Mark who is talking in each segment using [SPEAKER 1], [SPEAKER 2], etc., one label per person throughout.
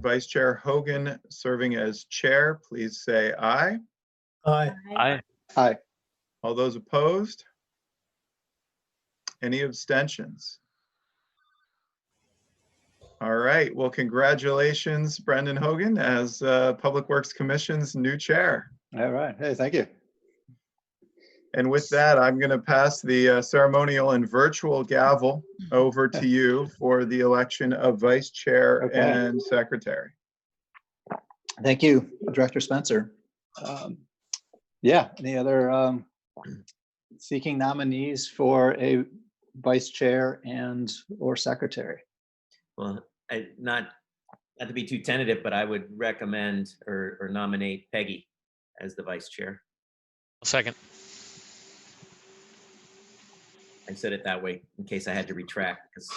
[SPEAKER 1] Vice Chair Hogan serving as chair, please say aye.
[SPEAKER 2] Aye.
[SPEAKER 3] Aye.
[SPEAKER 4] Aye.
[SPEAKER 1] All those opposed? Any abstentions? All right, well, congratulations, Brendan Hogan, as Public Works Commission's new chair.
[SPEAKER 4] All right. Hey, thank you.
[SPEAKER 1] And with that, I'm going to pass the ceremonial and virtual gavel over to you for the election of vice chair
[SPEAKER 4] Okay.
[SPEAKER 1] and secretary.
[SPEAKER 4] Thank you, Director Spencer. Yeah, any other seeking nominees for a vice chair and or secretary?
[SPEAKER 3] Well, not to be too tentative, but I would recommend or nominate Peggy as the vice chair.
[SPEAKER 2] Second.
[SPEAKER 3] I said it that way in case I had to retract because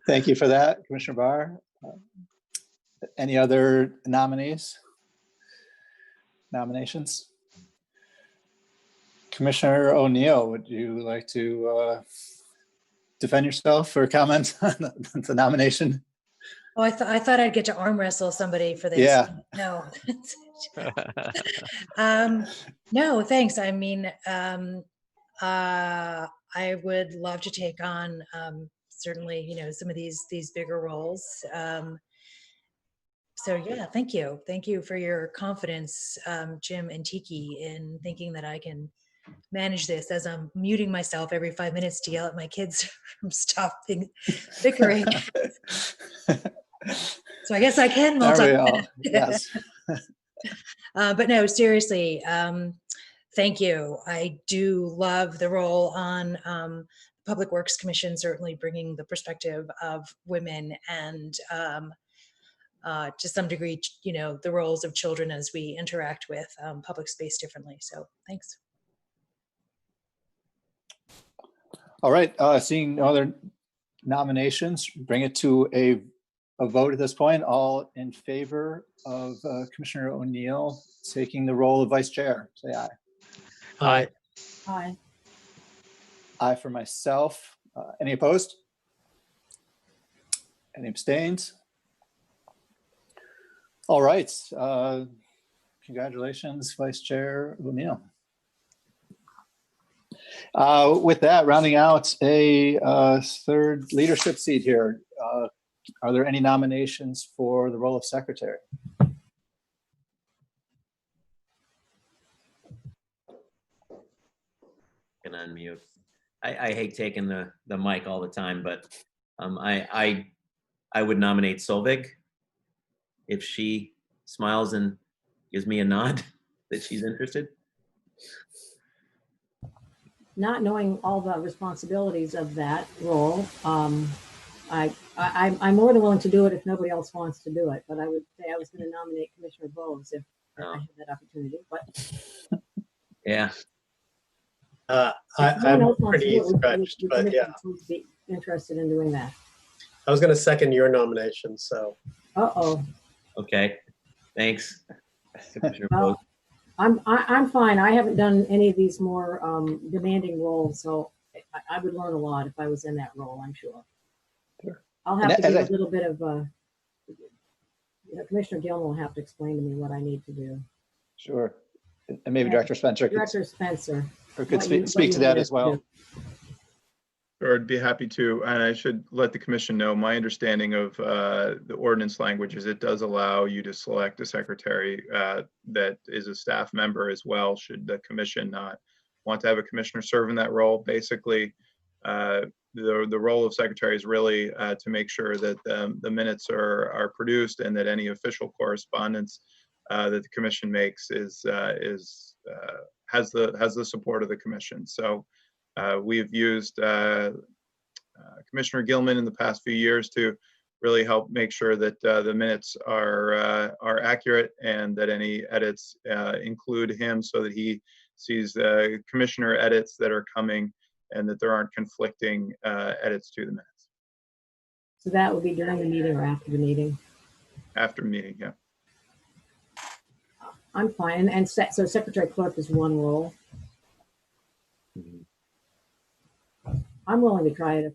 [SPEAKER 4] Thank you for that, Commissioner Barr. Any other nominations? Commissioner O'Neill, would you like to defend yourself or comment on the nomination?
[SPEAKER 5] Oh, I thought I'd get to arm wrestle somebody for this.
[SPEAKER 4] Yeah.
[SPEAKER 5] No. No, thanks. I mean, I would love to take on certainly, you know, some of these bigger roles. So yeah, thank you. Thank you for your confidence, Jim and Tiki, in thinking that I can manage this as I'm muting myself every 5 minutes to yell at my kids from stopping bickering. So I guess I can multitask.
[SPEAKER 4] Yes.
[SPEAKER 5] But no, seriously, thank you. I do love the role on Public Works Commission, certainly bringing the perspective of women and to some degree, you know, the roles of children as we interact with public space differently. So thanks.
[SPEAKER 4] All right, seeing no other nominations, bring it to a vote at this point. All in favor of Commissioner O'Neill taking the role of vice chair, say aye.
[SPEAKER 2] Aye.
[SPEAKER 5] Hi.
[SPEAKER 4] Aye for myself. Any opposed? Any abstained? All right, congratulations, Vice Chair O'Neill. With that, rounding out a third leadership seat here, are there any nominations for the role of secretary?
[SPEAKER 3] Can unmute. I hate taking the mic all the time, but I would nominate Solvig if she smiles and gives me a nod that she's interested.
[SPEAKER 6] Not knowing all the responsibilities of that role, I'm more than willing to do it if nobody else wants to do it. But I would say I was going to nominate Commissioner Bowes if I had that opportunity. But
[SPEAKER 3] yeah,
[SPEAKER 2] I'm pretty stretched, but yeah.
[SPEAKER 6] Would be interested in doing that.
[SPEAKER 2] I was going to second your nomination, so.
[SPEAKER 6] Uh-oh.
[SPEAKER 3] okay, thanks.
[SPEAKER 6] Well, I'm fine. I haven't done any of these more demanding roles, so I would learn a lot if I was in that role, I'm sure.
[SPEAKER 4] Sure.
[SPEAKER 6] I'll have to give a little bit of Commissioner Gilman will have to explain to me what I need to do.
[SPEAKER 4] Sure, and maybe Director Spencer could speak to that as well.
[SPEAKER 1] Or I'd be happy to, and I should let the commission know, my understanding of the ordinance language is it does allow you to select a secretary that is a staff member as well, should the commission not want to have a commissioner serve in that role. Basically, the role of secretary is really to make sure that the minutes are produced and that any official correspondence that the commission makes has the support of the commission. So we've used Commissioner Gilman in the past few years to really help make sure that the minutes are accurate and that any edits include him so that he sees the commissioner edits that are coming and that there aren't conflicting edits to the minutes.
[SPEAKER 6] So that would be during the meeting or after the meeting?
[SPEAKER 1] After meeting, yeah.
[SPEAKER 6] I'm fine. And so secretary clerk is one role. I'm willing to try it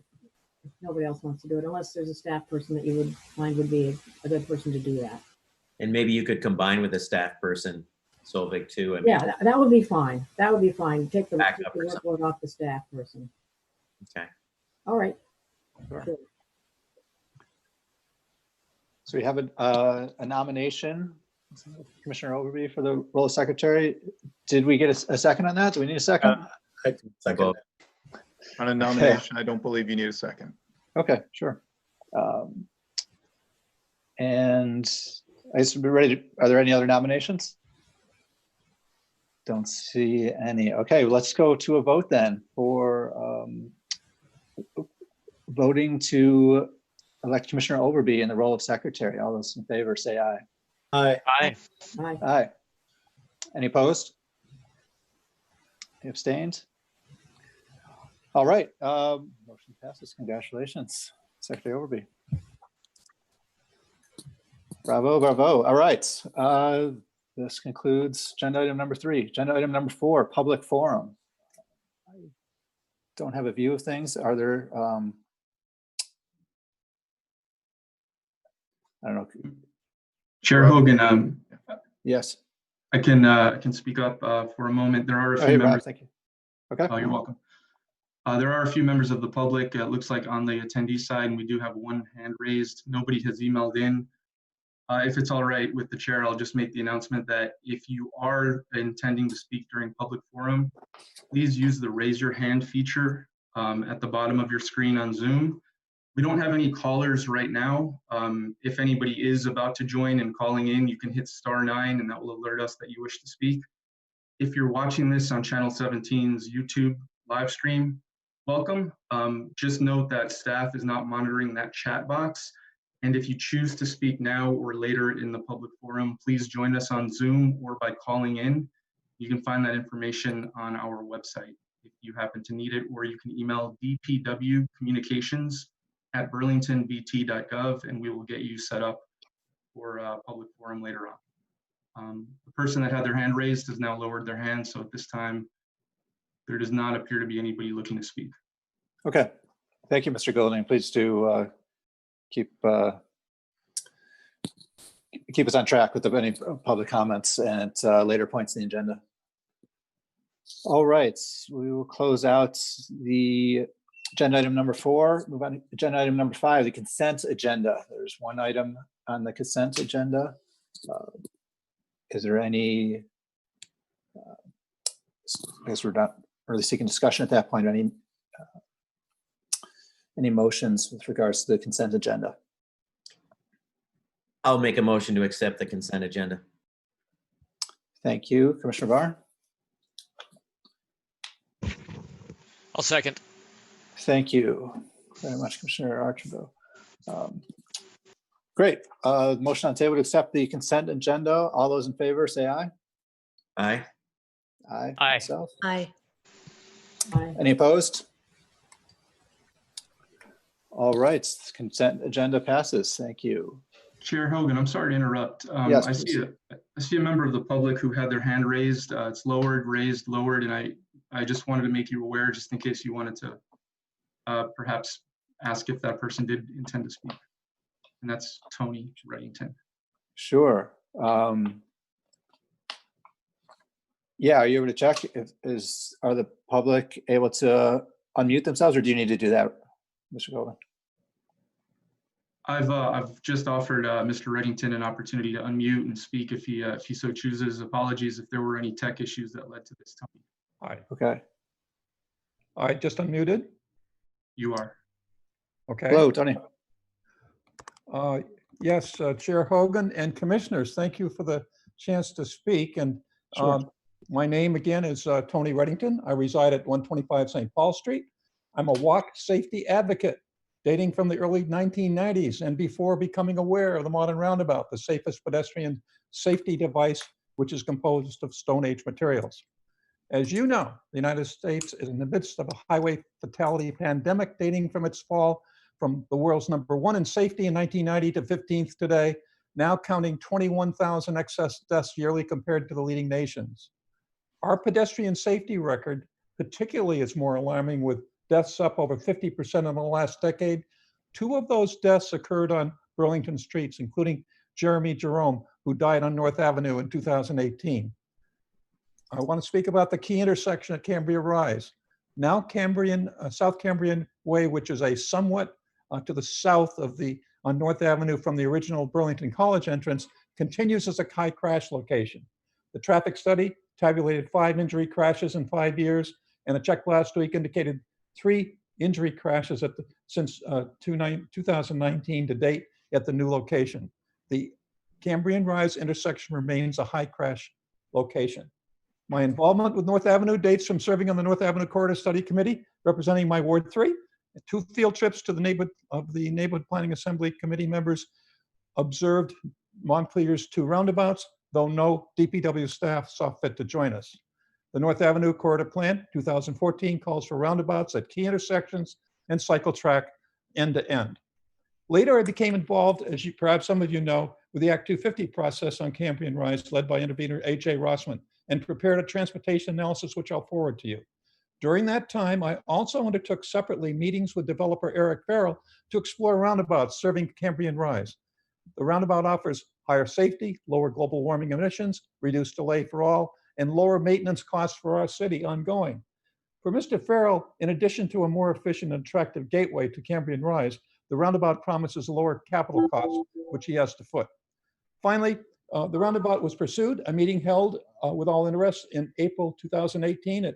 [SPEAKER 6] if nobody else wants to do it, unless there's a staff person that you would find would be a good person to do that.
[SPEAKER 3] And maybe you could combine with a staff person, Solvik too. I mean,
[SPEAKER 6] Yeah, that would be fine. That would be fine. Take the
[SPEAKER 3] Back up or
[SPEAKER 6] workload off the staff person.
[SPEAKER 3] okay.
[SPEAKER 6] All right.
[SPEAKER 4] Sure.
[SPEAKER 6] Sure.
[SPEAKER 4] So we have a nomination, Commissioner Overby for the role of secretary. Did we get a second on that? Do we need a second?
[SPEAKER 2] I can second
[SPEAKER 3] Vote.
[SPEAKER 2] that.
[SPEAKER 1] On a nomination, I don't believe you need a second.
[SPEAKER 4] Okay, sure. And I guess we're ready. Are there any other nominations? Don't see any. Okay, let's go to a vote then for voting to elect Commissioner Overby in the role of secretary. All those in favor say aye.
[SPEAKER 2] Aye.
[SPEAKER 6] Aye.
[SPEAKER 4] Aye. Any opposed? Any abstained? All right, motion passes. Congratulations, Secretary Overby. Bravo, bravo. All right. This concludes agenda item number 3. Agenda item number 4, public forum. I don't have a view of things. Are there, I don't know.
[SPEAKER 7] Chair Hogan,
[SPEAKER 4] Yes.
[SPEAKER 7] I can speak up for a moment. There are a
[SPEAKER 4] Oh,
[SPEAKER 7] few
[SPEAKER 4] hey, Rob,
[SPEAKER 7] members.
[SPEAKER 4] thank you. Okay.
[SPEAKER 7] Oh, you're welcome. There are a few members of the public, it looks like on the attendee side, and we do have one hand raised. Nobody has emailed in. If it's all right with the chair, I'll just make the announcement that if you are intending to speak during public forum, please use the raise your hand feature at the bottom of your screen on Zoom. We don't have any callers right now. If anybody is about to join and calling in, you can hit *9 and that will alert us that you wish to speak. If you're watching this on Channel 17's YouTube live stream, welcome. Just note that staff is not monitoring that chat box. And if you choose to speak now or later in the public forum, please join us on Zoom or by calling in. You can find that information on our website if you happen to need it, or you can email dpwcommunications@burlingtonbt.gov and we will get you set up for a public forum later on. The person that had their hand raised has now lowered their hand, so at this time, there does not appear to be anybody looking to speak.
[SPEAKER 4] Okay. Thank you, Mr. Golding. Please do keep us on track with any public comments and later points in the agenda. All right, we will close out the agenda item number 4. Move on to agenda item number 5, the consent agenda. There's one item on the consent agenda. Is there any? I guess we're not really seeking discussion at that point. Any motions with regards to the consent agenda?
[SPEAKER 3] I'll make a motion to accept the consent agenda.
[SPEAKER 4] Thank you, Commissioner Barr.
[SPEAKER 2] I'll second.
[SPEAKER 4] Thank you very much, Commissioner Archambault. Great. Motion on the table to accept the consent agenda. All those in favor say aye.
[SPEAKER 3] Aye.
[SPEAKER 4] Aye.
[SPEAKER 2] Aye.
[SPEAKER 4] Myself.
[SPEAKER 5] Aye.
[SPEAKER 6] Aye.
[SPEAKER 4] Any opposed? All right, consent agenda passes. Thank you.
[SPEAKER 7] Chair Hogan, I'm sorry to interrupt.
[SPEAKER 4] Yes,
[SPEAKER 7] I see a member of the public who had their hand raised. It's lowered, raised, lowered, and I just wanted to make you aware, just in case you wanted to perhaps ask if that person did intend to speak. And that's Tony Reddington.
[SPEAKER 4] Sure. Yeah, are you able to check are the public able to unmute themselves, or do you need to do that, Mr. Golden?
[SPEAKER 7] I've just offered Mr. Reddington an opportunity to unmute and speak if he so chooses. Apologies if there were any tech issues that led to this, Tony.
[SPEAKER 8] Hi,
[SPEAKER 4] Okay.
[SPEAKER 8] I just unmuted.
[SPEAKER 7] You are.
[SPEAKER 8] Okay.
[SPEAKER 4] Hello, Tony.
[SPEAKER 8] Yes, Chair Hogan and Commissioners, thank you for the chance to speak. And
[SPEAKER 4] Sure.
[SPEAKER 8] my name again is Tony Reddington. I reside at 125 St. Paul Street. I'm a walk safety advocate dating from the early 1990s and before becoming aware of the modern roundabout, the safest pedestrian safety device, which is composed of Stone Age materials. As you know, the United States is in the midst of a highway fatality pandemic dating from its fall from the world's #1 in safety in 1990 to 15th today, now counting 21,000 excess deaths yearly compared to the leading nations. Our pedestrian safety record particularly is more alarming, with deaths up over 50% in the last decade. 2 of those deaths occurred on Burlington streets, including Jeremy Jerome, who died on North Avenue in 2018. I want to speak about the key intersection at Cambria Rise. Now South Cambrian Way, which is a somewhat to the south of on North Avenue from the original Burlington College entrance, continues as a high crash location. The traffic study tabulated 5 injury crashes in 5 years, and a check last week indicated 3 injury crashes since 2019 to date at the new location. The Cambrian Rise intersection remains a high crash location. My involvement with North Avenue dates from serving on the North Avenue Corridor Study Committee, representing my Ward 3. 2 field trips to the Neighborhood Planning Assembly Committee members observed Montclair's 2 roundabouts, though no DPW staff saw fit to join us. The North Avenue Corridor Plan 2014 calls for roundabouts at key intersections and cycle track end to end. Later, I became involved, as perhaps some of you know, with the Act 250 process on Cambrian Rise, led by intervener A.J. Rossman, and prepared a transportation analysis, which I'll forward to you. During that time, I also undertook separately meetings with developer Eric Farrell to explore roundabouts serving Cambrian Rise. The roundabout offers higher safety, lower global warming emissions, reduced delay for all, and lower maintenance costs for our city ongoing. For Mr. Farrell, in addition to a more efficient and attractive gateway to Cambrian Rise, the roundabout promises lower capital costs, which he has to foot. Finally, the roundabout was pursued. A meeting held with all interests in April 2018 at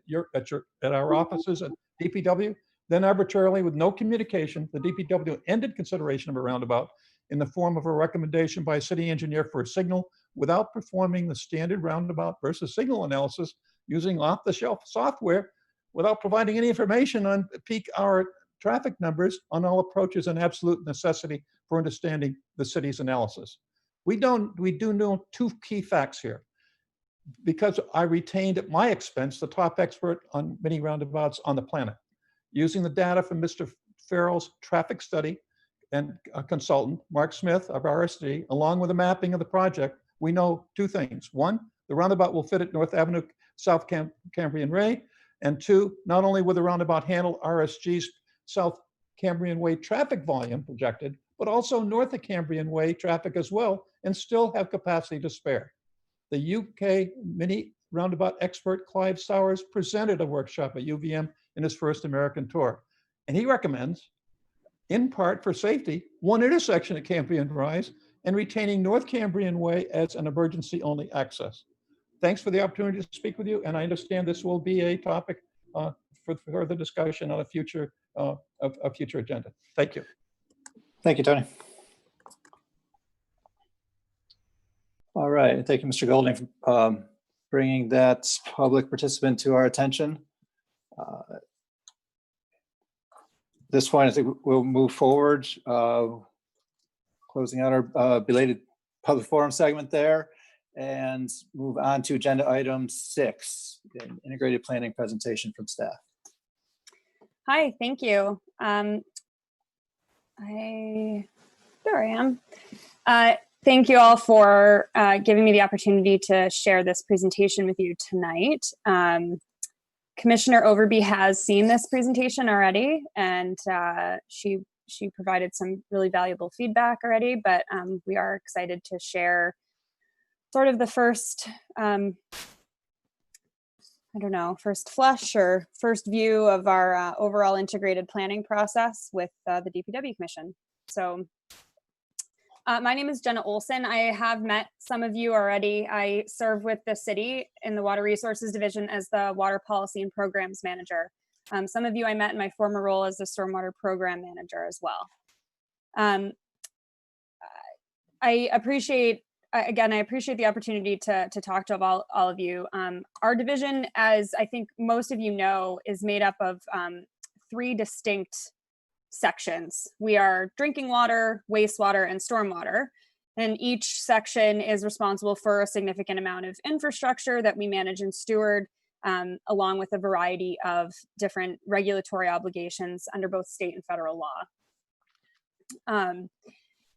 [SPEAKER 8] our offices at DPW. Then arbitrarily, with no communication, the DPW ended consideration of a roundabout in the form of a recommendation by a city engineer for a signal without performing the standard roundabout versus signal analysis using off-the-shelf software, without providing any information on peak hour traffic numbers on all approaches, and absolute necessity for understanding the city's analysis. We do know 2 key facts here. Because I retained at my expense the top expert on many roundabouts on the planet. Using the data from Mr. Farrell's traffic study and a consultant, Mark Smith of RSD, along with the mapping of the project, we know 2 things. 1, the roundabout will fit at North Avenue, South Cambrian Way. And 2, not only will the roundabout handle RSG's South Cambrian Way traffic volume projected, but also north of Cambrian Way traffic as well, and still have capacity to spare. The UK mini roundabout expert Clive Sowers presented a workshop at UVM in his first American tour. And he recommends, in part for safety, 1 intersection at Cambrian Rise and retaining North Cambrian Way as an emergency only access. Thanks for the opportunity to speak with you. And I understand this will be a topic for further discussion on a future agenda. Thank you.
[SPEAKER 4] Thank you, Tony. All right, thank you, Mr. Golding, for bringing that public participant to our attention. At this point, I think we'll move forward, closing out our belated public forum segment there, and move on to agenda item 6, an integrated planning presentation from staff.
[SPEAKER 9] Hi, thank you. There I am. Thank you all for giving me the opportunity to share this presentation with you tonight. Commissioner Overby has seen this presentation already, and she provided some really valuable feedback already, but we are excited to share sort of the first, first flush or first view of our overall integrated planning process with the DPW Commission. So my name is Jenna Olson. I have met some of you already. I serve with the city in the Water Resources Division as the Water Policy and Programs Manager. Some of you I met in my former role as the Stormwater Program Manager as well. I appreciate the opportunity to talk to all of you. Our division, as I think most of you know, is made up of 3 distinct sections. We are drinking water, wastewater, and stormwater. And each section is responsible for a significant amount of infrastructure that we manage and steward, along with a variety of different regulatory obligations under both state and federal law.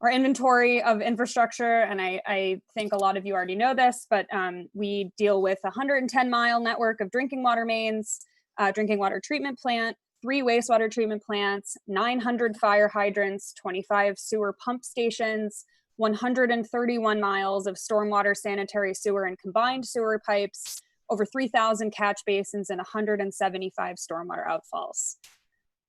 [SPEAKER 9] Our inventory of infrastructure, and I think a lot of you already know this, but we deal with a 110-mile network of drinking water mains, drinking water treatment plant, 3 wastewater treatment plants, 900 fire hydrants, 25 sewer pump stations, 131 miles of stormwater, sanitary sewer, and combined sewer pipes, over 3,000 catch basins, and 175 stormwater outfalls.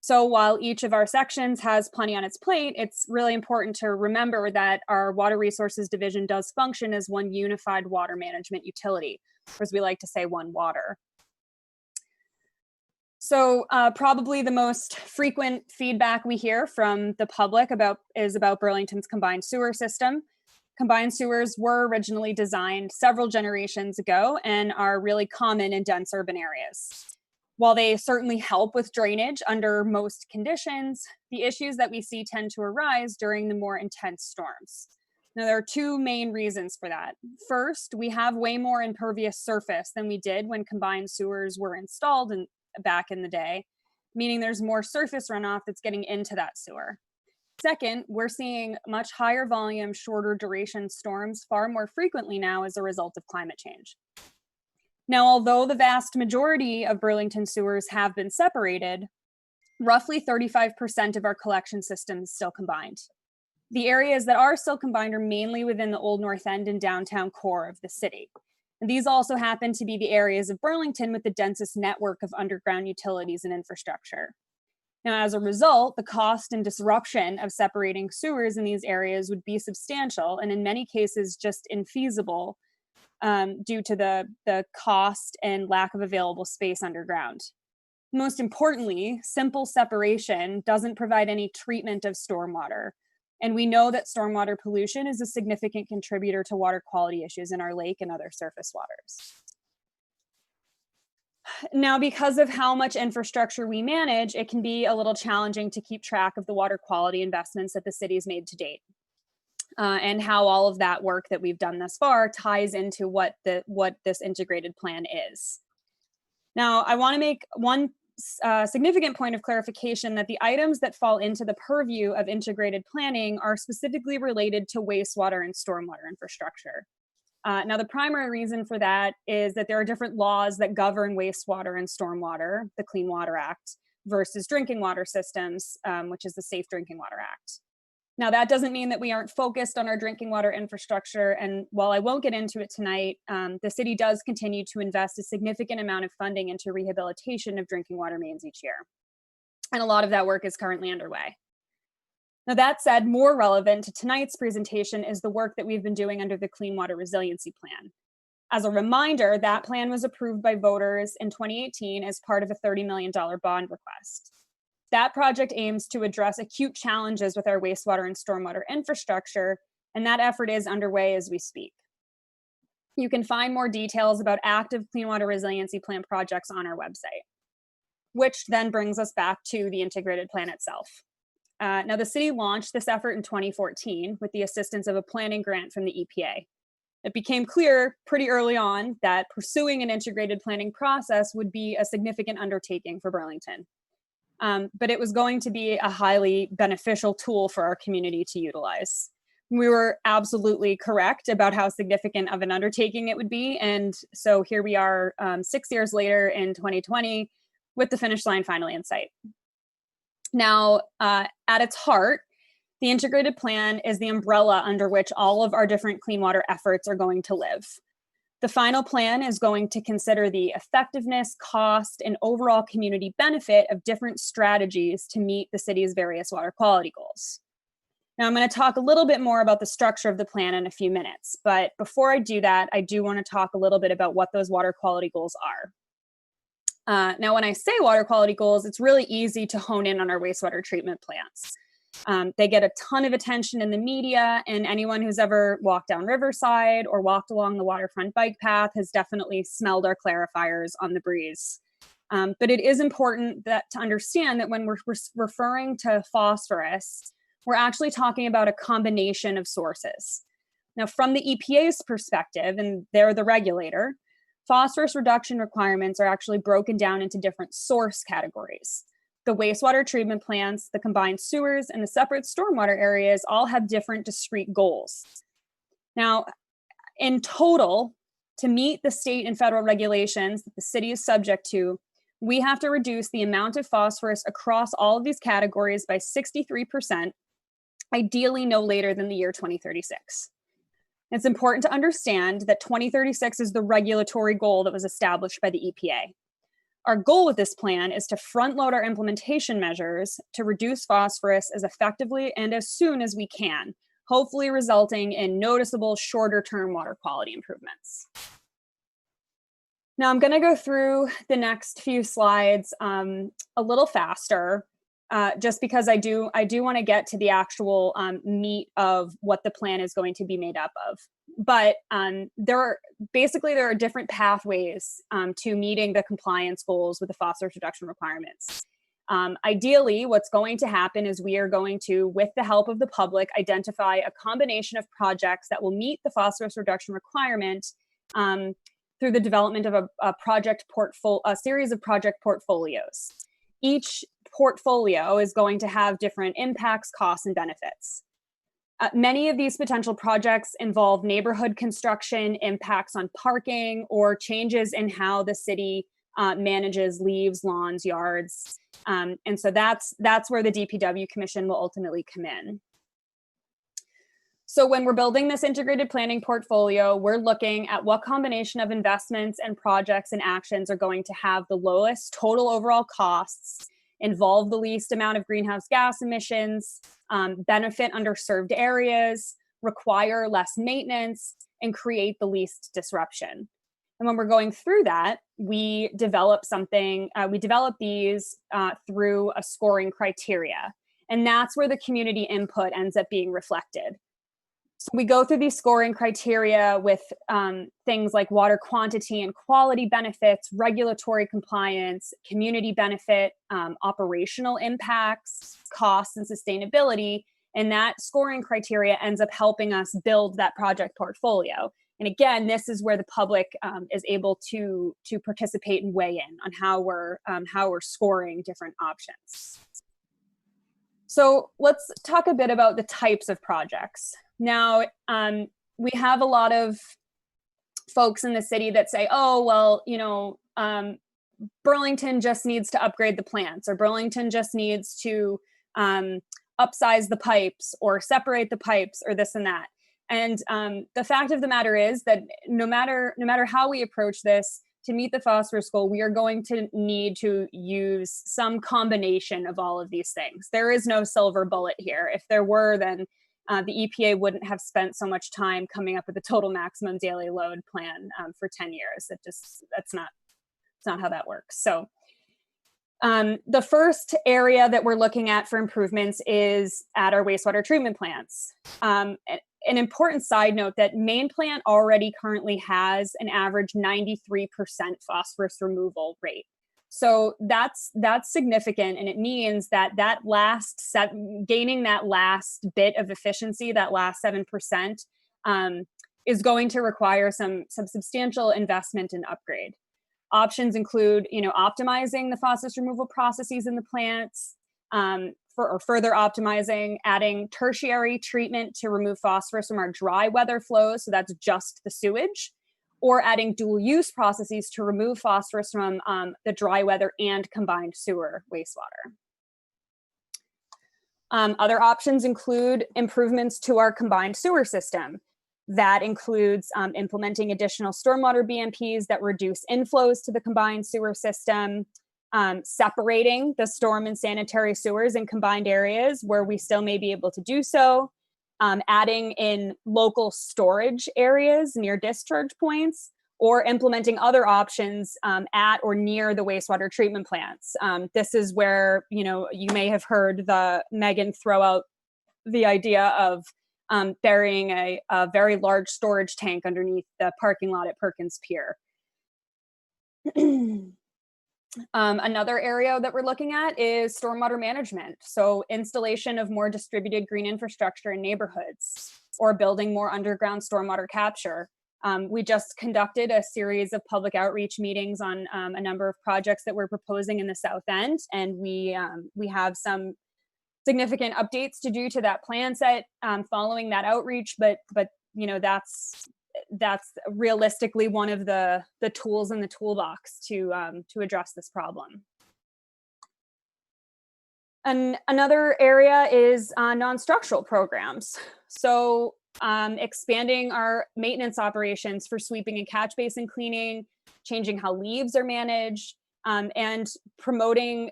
[SPEAKER 9] So while each of our sections has plenty on its plate, it's really important to remember that our Water Resources Division does function as one unified water management utility, or as we like to say, one water. So probably the most frequent feedback we hear from the public is about Burlington's combined sewer system. Combined sewers were originally designed several generations ago and are really common in dense urban areas. While they certainly help with drainage under most conditions, the issues that we see tend to arise during the more intense storms. Now, there are 2 main reasons for that. First, we have way more impervious surface than we did when combined sewers were installed back in the day, meaning there's more surface runoff that's getting into that sewer. Second, we're seeing much higher volume, shorter duration storms far more frequently now as a result of climate change. Now, although the vast majority of Burlington sewers have been separated, roughly 35% of our collection system is still combined. The areas that are still combined are mainly within the Old North End and downtown core of the city. And these also happen to be the areas of Burlington with the densest network of underground utilities and infrastructure. Now, as a result, the cost and disruption of separating sewers in these areas would be substantial and in many cases just infeasible due to the cost and lack of available space underground. Most importantly, simple separation doesn't provide any treatment of stormwater. And we know that stormwater pollution is a significant contributor to water quality issues in our lake and other surface waters. Now, because of how much infrastructure we manage, it can be a little challenging to keep track of the water quality investments that the city's made to date. And how all of that work that we've done thus far ties into what this integrated plan is. Now, I want to make one significant point of clarification that the items that fall into the purview of integrated planning are specifically related to wastewater and stormwater infrastructure. Now, the primary reason for that is that there are different laws that govern wastewater and stormwater, the Clean Water Act, versus drinking water systems, which is the Safe Drinking Water Act. Now, that doesn't mean that we aren't focused on our drinking water infrastructure. And while I won't get into it tonight, the city does continue to invest a significant amount of funding into rehabilitation of drinking water mains each year. And a lot of that work is currently underway. Now, that said, more relevant to tonight's presentation is the work that we've been doing under the Clean Water Resiliency Plan. As a reminder, that plan was approved by voters in 2018 as part of a $30 million bond request. That project aims to address acute challenges with our wastewater and stormwater infrastructure, and that effort is underway as we speak. You can find more details about active Clean Water Resiliency Plan projects on our website, which then brings us back to the integrated plan itself. Now, the city launched this effort in 2014 with the assistance of a planning grant from the EPA. It became clear pretty early on that pursuing an integrated planning process would be a significant undertaking for Burlington. But it was going to be a highly beneficial tool for our community to utilize. We were absolutely correct about how significant of an undertaking it would be. And so here we are 6 years later in 2020 with the finish line finally in sight. Now, at its heart, the integrated plan is the umbrella under which all of our different clean water efforts are going to live. The final plan is going to consider the effectiveness, cost, and overall community benefit of different strategies to meet the city's various water quality goals. Now, I'm going to talk a little bit more about the structure of the plan in a few minutes, but before I do that, I do want to talk a little bit about what those water quality goals are. Now, when I say water quality goals, it's really easy to hone in on our wastewater treatment plants. They get a ton of attention in the media, and anyone who's ever walked down Riverside or walked along the waterfront bike path has definitely smelled our clarifiers on the breeze. But it is important to understand that when we're referring to phosphorus, we're actually talking about a combination of sources. Now, from the EPA's perspective, and they're the regulator, phosphorus reduction requirements are actually broken down into different source categories. The wastewater treatment plants, the combined sewers, and the separate stormwater areas all have different discrete goals. Now, in total, to meet the state and federal regulations that the city is subject to, we have to reduce the amount of phosphorus across all of these categories by 63%, ideally no later than the year 2036. It's important to understand that 2036 is the regulatory goal that was established by the EPA. Our goal with this plan is to front load our implementation measures to reduce phosphorus as effectively and as soon as we can, hopefully resulting in noticeable shorter term water quality improvements. Now I'm going to go through the next few slides a little faster, just because I do want to get to the actual meat of what the plan is going to be made up of. But there are different pathways to meeting the compliance goals with the phosphorus reduction requirements. Ideally, what's going to happen is we are going to, with the help of the public, identify a combination of projects that will meet the phosphorus reduction requirement through the development of a series of project portfolios. Each portfolio is going to have different impacts, costs, and benefits. Many of these potential projects involve neighborhood construction, impacts on parking, or changes in how the city manages leaves, lawns, yards. And so that's where the DPW Commission will ultimately come in. So when we're building this integrated planning portfolio, we're looking at what combination of investments and projects and actions are going to have the lowest total overall costs, involve the least amount of greenhouse gas emissions, benefit underserved areas, require less maintenance, and create the least disruption. And when we're going through that, we develop these through a scoring criteria. And that's where the community input ends up being reflected. So we go through these scoring criteria with things like water quantity and quality benefits, regulatory compliance, community benefit, operational impacts, costs, and sustainability. And that scoring criteria ends up helping us build that project portfolio. And again, this is where the public is able to participate and weigh in on how we're scoring different options. So let's talk a bit about the types of projects. Now, we have a lot of folks in the city that say, oh, well, Burlington just needs to upgrade the plants, or Burlington just needs to upsize the pipes or separate the pipes or this and that. And the fact of the matter is that no matter how we approach this, to meet the phosphorus goal, we are going to need to use some combination of all of these things. There is no silver bullet here. If there were, then the EPA wouldn't have spent so much time coming up with a total maximum daily load plan for 10 years. That's not how that works. So the first area that we're looking at for improvements is at our wastewater treatment plants. An important side note that Main Plant already currently has an average 93% phosphorus removal rate. So that's significant, and it means that gaining that last bit of efficiency, that last 7%, is going to require some substantial investment and upgrade. Options include, optimizing the phosphorus removal processes in the plants, or further optimizing, adding tertiary treatment to remove phosphorus from our dry weather flows, so that's just the sewage, or adding dual use processes to remove phosphorus from the dry weather and combined sewer wastewater. Other options include improvements to our combined sewer system. That includes implementing additional stormwater BMPs that reduce inflows to the combined sewer system, separating the storm and sanitary sewers in combined areas where we still may be able to do so, adding in local storage areas near discharge points, or implementing other options at or near the wastewater treatment plants. This is where, you may have heard Megan throw out the idea of burying a very large storage tank underneath the parking lot at Perkins Pier. Another area that we're looking at is stormwater management. So installation of more distributed green infrastructure in neighborhoods, or building more underground stormwater capture. We just conducted a series of public outreach meetings on a number of projects that we're proposing in the South End, and we have some significant updates to do to that plan set following that outreach. But that's that's realistically one of the tools in the toolbox to address this problem. And another area is non-structural programs. So expanding our maintenance operations for sweeping and catch basin cleaning, changing how leaves are managed, and promoting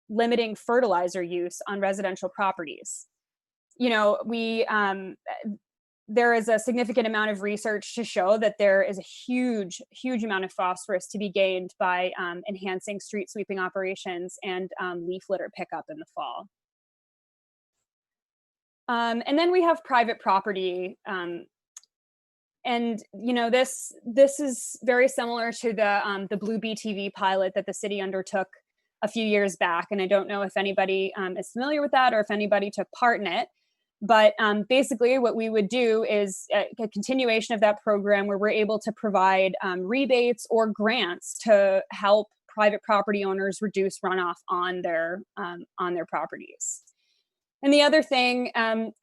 [SPEAKER 9] limiting fertilizer use on residential properties. You know, there is a significant amount of research to show that there is a huge amount of phosphorus to be gained by enhancing street sweeping operations and leaf litter pickup in the fall. And then we have private property. And you know, this is very similar to the Blue BTV pilot that the city undertook a few years back. And I don't know if anybody is familiar with that or if anybody took part in it. But basically what we would do is a continuation of that program where we're able to provide rebates or grants to help private property owners reduce runoff on their properties. And the other thing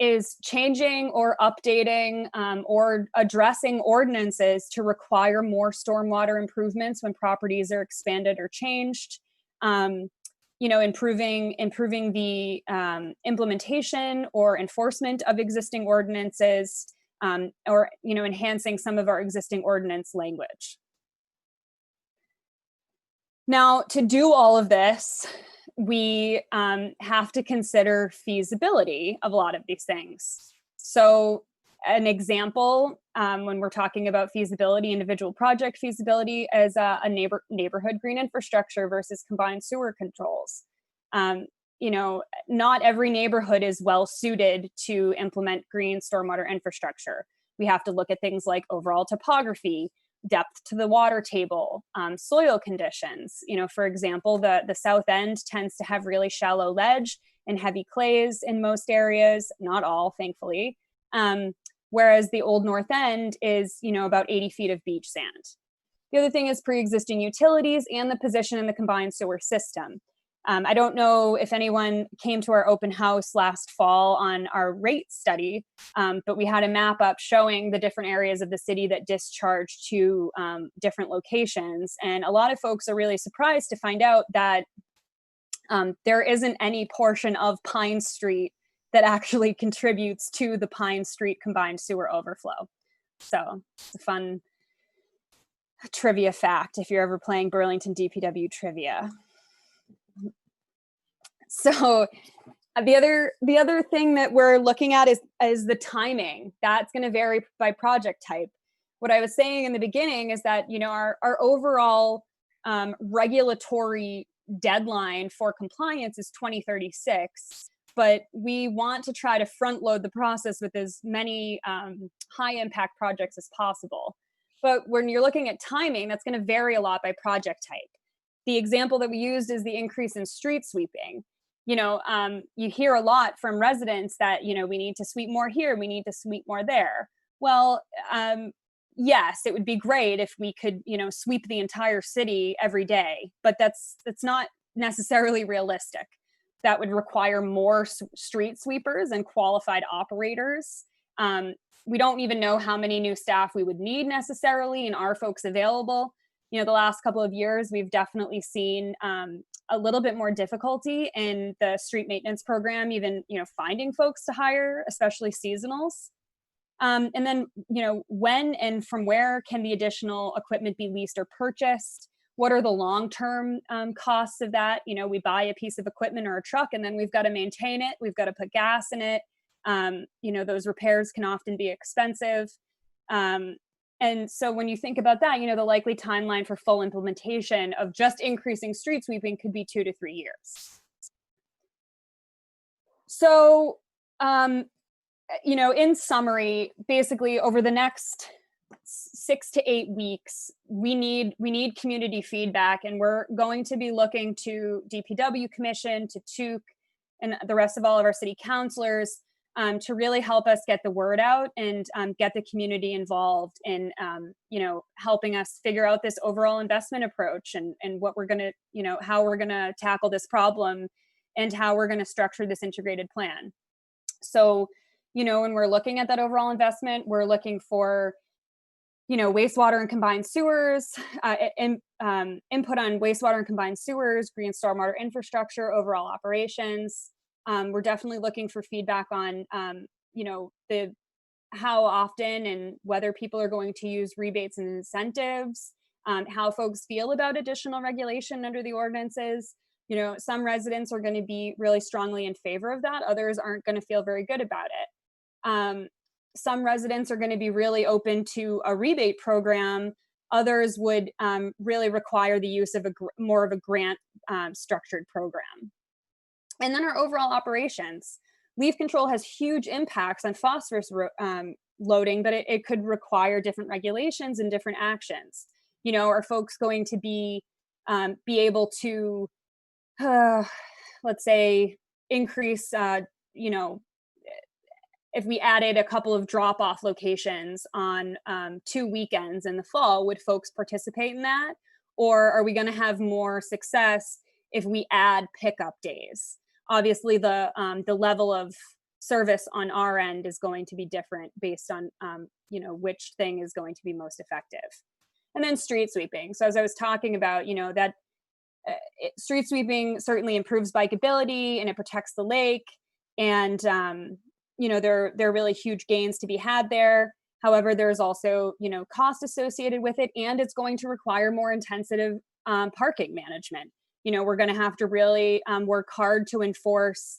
[SPEAKER 9] is changing or updating or addressing ordinances to require more stormwater improvements when properties are expanded or changed. You know, improving the implementation or enforcement of existing ordinances, or, you know, enhancing some of our existing ordinance language. Now, to do all of this, we have to consider feasibility of a lot of these things. So an example, when we're talking about feasibility, individual project feasibility, is a neighborhood green infrastructure versus combined sewer controls. You know, not every neighborhood is well suited to implement green stormwater infrastructure. We have to look at things like overall topography, depth to the water table, soil conditions. You know, for example, the south end tends to have really shallow ledge and heavy clays in most areas, not all, thankfully. Whereas the old north end is, you know, about 80 feet of beach sand. The other thing is pre-existing utilities and the position in the combined sewer system. I don't know if anyone came to our open house last fall on our rate study, but we had a map up showing the different areas of the city that discharge to different locations. And a lot of folks are really surprised to find out that there isn't any portion of Pine Street that actually contributes to the Pine Street combined sewer overflow. So it's a fun trivia fact if you're ever playing Burlington DPW trivia. So the other thing that we're looking at is the timing. That's going to vary by project type. What I was saying in the beginning is that, you know, our overall regulatory deadline for compliance is 2036. But we want to try to front load the process with as many high impact projects as possible. But when you're looking at timing, that's going to vary a lot by project type. The example that we used is the increase in street sweeping. You know, you hear a lot from residents that, you know, we need to sweep more here, we need to sweep more there. Well, yes, it would be great if we could, you know, sweep the entire city every day, but that's not necessarily realistic. That would require more street sweepers and qualified operators. We don't even know how many new staff we would need necessarily, and are folks available? You know, the last couple of years, we've definitely seen a little bit more difficulty in the street maintenance program, even, you know, finding folks to hire, especially seasonals. And then, you know, when and from where can the additional equipment be leased or purchased? What are the long-term costs of that? You know, we buy a piece of equipment or a truck and then we've got to maintain it. We've got to put gas in it. You know, those repairs can often be expensive. And so when you think about that, you know, the likely timeline for full implementation of just increasing street sweeping could be 2 to 3 years. So, you know, in summary, basically over the next 6 to 8 weeks, we need community feedback, and we're going to be looking to DPW Commission, to TUC, and the rest of all of our city councilors to really help us get the word out and get the community involved in, you know, helping us figure out this overall investment approach and what we're going to, you know, how we're going to tackle this problem and how we're going to structure this integrated plan. So, you know, when we're looking at that overall investment, we're looking for wastewater and combined sewers, input on wastewater and combined sewers, green stormwater infrastructure, overall operations. We're definitely looking for feedback on, how often and whether people are going to use rebates and incentives, how folks feel about additional regulation under the ordinances. Some residents are going to be really strongly in favor of that. Others aren't going to feel very good about it. Some residents are going to be really open to a rebate program. Others would really require the use of more of a grant structured program. And then our overall operations. Leaf control has huge impacts on phosphorus loading, but it could require different regulations and different actions. Are folks going to be able to, let's say, increase, if we added a couple of drop-off locations on 2 weekends in the fall, would folks participate in that? Or are we going to have more success if we add pickup days? Obviously, the level of service on our end is going to be different based on which thing is going to be most effective. And then street sweeping. So as I was talking about, that street sweeping certainly improves bikeability and it protects the lake. And there are really huge gains to be had there. However, there's also cost associated with it, and it's going to require more intensive parking management. We're going to have to really work hard to enforce,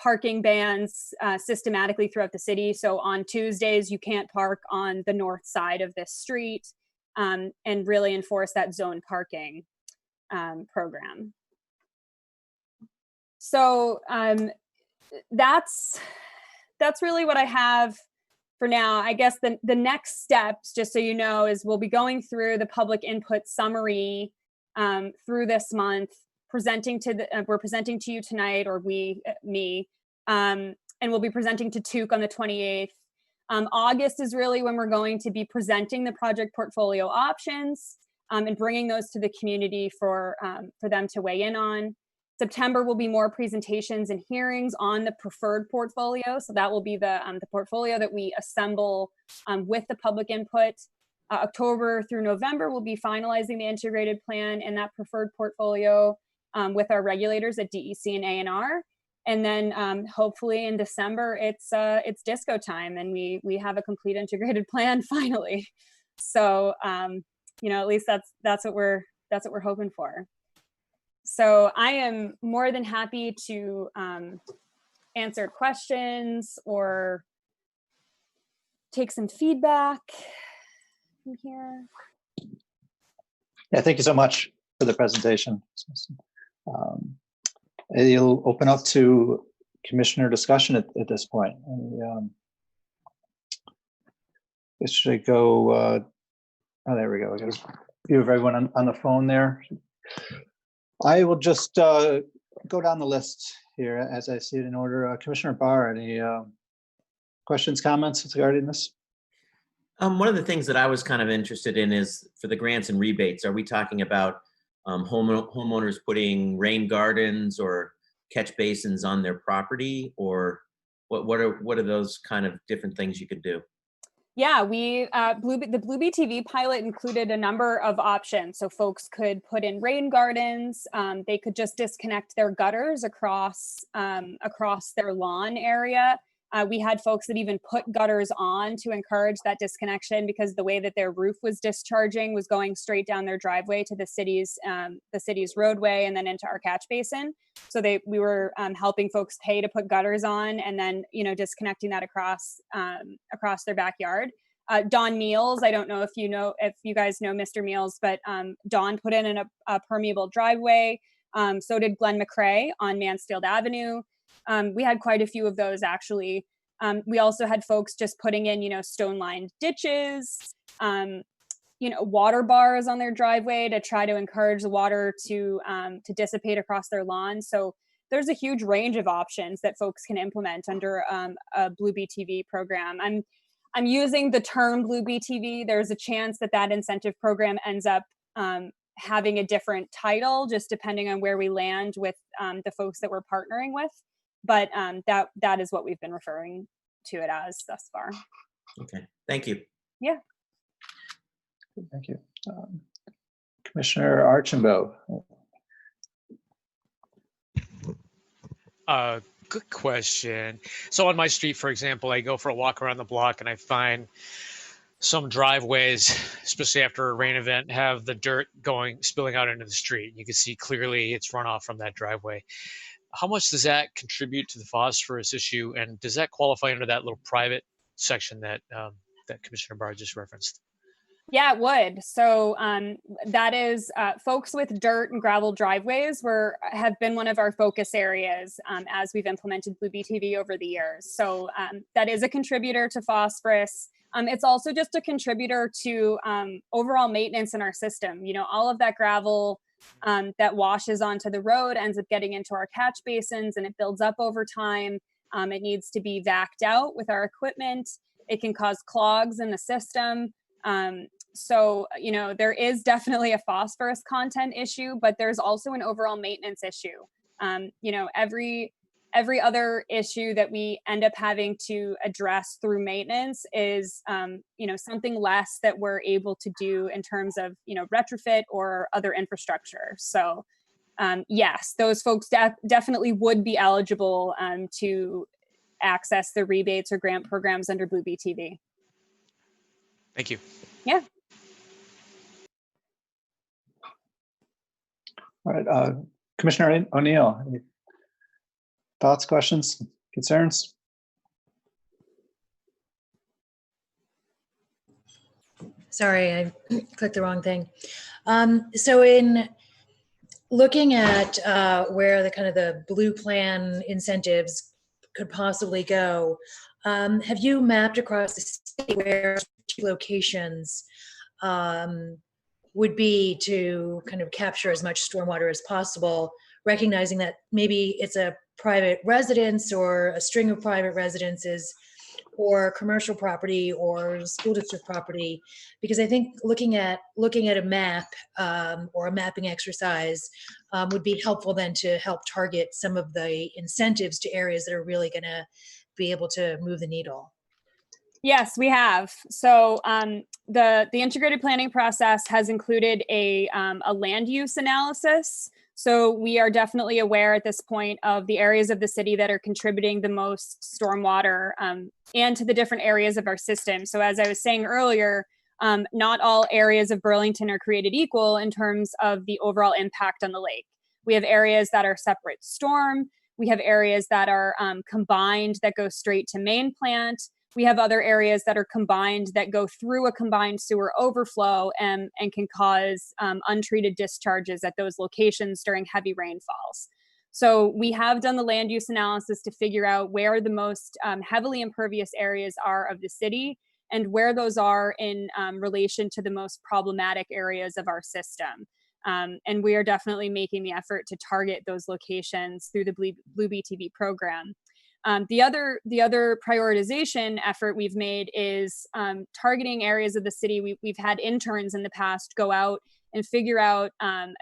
[SPEAKER 9] parking bans systematically throughout the city. So on Tuesdays, you can't park on the north side of this street, and really enforce that zone parking program. So that's really what I have for now. I guess the next steps, just so you know, is we'll be going through the public input summary through this month, we're presenting to you tonight, or me, and we'll be presenting to TUC on the 28th. August is really when we're going to be presenting the project portfolio options and bringing those to the community for them to weigh in on. September will be more presentations and hearings on the preferred portfolio. So that will be the portfolio that we assemble with the public input. October through November, we'll be finalizing the integrated plan and that preferred portfolio with our regulators at DEC and A&R. And then hopefully in December, it's disco time and we have a complete integrated plan finally. So at least that's what we're hoping for. So I am more than happy to answer questions or take some feedback from here.
[SPEAKER 4] Yeah, thank you so much for the presentation. You'll open up to commissioner discussion at this point. This should go, oh, there we go. There's a view of everyone on the phone there. I will just go down the list here as I see it in order. Commissioner Barr, any questions, comments regarding this?
[SPEAKER 3] One of the things that I was kind of interested in is for the grants and rebates, are we talking about homeowners putting rain gardens or catch basins on their property, or what are those kind of different things you could do?
[SPEAKER 9] Yeah, the Blue Bee TV pilot included a number of options. So folks could put in rain gardens. They could just disconnect their gutters across their lawn area. We had folks that even put gutters on to encourage that disconnection, because the way that their roof was discharging was going straight down their driveway to the city's roadway and then into our catch basin. So we were helping folks pay to put gutters on and then disconnecting that across their backyard. Don Meals, I don't know if you guys know Mr. Meals, but Don put in a permeable driveway. So did Glenn McCrae on Mansfield Avenue. We had quite a few of those actually. We also had folks just putting in, stone-lined ditches, water bars on their driveway to try to encourage the water to dissipate across their lawn. So there's a huge range of options that folks can implement under a Blue Bee TV program. I'm using the term Blue Bee TV. There's a chance that incentive program ends up having a different title, just depending on where we land with the folks that we're partnering with. But that is what we've been referring to it as thus far.
[SPEAKER 3] Okay, thank you.
[SPEAKER 9] Yeah.
[SPEAKER 4] Thank you. Commissioner Archambault.
[SPEAKER 2] Good question. So on my street, for example, I go for a walk around the block and I find some driveways, especially after a rain event, have the dirt spilling out into the street. You can see clearly it's runoff from that driveway. How much does that contribute to the phosphorus issue? And does that qualify under that little private section that that Commissioner Barr just referenced?
[SPEAKER 9] Yeah, it would. So that is folks with dirt and gravel driveways have been one of our focus areas as we've implemented Blue BTV over the years. So that is a contributor to phosphorus. It's also just a contributor to overall maintenance in our system. You know, all of that gravel that washes onto the road ends up getting into our catch basins and it builds up over time. It needs to be vacked out with our equipment. It can cause clogs in the system. So, you know, there is definitely a phosphorus content issue, but there's also an overall maintenance issue. You know, every other issue that we end up having to address through maintenance is, you know, something less that we're able to do in terms of, you know, retrofit or other infrastructure. So, yes, those folks definitely would be eligible to access the rebates or grant programs under Blue BTV.
[SPEAKER 2] Thank you.
[SPEAKER 9] Yeah.
[SPEAKER 4] All right, Commissioner O'Neill, any thoughts, questions, concerns?
[SPEAKER 5] Sorry, I clicked the wrong thing. So in looking at where the kind of the blue plan incentives could possibly go, have you mapped across the state where locations would be to kind of capture as much stormwater as possible, recognizing that maybe it's a private residence or a string of private residences or commercial property or school district property? Because I think looking at a map or a mapping exercise would be helpful then to help target some of the incentives to areas that are really going to be able to move the needle.
[SPEAKER 9] Yes, we have. So the integrated planning process has included a land use analysis. So we are definitely aware at this point of the areas of the city that are contributing the most stormwater and to the different areas of our system. So as I was saying earlier, not all areas of Burlington are created equal in terms of the overall impact on the lake. We have areas that are separate storm. We have areas that are combined that go straight to main plant. We have other areas that are combined that go through a combined sewer overflow and can cause untreated discharges at those locations during heavy rainfalls. So we have done the land use analysis to figure out where the most heavily impervious areas are of the city and where those are in relation to the most problematic areas of our system. And we are definitely making the effort to target those locations through the Blue BTV program. The other prioritization effort we've made is targeting areas of the city. We've had interns in the past go out and figure out,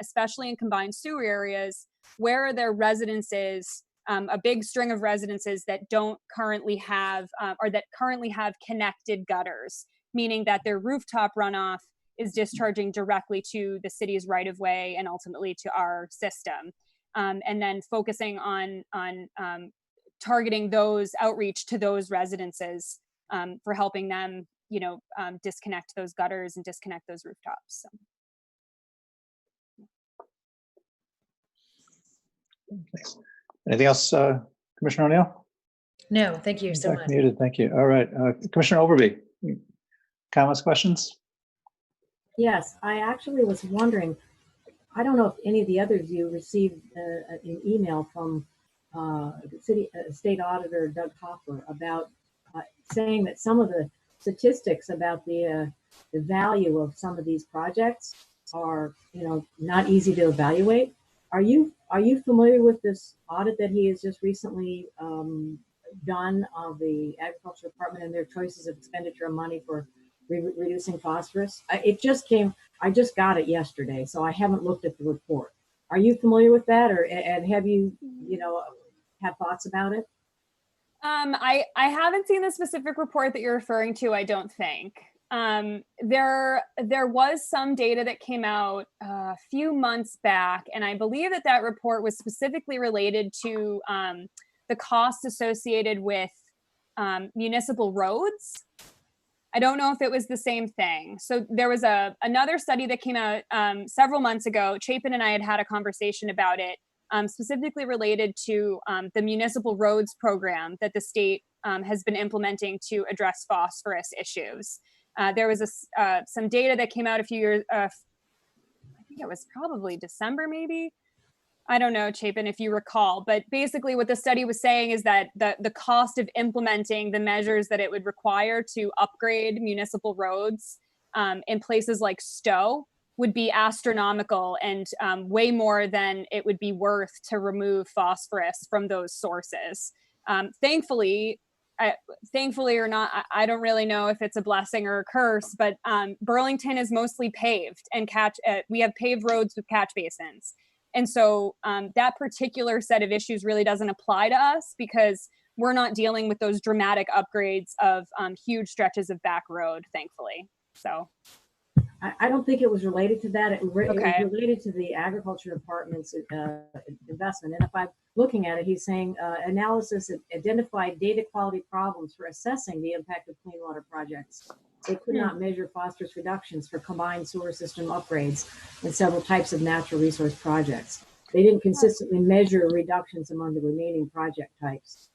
[SPEAKER 9] especially in combined sewer areas, where are there residences, a big string of residences that don't currently have, or that currently have connected gutters, meaning that their rooftop runoff is discharging directly to the city's right of way and ultimately to our system. And then focusing on targeting those outreach to those residences for helping them, you know, disconnect those gutters and disconnect those rooftops. So.
[SPEAKER 4] Thanks. Anything else, Commissioner O'Neill?
[SPEAKER 5] No, thank you so much.
[SPEAKER 4] Muted. Thank you. All right, Commissioner Overby, comments, questions?
[SPEAKER 6] Yes, I actually was wondering, I don't know if any of the others of you received an email from the state auditor Doug Hopper about saying that some of the statistics about the value of some of these projects are, you know, not easy to evaluate. Are you familiar with this audit that he has just recently done of the Agriculture Department and their choices of expenditure of money for reducing phosphorus? It just came. I just got it yesterday, so I haven't looked at the report. Are you familiar with that, and have you, have thoughts about it?
[SPEAKER 9] I haven't seen the specific report that you're referring to, I don't think. There was some data that came out a few months back, and I believe that report was specifically related to the costs associated with municipal roads. I don't know if it was the same thing. So there was another study that came out several months ago. Chapin and I had a conversation about it, specifically related to the municipal roads program that the state has been implementing to address phosphorus issues. There was some data that came out a few years, I think it was probably December, maybe. I don't know, Chapin, if you recall, but basically what the study was saying is that the cost of implementing the measures that it would require to upgrade municipal roads in places like Stowe would be astronomical and way more than it would be worth to remove phosphorus from those sources. Thankfully or not, I don't really know if it's a blessing or a curse, but Burlington is mostly paved and we have paved roads with catch basins. And so that particular set of issues really doesn't apply to us because we're not dealing with those dramatic upgrades of huge stretches of back road, thankfully. So
[SPEAKER 6] I don't think it was related to that. It was
[SPEAKER 9] Okay.
[SPEAKER 6] related to the agriculture department's investment. And if I'm looking at it, he's saying analysis identified data quality problems for assessing the impact of clean water projects. They could not measure phosphorus reductions for combined sewer system upgrades and several types of natural resource projects. They didn't consistently measure reductions among the remaining project types.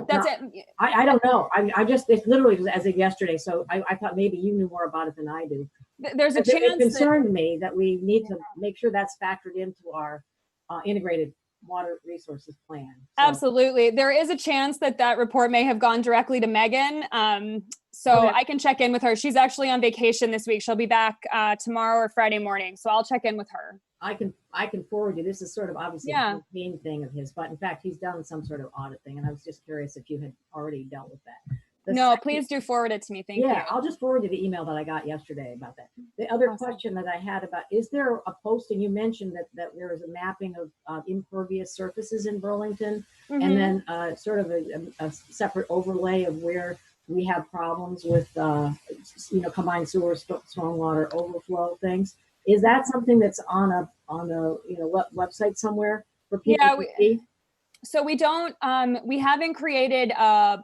[SPEAKER 9] That's it.
[SPEAKER 6] I don't know. I just, it literally was as of yesterday. So I thought maybe you knew more about it than I do.
[SPEAKER 9] There's a
[SPEAKER 6] But
[SPEAKER 9] chance
[SPEAKER 6] it concerned me that we need to make sure that's factored into our integrated water resources plan. So,
[SPEAKER 9] Absolutely. There is a chance that report may have gone directly to Megan. So
[SPEAKER 6] Okay.
[SPEAKER 9] I can check in with her. She's actually on vacation this week. She'll be back tomorrow or Friday morning. So I'll check in with her.
[SPEAKER 6] I can forward you. This is sort of obviously
[SPEAKER 9] Yeah.
[SPEAKER 6] a campaign thing of his, but in fact, he's done some sort of audit thing. And I was just curious if you had already dealt with that.
[SPEAKER 9] No, please do forward it to me. Thank you.
[SPEAKER 6] Yeah, I'll just forward you the email that I got yesterday about that. The other
[SPEAKER 9] Awesome.
[SPEAKER 6] question that I had about, is there a posting, you mentioned that there is a mapping of impervious surfaces in Burlington,
[SPEAKER 9] Mhm.
[SPEAKER 6] and then sort of a separate overlay of where we have problems with, combined sewer, stormwater overflow things. Is that something that's on a website somewhere for people
[SPEAKER 9] Yeah,
[SPEAKER 6] to see?
[SPEAKER 9] So we don't, we haven't created a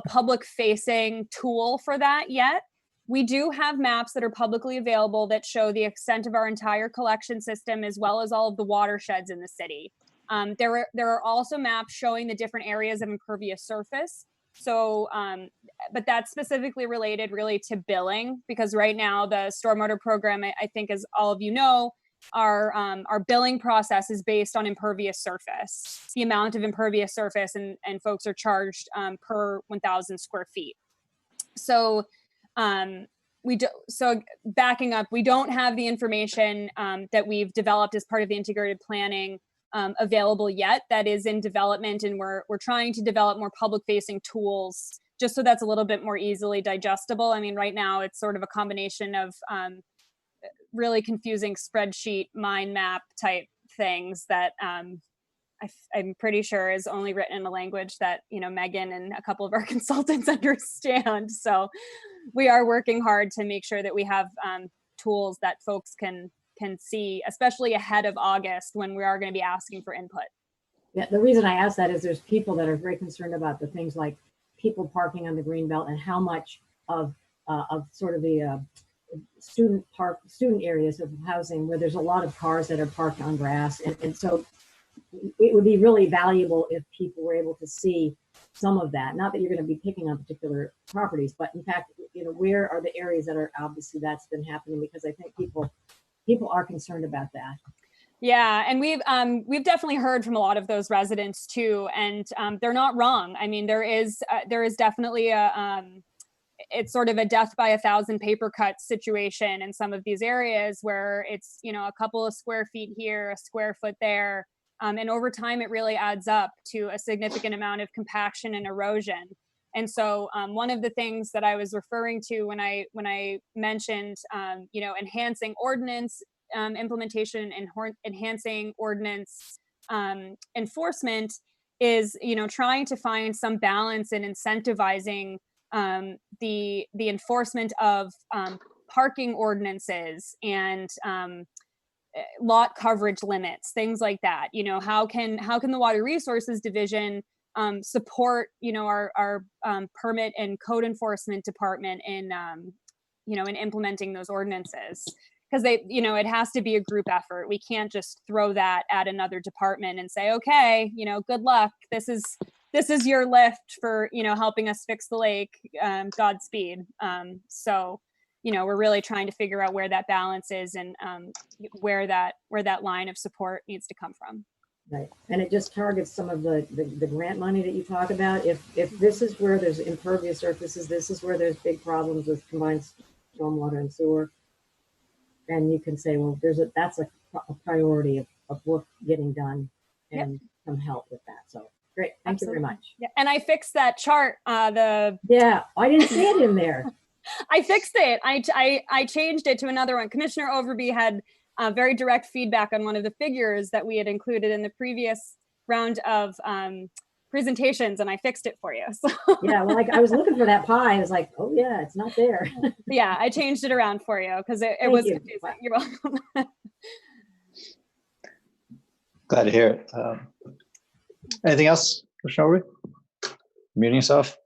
[SPEAKER 9] public facing tool for that yet. We do have maps that are publicly available that show the extent of our entire collection system as well as all of the watersheds in the city. There are also maps showing the different areas of impervious surface. So, but that's specifically related really to billing because right now the stormwater program, I think as all of you know, our billing process is based on impervious surface, the amount of impervious surface, and folks are charged per 1,000 square feet. So so backing up, we don't have the information that we've developed as part of the integrated planning available yet. That is in development, and we're trying to develop more public facing tools just so that's a little bit more easily digestible. I mean, right now it's sort of a combination of really confusing spreadsheet mind map type things that I'm pretty sure is only written in a language that, Megan and a couple of our consultants understand. So we are working hard to make sure that we have tools that folks can see, especially ahead of August when we are going to be asking for input.
[SPEAKER 6] Yeah, the reason I ask that is there's people that are very concerned about the things like people parking on the green belt and how much of sort of the student areas of housing where there's a lot of cars that are parked on grass. And so it would be really valuable if people were able to see some of that. Not that you're going to be picking on particular properties, but in fact, where are the areas that are obviously that's been happening, because I think people are concerned about that.
[SPEAKER 9] Yeah, and we've definitely heard from a lot of those residents too, and they're not wrong. I mean, there is definitely it's sort of a death by 1,000 paper cuts situation in some of these areas where it's a couple of square feet here, a square foot there, and over time it really adds up to a significant amount of compaction and erosion. And so one of the things that I was referring to when I mentioned enhancing ordinance implementation and enhancing ordinance enforcement is trying to find some balance in incentivizing the enforcement of parking ordinances and lot coverage limits, things like that. You know, how can the Water Resources Division support, you know, our permit and code enforcement department in you know, in implementing those ordinances? Because they, you know, it has to be a group effort. We can't just throw that at another department and say, okay, you know, good luck. This is your lift for, you know, helping us fix the lake. Godspeed. So, you know, we're really trying to figure out where that balance is and where that line of support needs to come from.
[SPEAKER 6] Right, and it just targets some of the grant money that you talk about. If this is where there's impervious surfaces, this is where there's big problems with combined stormwater and sewer, and you can say, well, that's a priority of work getting done and some help with that. So great, thank you very much.
[SPEAKER 9] Yeah, and I fixed that chart.
[SPEAKER 6] Yeah, I didn't see it in there.
[SPEAKER 9] I fixed it. I changed it to another one. Commissioner Overby had very direct feedback on one of the figures that we had included in the previous round of presentations, and I fixed it for you. So.
[SPEAKER 6] Yeah, well, like I was looking for that pie. I was like, oh yeah, it's not there.
[SPEAKER 9] Yeah, I changed it around for you because it was confusing. You're welcome.
[SPEAKER 4] Glad to hear it. Anything else, Commissioner Overby? Muting yourself.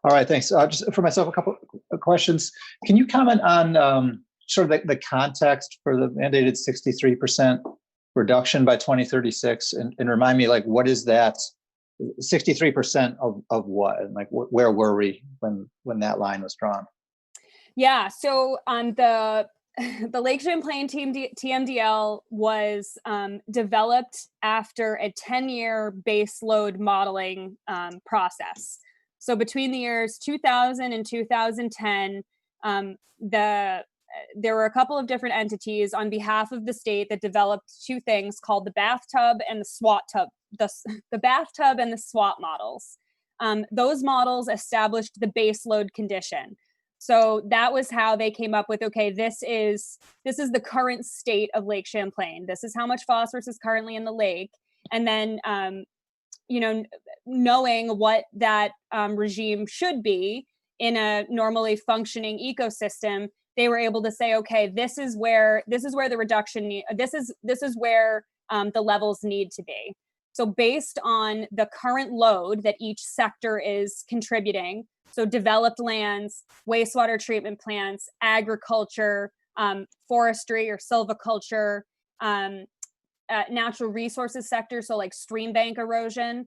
[SPEAKER 4] All right, thanks. Just for myself, a couple of questions. Can you comment on sort of the context for the mandated 63% reduction by 2036, and remind me, like, what is that 63% of what, and like where were we when that line was drawn?
[SPEAKER 9] Yeah, so the Lake Champlain TMDL was developed after a 10-year base load modeling process. So between the years 2000 and 2010, there were a couple of different entities on behalf of the state that developed two things called the bathtub and the SWAT tub, the bathtub and the SWAT models. Those models established the base load condition. So that was how they came up with, okay, this is the current state of Lake Champlain. This is how much phosphorus is currently in the lake. And then, you know, knowing what that regime should be in a normally functioning ecosystem, they were able to say, okay, this is where the reduction, this is where the levels need to be. So based on the current load that each sector is contributing, so developed lands, wastewater treatment plants, agriculture, forestry or silviculture, natural resources sector, so like stream bank erosion,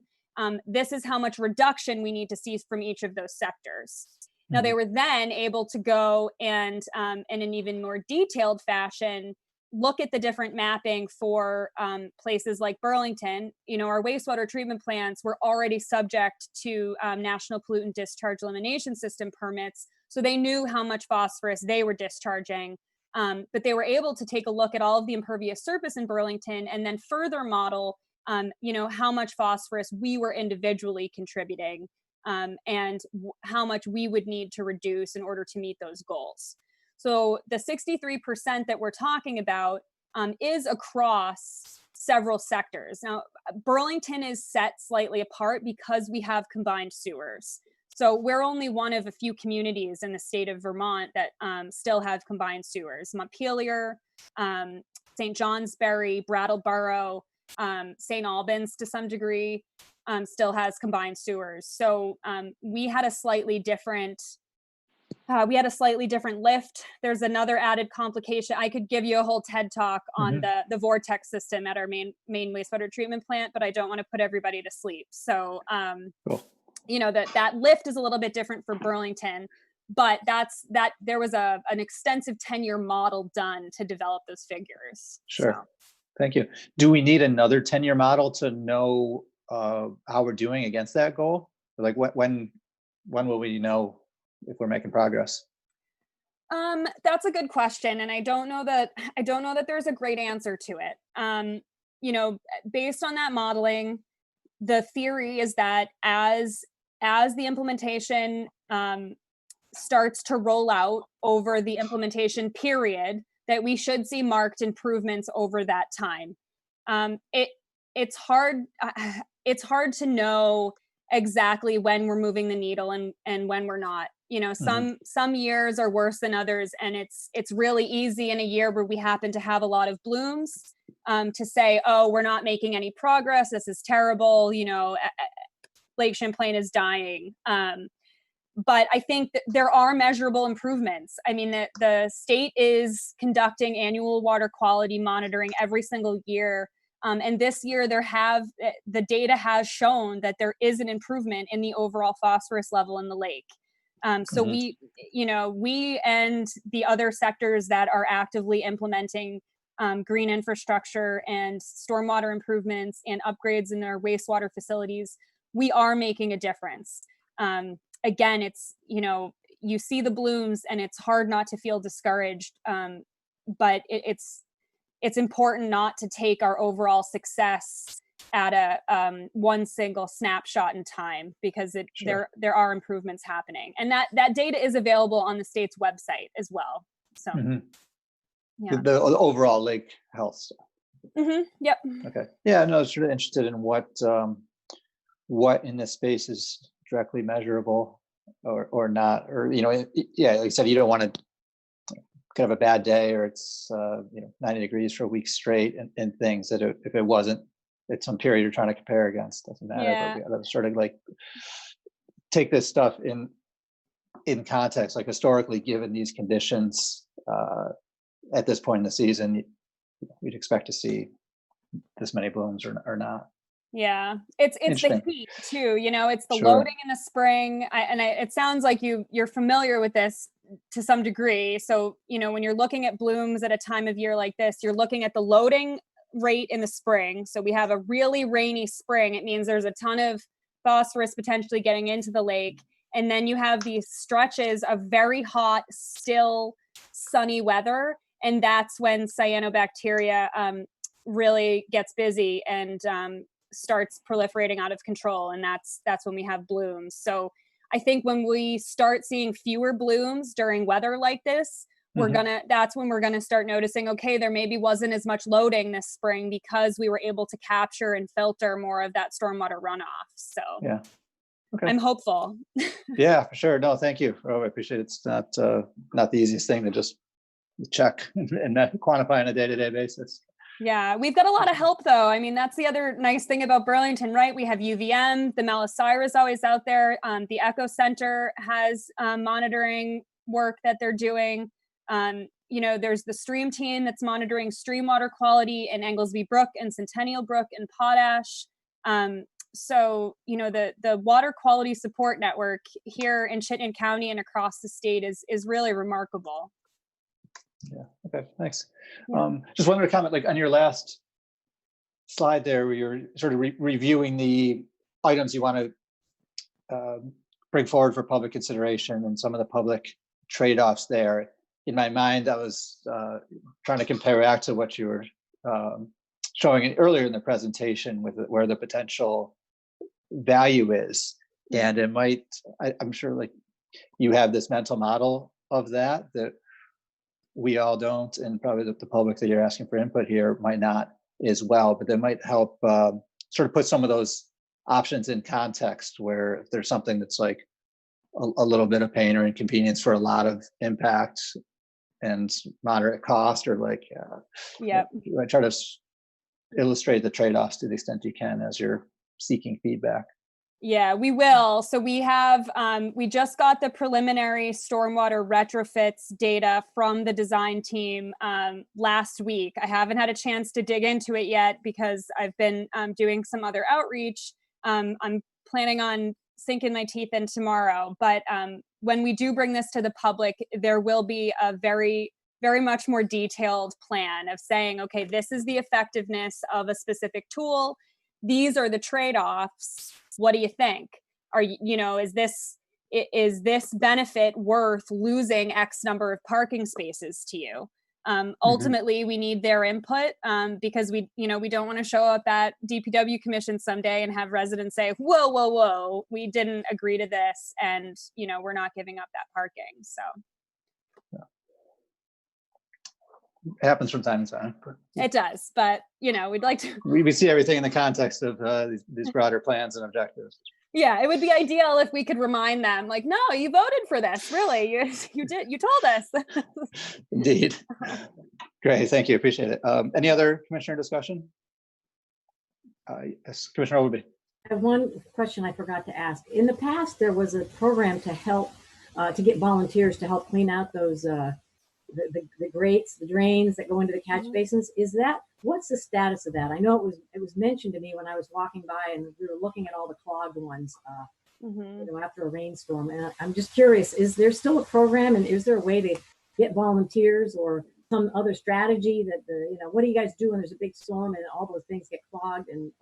[SPEAKER 9] this is how much reduction we need to see from each of those sectors. Now, they were then able to go and in an even more detailed fashion, look at the different mapping for places like Burlington. You know, our wastewater treatment plants were already subject to National Pollutant Discharge Elimination System permits, so they knew how much phosphorus they were discharging. But they were able to take a look at all of the impervious surface in Burlington and then further model, you know, how much phosphorus we were individually contributing. And how much we would need to reduce in order to meet those goals. So the 63% that we're talking about is across several sectors. Now, Burlington is set slightly apart because we have combined sewers. So we're only one of a few communities in the state of Vermont that still have combined sewers. Montpelier, St. Johnsbury, Brattleboro, St. Albans to some degree, still has combined sewers. So we had a slightly different lift. There's another added complication. I could give you a whole TED talk on the vortex system at our main wastewater treatment plant, but I don't want to put everybody to sleep. So cool. You know, that lift is a little bit different for Burlington, but there was an extensive 10-year model done to develop those figures.
[SPEAKER 4] Sure.
[SPEAKER 9] So.
[SPEAKER 4] Thank you. Do we need another 10-year model to know how we're doing against that goal? Like when will we know if we're making progress?
[SPEAKER 9] That's a good question, and I don't know that there's a great answer to it. You know, based on that modeling, the theory is that as the implementation starts to roll out over the implementation period, that we should see marked improvements over that time. It's hard to know exactly when we're moving the needle and when we're not. You know, some years are worse than others, and it's really easy in a year where we happen to have a lot of blooms to say, oh, we're not making any progress. This is terrible. You know, Lake Champlain is dying. But I think that there are measurable improvements. I mean, the state is conducting annual water quality monitoring every single year. And this year the data has shown that there is an improvement in the overall phosphorus level in the lake. So we and the other sectors that are actively implementing green infrastructure and stormwater improvements and upgrades in their wastewater facilities, we are making a difference. Again, it's, you know, you see the blooms and it's hard not to feel discouraged. But it's important not to take our overall success at a one single snapshot in time, because there are improvements happening, and that data is available on the state's website as well. So yeah,
[SPEAKER 4] the overall lake health stuff.
[SPEAKER 9] Yep.
[SPEAKER 4] Okay. Yeah, no, I was sort of interested in what in this space is directly measurable or not, or, you know, yeah, like I said, you don't want to kind of a bad day, or it's 90 degrees for a week straight, and things that if it wasn't at some period you're trying to compare against, doesn't matter.
[SPEAKER 9] Yeah.
[SPEAKER 4] But we gotta sort of like take this stuff in context, like historically, given these conditions at this point in the season, we'd expect to see this many blooms or not.
[SPEAKER 9] Yeah, it's the heat too. You know, it's the loading in the spring. It sounds like you're familiar with this to some degree. So, you know, when you're looking at blooms at a time of year like this, you're looking at the loading rate in the spring. So we have a really rainy spring. It means there's a ton of phosphorus potentially getting into the lake. And then you have these stretches of very hot, still sunny weather. And that's when cyanobacteria really gets busy and starts proliferating out of control. And that's when we have blooms. So I think when we start seeing fewer blooms during weather like this, that's when we're gonna start noticing, okay, there maybe wasn't as much loading this spring because we were able to capture and filter more of that stormwater runoff. So
[SPEAKER 4] yeah, okay.
[SPEAKER 9] I'm hopeful.
[SPEAKER 4] Yeah, for sure. No, thank you. Oh, I appreciate it. It's not the easiest thing to just check and quantify on a day-to-day basis.
[SPEAKER 9] Yeah, we've got a lot of help though. I mean, that's the other nice thing about Burlington, right? We have UVM, the Melisire is always out there. The Echo Center has monitoring work that they're doing. You know, there's the stream team that's monitoring stream water quality in Anglesby Brook and Centennial Brook and Potash. So, you know, the water quality support network here in Chittenden County and across the state is really remarkable.
[SPEAKER 4] Yeah. Okay. Thanks.
[SPEAKER 9] Yeah.
[SPEAKER 4] Just wanted to comment, like on your last slide there, where you're sort of reviewing the items you want to bring forward for public consideration and some of the public trade-offs there. In my mind, I was trying to compare back to what you were showing earlier in the presentation with where the potential value is, and it might. I'm sure, like you have this mental model of that we all don't, and probably the public that you're asking for input here might not as well, but that might help sort of put some of those options in context, where if there's something that's like a little bit of pain or inconvenience for a lot of impact and moderate cost, or like, I try to illustrate the trade-offs to the extent you can as you're seeking feedback.
[SPEAKER 9] Yeah, we will. So we have, we just got the preliminary stormwater retrofits data from the design team last week. I haven't had a chance to dig into it yet because I've been doing some other outreach. I'm planning on sinking my teeth in tomorrow. But when we do bring this to the public, there will be a very, very much more detailed plan of saying, okay, this is the effectiveness of a specific tool. These are the trade-offs. What do you think? Is this benefit worth losing X number of parking spaces to you? Ultimately, we need their input because we don't want to show up at DPW commission someday and have residents say, whoa, we didn't agree to this, and we're not giving up that parking. So
[SPEAKER 4] it happens from time to time.
[SPEAKER 9] It does, but we'd like to.
[SPEAKER 4] We see everything in the context of these broader plans and objectives.
[SPEAKER 9] Yeah, it would be ideal if we could remind them, like, no, you voted for this. Really, you did. You told us.
[SPEAKER 4] Indeed. Great, thank you, appreciate it. Any other commissioner discussion? Yes, Commissioner Overby.
[SPEAKER 6] I have one question I forgot to ask. In the past, there was a program to help, to get volunteers to help clean out those, the grates, the drains that go into the catch basins. What's the status of that? I know it was mentioned to me when I was walking by and we were looking at all the clogged ones, after a rainstorm. And I'm just curious, is there still a program, and is there a way to get volunteers or some other strategy that what do you guys do when there's a big storm and all those things get clogged, and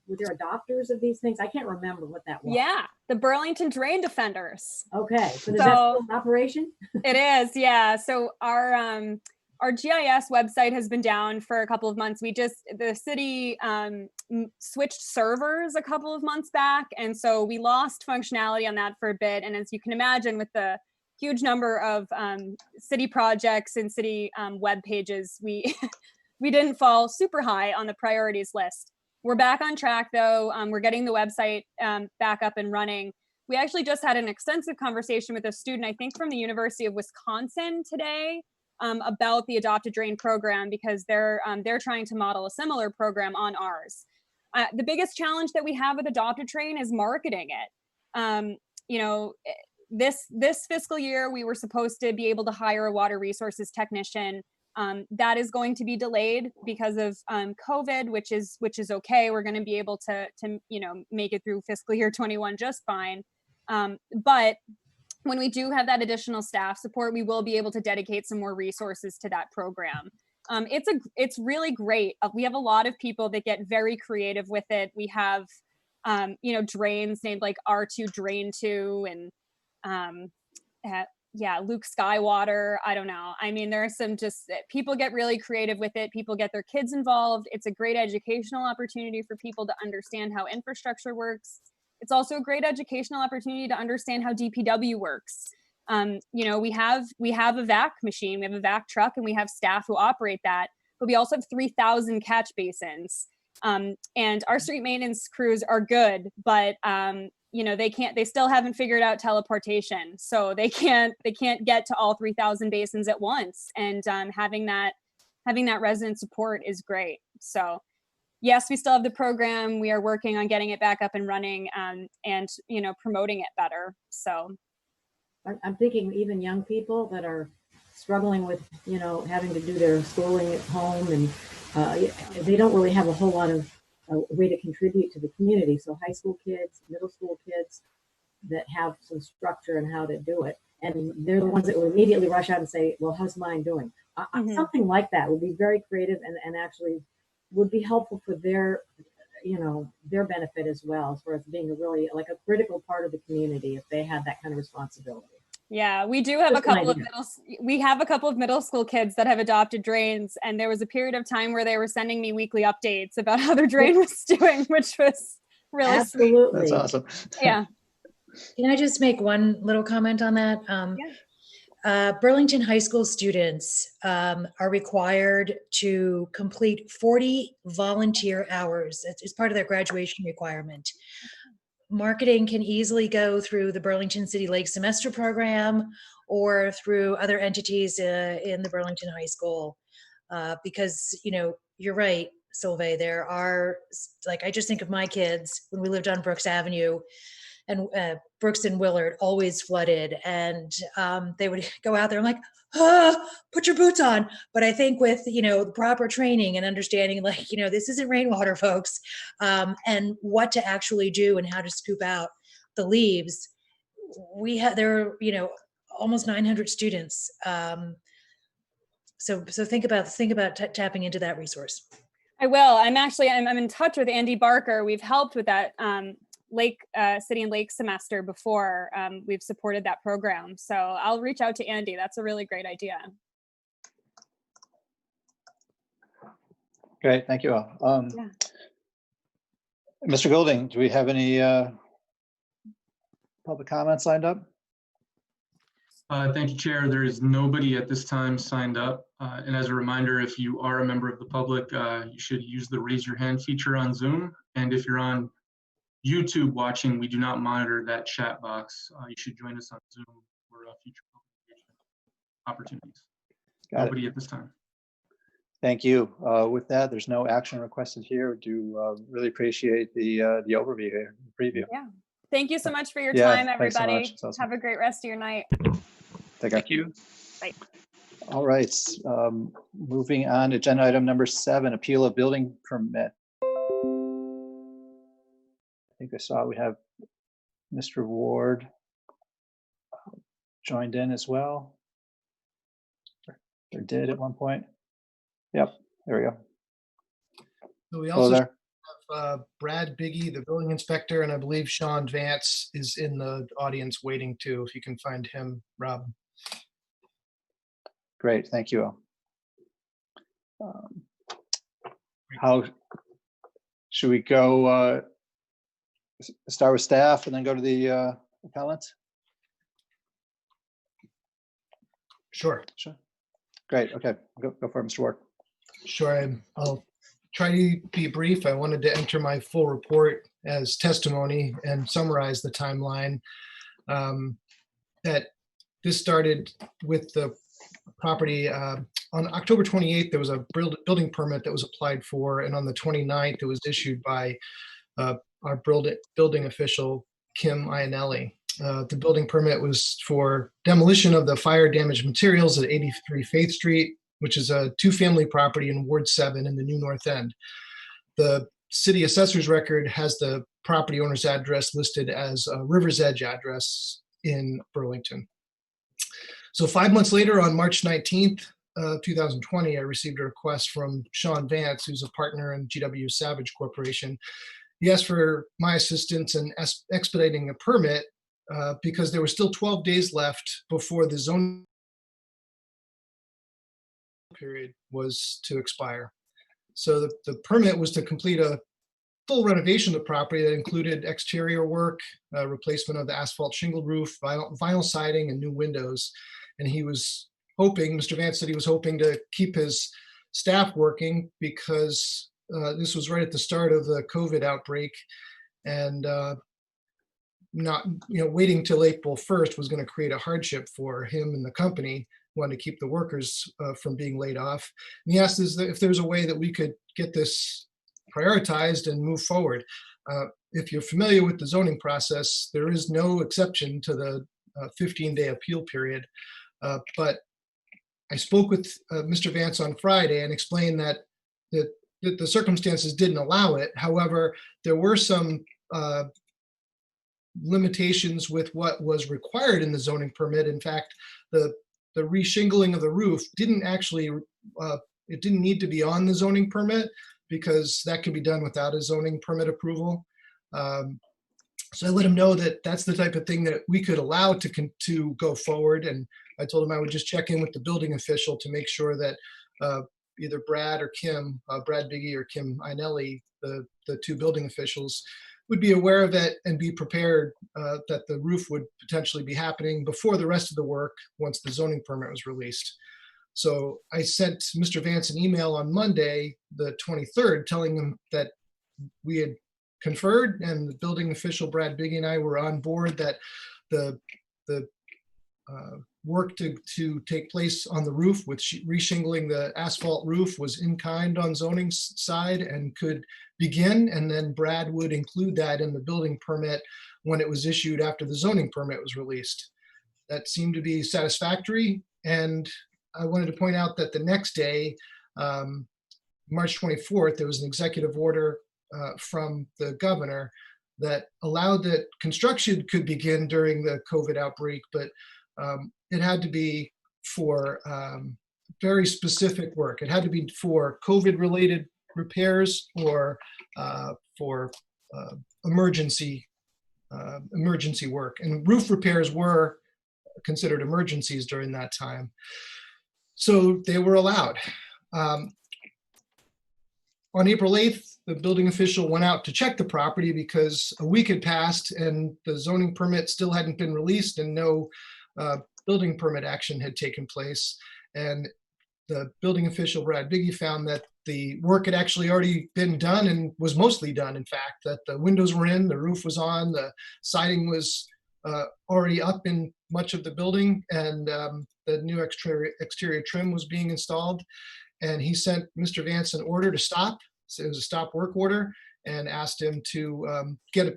[SPEAKER 6] were there adopters of these things? I can't remember what that was.
[SPEAKER 9] Yeah, the Burlington Drain Defenders.
[SPEAKER 6] Okay, so is that still in operation?
[SPEAKER 9] It is, yeah. So our GIS website has been down for a couple of months. The city switched servers a couple of months back, and so we lost functionality on that for a bit. And as you can imagine, with the huge number of city projects and city web pages, we didn't fall super high on the priorities list. We're back on track though. We're getting the website back up and running. We actually just had an extensive conversation with a student, I think from the University of Wisconsin today, about the Adopt a Drain program, because they're trying to model a similar program on ours. The biggest challenge that we have with Adopt a Drain is marketing it. This fiscal year, we were supposed to be able to hire a water resources technician. That is going to be delayed because of COVID, which is okay. We're going to be able to make it through fiscal year 21 just fine. But when we do have that additional staff support, we will be able to dedicate some more resources to that program. It's really great. We have a lot of people that get very creative with it. We have drains named like R2 Drain 2 and Luke Skywater. I don't know. I mean, there are some people get really creative with it. People get their kids involved. It's a great educational opportunity for people to understand how infrastructure works. It's also a great educational opportunity to understand how DPW works. We have a vac machine, we have a vac truck, and we have staff who operate that, but we also have 3,000 catch basins. And our street maintenance crews are good, but they still haven't figured out teleportation. So they can't get to all 3,000 basins at once. And having that resident support is great. So yes, we still have the program. We are working on getting it back up and running, and promoting it better. So
[SPEAKER 6] I'm thinking even young people that are struggling with, having to do their schooling at home, and they don't really have a whole lot of way to contribute to the community. So high school kids, middle school kids that have some structure and how to do it. And they're the ones that will immediately rush out and say, well, how's mine doing? Something like that would be very creative and actually would be helpful for their benefit as well, as far as being a critical part of the community if they had that kind of responsibility.
[SPEAKER 9] Yeah, we do have a couple of middle school kids that have adopted drains, and there was a period of time where they were sending me weekly updates about how their drain was doing, which was really
[SPEAKER 6] absolutely
[SPEAKER 4] sweet. That's awesome.
[SPEAKER 9] Yeah.
[SPEAKER 5] Can I just make one little comment on that? Burlington High School students are required to complete 40 volunteer hours. It's part of their graduation requirement. Marketing can easily go through the Burlington City Lake Semester Program or through other entities in the Burlington High School, because you're right, Sylvain. There are, I just think of my kids when we lived on Brooks Avenue, and Brooks and Willard always flooded, and they would go out there and put your boots on. But I think with, the proper training and understanding, this isn't rainwater, folks, and what to actually do and how to scoop out the leaves. There are, almost 900 students. So think about tapping into that resource.
[SPEAKER 9] I will. I'm in touch with Andy Barker. We've helped with that City and Lake semester before. We've supported that program. So I'll reach out to Andy. That's a really great idea.
[SPEAKER 4] Great, thank you all. Mr. Golding, do we have any public comments lined up?
[SPEAKER 7] Thank you, Chair. There is nobody at this time signed up. And as a reminder, if you are a member of the public, you should use the raise your hand feature on Zoom. And if you're on YouTube watching, we do not monitor that chat box. You should join us on Zoom for future opportunities.
[SPEAKER 4] Got it.
[SPEAKER 7] Nobody at this time.
[SPEAKER 4] Thank you. With that, there's no action requested here. Do really appreciate the overview here, preview.
[SPEAKER 9] Yeah. Thank you so much for your
[SPEAKER 4] Yeah,
[SPEAKER 9] time,
[SPEAKER 4] thanks so
[SPEAKER 9] everybody.
[SPEAKER 4] much. It's awesome.
[SPEAKER 9] Have a great rest of your night.
[SPEAKER 4] Take care.
[SPEAKER 1] Thank you.
[SPEAKER 9] Bye.
[SPEAKER 4] All right, moving on, agenda item number 7, appeal of building permit. I think I saw we have Mr. Ward joined in as well. Or did at one point. Yep, there we go.
[SPEAKER 10] So we
[SPEAKER 4] Hello
[SPEAKER 10] also
[SPEAKER 4] there.
[SPEAKER 10] have Brad Biggie, the building inspector, and I believe Sean Vance is in the audience waiting too, if you can find him, Rob.
[SPEAKER 4] Great, thank you. How should we go? Start with staff and then go to the appellant?
[SPEAKER 10] Sure.
[SPEAKER 4] Sure. Great. Okay, go for it, Mr. Ward.
[SPEAKER 10] Sure, I'll try to be brief. I wanted to enter my full report as testimony and summarize the timeline. That this started with the property on October 28th. There was a building permit that was applied for, and on the 29th, it was issued by our building official, Kim Iannelli. The building permit was for demolition of the fire damaged materials at 83 Faith Street, which is a 2-family property in Ward 7 in the New North End. The city assessor's record has the property owner's address listed as a River's Edge address in Burlington. So 5 months later, on March 19th, 2020, I received a request from Sean Vance, who's a partner in GW Savage Corporation. He asked for my assistance in expediting a permit because there were still 12 days left before the zoning period was to expire. So the permit was to complete a full renovation of the property that included exterior work, replacement of the asphalt shingle roof, vinyl siding, and new windows. And he was hoping, Mr. Vance said he was hoping to keep his staff working because this was right at the start of the COVID outbreak, and not, waiting till April 1st was going to create a hardship for him and the company. Wanted to keep the workers from being laid off. And he asked us if there's a way that we could get this prioritized and move forward. If you're familiar with the zoning process, there is no exception to the 15-day appeal period. But I spoke with Mr. Vance on Friday and explained that the circumstances didn't allow it. However, there were some limitations with what was required in the zoning permit. In fact, the reshingling of the roof didn't actually, it didn't need to be on the zoning permit because that could be done without a zoning permit approval. So I let him know that that's the type of thing that we could allow to go forward. And I told him I would just check in with the building official to make sure that either Brad or Kim, Brad Biggie or Kim Iannelli, the two building officials, would be aware of it and be prepared that the roof would potentially be happening before the rest of the work once the zoning permit was released. So I sent Mr. Vance an email on Monday, the 23rd, telling him that we had conferred and the building official, Brad Biggie, and I were on board that the work to take place on the roof with reshingling the asphalt roof was in kind on zoning's side and could begin, and then Brad would include that in the building permit when it was issued after the zoning permit was released. That seemed to be satisfactory, and I wanted to point out that the next day, March 24th, there was an executive order from the governor that allowed that construction could begin during the COVID outbreak, but it had to be for very specific work. It had to be for COVID-related repairs or for emergency work. And roof repairs were considered emergencies during that time. So they were allowed. On April 8th, the building official went out to check the property because a week had passed and the zoning permit still hadn't been released and no building permit action had taken place. And the building official, Brad Biggie, found that the work had actually already been done and was mostly done, in fact, that the windows were in, the roof was on, the siding was already up in much of the building, and the new exterior trim was being installed. And he sent Mr. Vance an order to stop. So it was a stop work order, and asked him to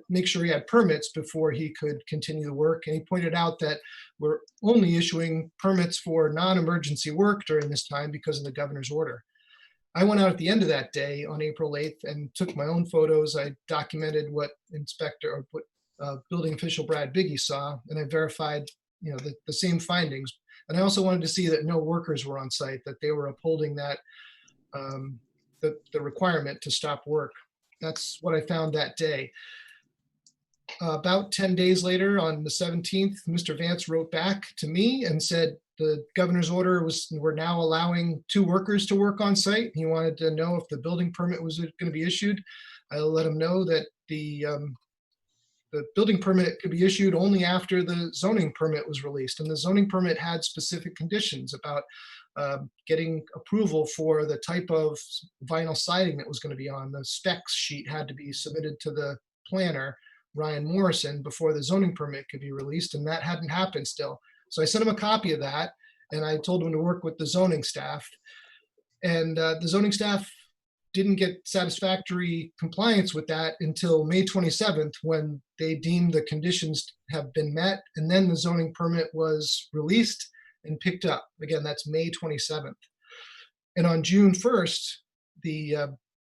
[SPEAKER 10] make sure he had permits before he could continue the work. And he pointed out that we're only issuing permits for non-emergency work during this time because of the governor's order. I went out at the end of that day on April 8th and took my own photos. I documented what building official Brad Biggie saw, and I verified, the same findings. And I also wanted to see that no workers were on site, that they were upholding that the requirement to stop work. That's what I found that day. About 10 days later, on the 17th, Mr. Vance wrote back to me and said the governor's order we're now allowing 2 workers to work on site. He wanted to know if the building permit was going to be issued. I let him know that the building permit could be issued only after the zoning permit was released. And the zoning permit had specific conditions about getting approval for the type of vinyl siding that was going to be on. The specs sheet had to be submitted to the planner, Ryan Morrison, before the zoning permit could be released, and that hadn't happened still. So I sent him a copy of that, and I told him to work with the zoning staff. And the zoning staff didn't get satisfactory compliance with that until May 27th, when they deemed the conditions have been met, and then the zoning permit was released and picked up. Again, that's May 27th. And on June 1st, the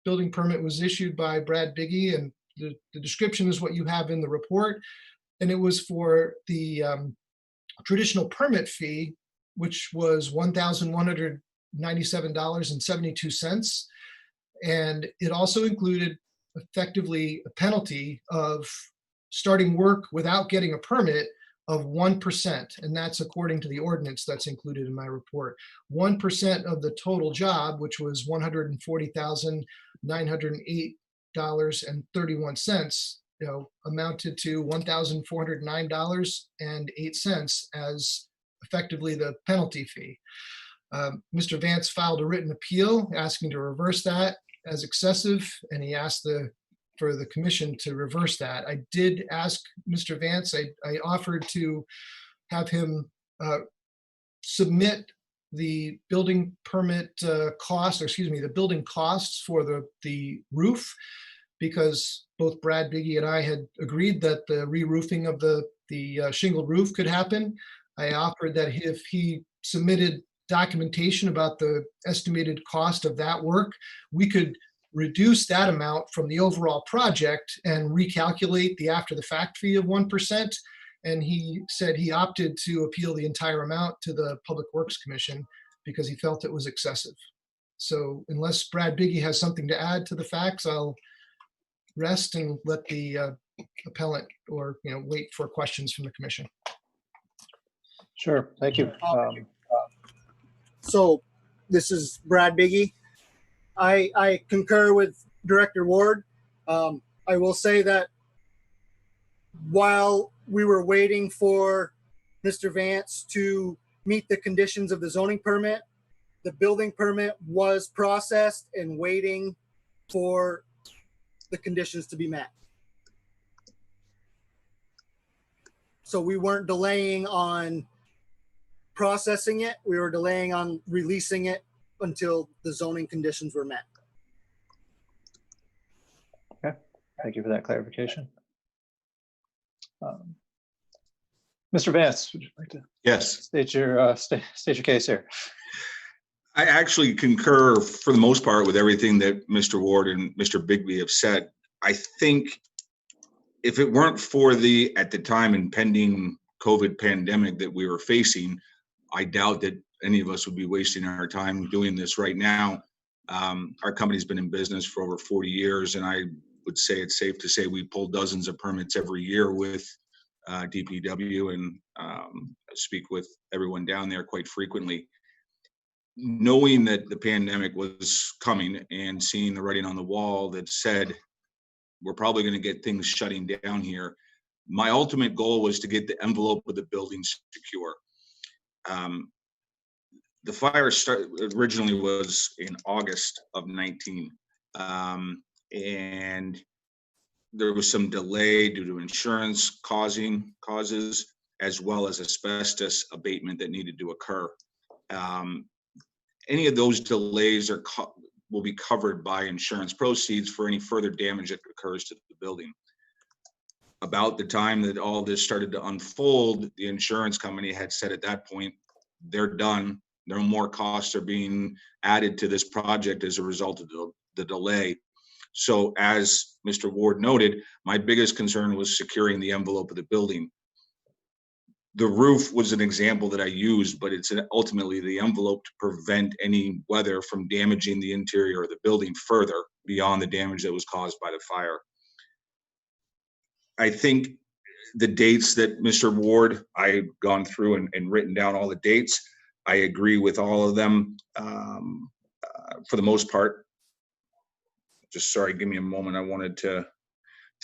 [SPEAKER 10] building permit was issued by Brad Biggie, and the description is what you have in the report. And it was for the traditional permit fee, which was $1,197.72. And it also included effectively a penalty of starting work without getting a permit of 1%. And that's according to the ordinance that's included in my report. 1% of the total job, which was $140,908.31, amounted to $1,409.08 as effectively the penalty fee. Mr. Vance filed a written appeal asking to reverse that as excessive, and he asked for the commission to reverse that. I did ask Mr. Vance, I offered to have him submit the building permit the building costs for the roof, because both Brad Biggie and I had agreed that the re-roofing of the shingled roof could happen. I offered that if he submitted documentation about the estimated cost of that work, we could reduce that amount from the overall project and recalculate the after the fact fee of 1%. And he said he opted to appeal the entire amount to the Public Works Commission because he felt it was excessive. So unless Brad Biggie has something to add to the facts, I'll rest and let the appellant wait for questions from the commission.
[SPEAKER 4] Sure, thank you.
[SPEAKER 11] So this is Brad Biggie. I concur with Director Ward. I will say that while we were waiting for Mr. Vance to meet the conditions of the zoning permit, the building permit was processed and waiting for the conditions to be met. So we weren't delaying on processing it, we were delaying on releasing it until the zoning conditions were met.
[SPEAKER 4] Okay, thank you for that clarification. Mr. Vance, would you like to state your case here?
[SPEAKER 12] I actually concur for the most part with everything that Mr. Ward and Mr. Bigby have said. I think if it weren't for at the time, impending COVID pandemic that we were facing, I doubt that any of us would be wasting our time doing this right now. Our company's been in business for over 40 years, and I would say it's safe to say we pull dozens of permits every year with DPW, and speak with everyone down there quite frequently. Knowing that the pandemic was coming and seeing the writing on the wall that said we're probably going to get things shutting down here, my ultimate goal was to get the envelope of the building secure. the fire originally was in August of 19. And there was some delay due to insurance causes, as well as asbestos abatement that needed to occur. Any of those delays will be covered by insurance proceeds for any further damage that occurs to the building. About the time that all this started to unfold, the insurance company had said at that point, they're done. No more costs are being added to this project as a result of the delay. So as Mr. Ward noted, my biggest concern was securing the envelope of the building. The roof was an example that I used, but it's ultimately the envelope to prevent any weather from damaging the interior of the building further beyond the damage that was caused by the fire. I think the dates that Mr. Ward, I've gone through and written down all the dates. I agree with all of them for the most part. Just sorry, give me a moment. I wanted to,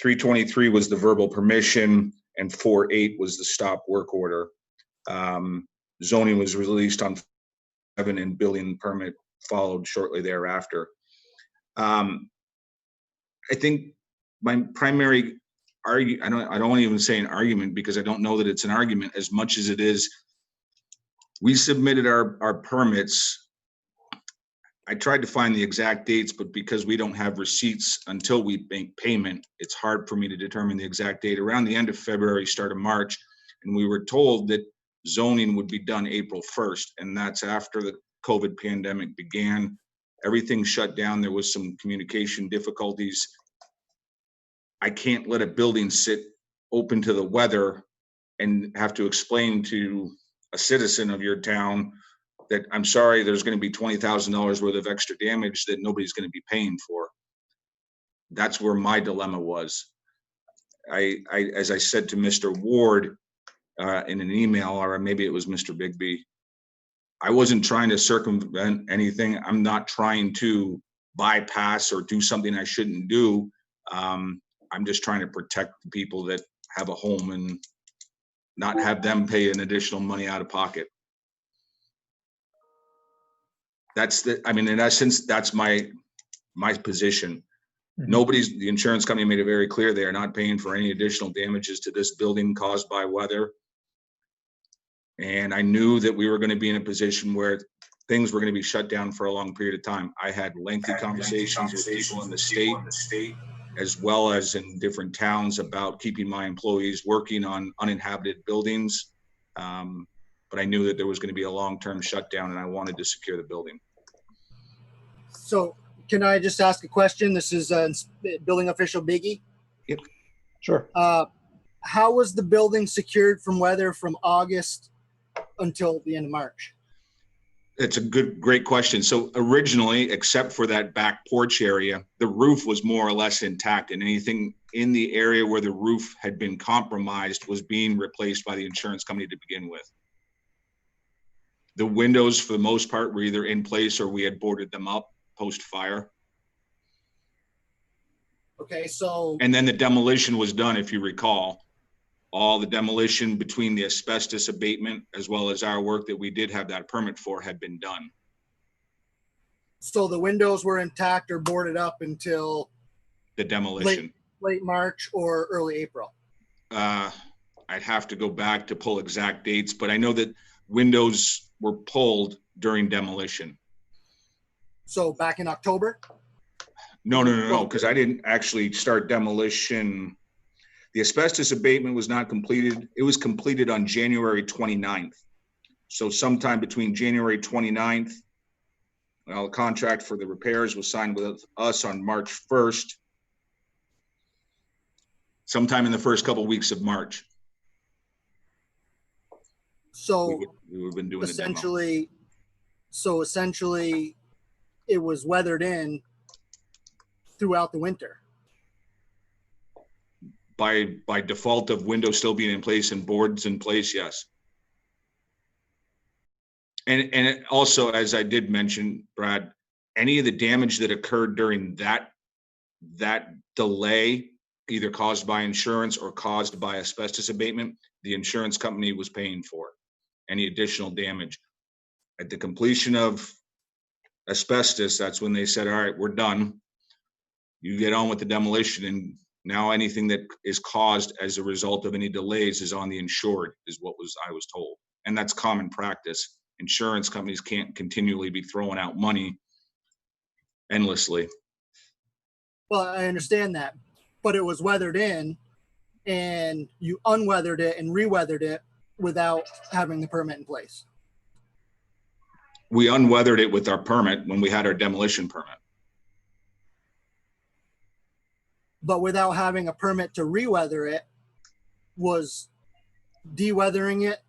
[SPEAKER 12] 323 was the verbal permission and 48 was the stop work order. Zoning was released on 7 and building permit followed shortly thereafter. I think my primary I don't want to even say an argument because I don't know that it's an argument as much as it is. We submitted our permits. I tried to find the exact dates, but because we don't have receipts until we make payment, it's hard for me to determine the exact date. Around the end of February, start of March, and we were told that zoning would be done April 1st, and that's after the COVID pandemic began. Everything shut down. There was some communication difficulties. I can't let a building sit open to the weather and have to explain to a citizen of your town that I'm sorry, there's going to be $20,000 worth of extra damage that nobody's going to be paying for. That's where my dilemma was. As I said to Mr. Ward in an email, or maybe it was Mr. Bigby, I wasn't trying to circumvent anything. I'm not trying to bypass or do something I shouldn't do. I'm just trying to protect the people that have a home and not have them pay an additional money out of pocket. In essence, that's my position.
[SPEAKER 8] Mhm.
[SPEAKER 12] The insurance company made it very clear they are not paying for any additional damages to this building caused by weather. And I knew that we were going to be in a position where things were going to be shut down for a long period of time. I had lengthy conversations with people in the state, as well as in different towns, about keeping my employees working on uninhabited buildings. But I knew that there was going to be a long-term shutdown and I wanted to secure the building.
[SPEAKER 11] So can I just ask a question? This is building official Biggie.
[SPEAKER 12] Yep.
[SPEAKER 4] Sure.
[SPEAKER 11] How was the building secured from weather from August until the end of March?
[SPEAKER 12] It's a great question. So originally, except for that back porch area, the roof was more or less intact, and anything in the area where the roof had been compromised was being replaced by the insurance company to begin with. The windows, for the most part, were either in place or we had boarded them up post-fire.
[SPEAKER 11] Okay, so.
[SPEAKER 12] And then the demolition was done, if you recall. All the demolition between the asbestos abatement as well as our work that we did have that permit for had been done.
[SPEAKER 11] So the windows were intact or boarded up until
[SPEAKER 12] the demolition.
[SPEAKER 11] Late March or early April?
[SPEAKER 12] I'd have to go back to pull exact dates, but I know that windows were pulled during demolition.
[SPEAKER 11] So back in October?
[SPEAKER 12] No, because I didn't actually start demolition. The asbestos abatement was not completed. It was completed on January 29th. So sometime between January 29th, the contract for the repairs was signed with us on March 1st. Sometime in the first couple of weeks of March.
[SPEAKER 11] So
[SPEAKER 12] we've been doing
[SPEAKER 11] essentially, it was weathered in throughout the winter.
[SPEAKER 12] By default of windows still being in place and boards in place, yes. And it also, as I did mention, Brad, any of the damage that occurred during that delay, either caused by insurance or caused by asbestos abatement, the insurance company was paying for any additional damage. At the completion of asbestos, that's when they said, all right, we're done. You get on with the demolition, and now anything that is caused as a result of any delays is on the insured, is what I was told. And that's common practice. Insurance companies can't continually be throwing out money endlessly.
[SPEAKER 11] Well, I understand that, but it was weathered in, and you unweathered it and reweathered it without having the permit in place.
[SPEAKER 12] We unweathered it with our permit when we had our demolition permit.
[SPEAKER 11] But without having a permit to reweather it, was de-weathering it.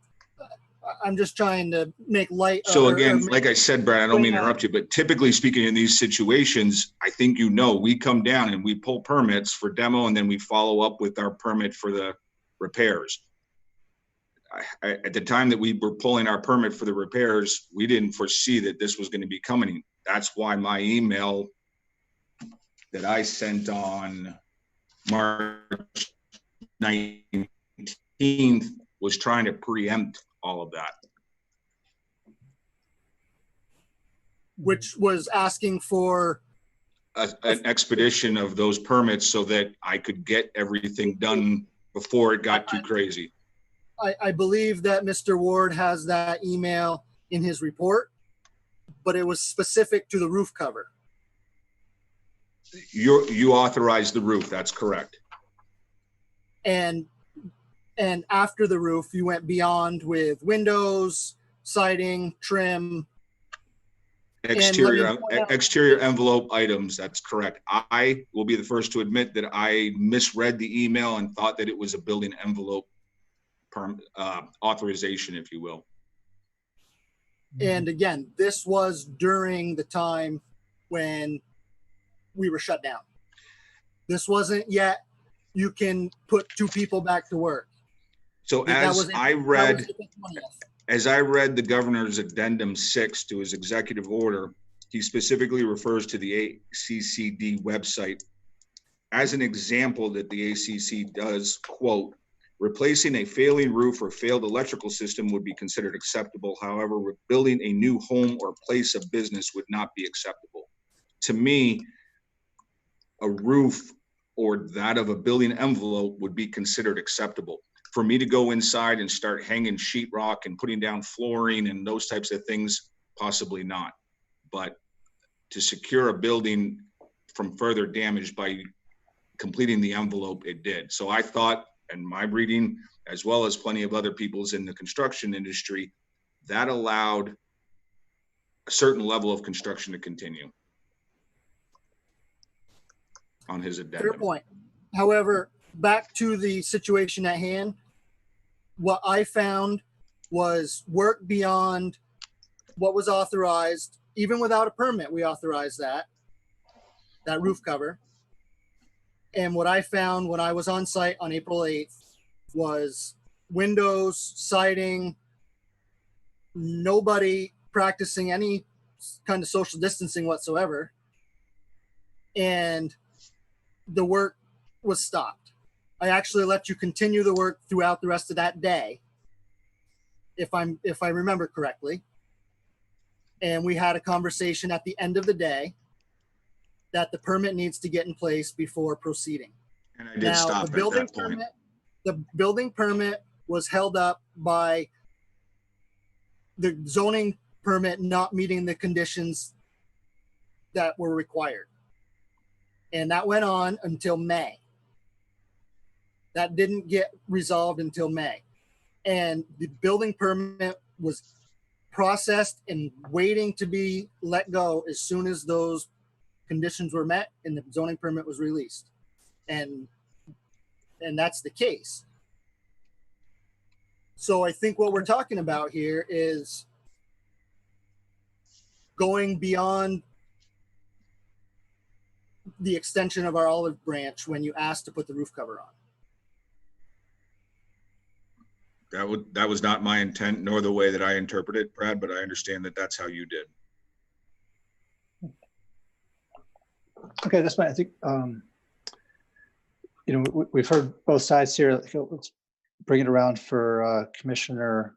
[SPEAKER 11] I'm just trying to make light.
[SPEAKER 12] So again, like I said, Brad, I don't mean to interrupt you, but typically speaking in these situations, I think, you know, we come down and we pull permits for demo, and then we follow up with our permit for the repairs. At the time that we were pulling our permit for the repairs, we didn't foresee that this was going to be coming. That's why my email that I sent on March 19th was trying to preempt all of that.
[SPEAKER 11] Which was asking for
[SPEAKER 12] an expedition of those permits so that I could get everything done before it got too crazy.
[SPEAKER 11] I believe that Mr. Ward has that email in his report, but it was specific to the roof cover.
[SPEAKER 12] You authorized the roof, that's correct.
[SPEAKER 11] And after the roof, you went beyond with windows, siding, trim.
[SPEAKER 12] Exterior envelope items, that's correct. I will be the first to admit that I misread the email and thought that it was a building envelope authorization, if you will.
[SPEAKER 11] And again, this was during the time when we were shut down. This wasn't yet, you can put 2 people back to work.
[SPEAKER 12] So as I read the governor's addendum 6 to his executive order, he specifically refers to the ACCD website as an example that the ACC does, quote, replacing a failing roof or failed electrical system would be considered acceptable. However, building a new home or place of business would not be acceptable. To me, a roof or that of a building envelope would be considered acceptable. For me to go inside and start hanging sheetrock and putting down flooring and those types of things, possibly not. But to secure a building from further damage by completing the envelope, it did. So I thought, and my reading, as well as plenty of other people's in the construction industry, that allowed a certain level of construction to continue on his addendum.
[SPEAKER 11] Fair point. However, back to the situation at hand, what I found was work beyond what was authorized. Even without a permit, we authorized that roof cover. And what I found when I was on site on April 8th was windows, siding, nobody practicing any kind of social distancing whatsoever. And the work was stopped. I actually let you continue the work throughout the rest of that day, if I remember correctly. And we had a conversation at the end of the day that the permit needs to get in place before proceeding.
[SPEAKER 12] And I did stop at that point.
[SPEAKER 11] The building permit was held up by the zoning permit not meeting the conditions that were required. And that went on until May. That didn't get resolved until May. And the building permit was processed and waiting to be let go as soon as those conditions were met and the zoning permit was released. And that's the case. So I think what we're talking about here is going beyond the extension of our olive branch when you asked to put the roof cover on.
[SPEAKER 12] That was not my intent, nor the way that I interpret it, Brad, but I understand that that's how you did.
[SPEAKER 4] Okay, that's fine. I think, we've heard both sides here. Let's bring it around for commissioner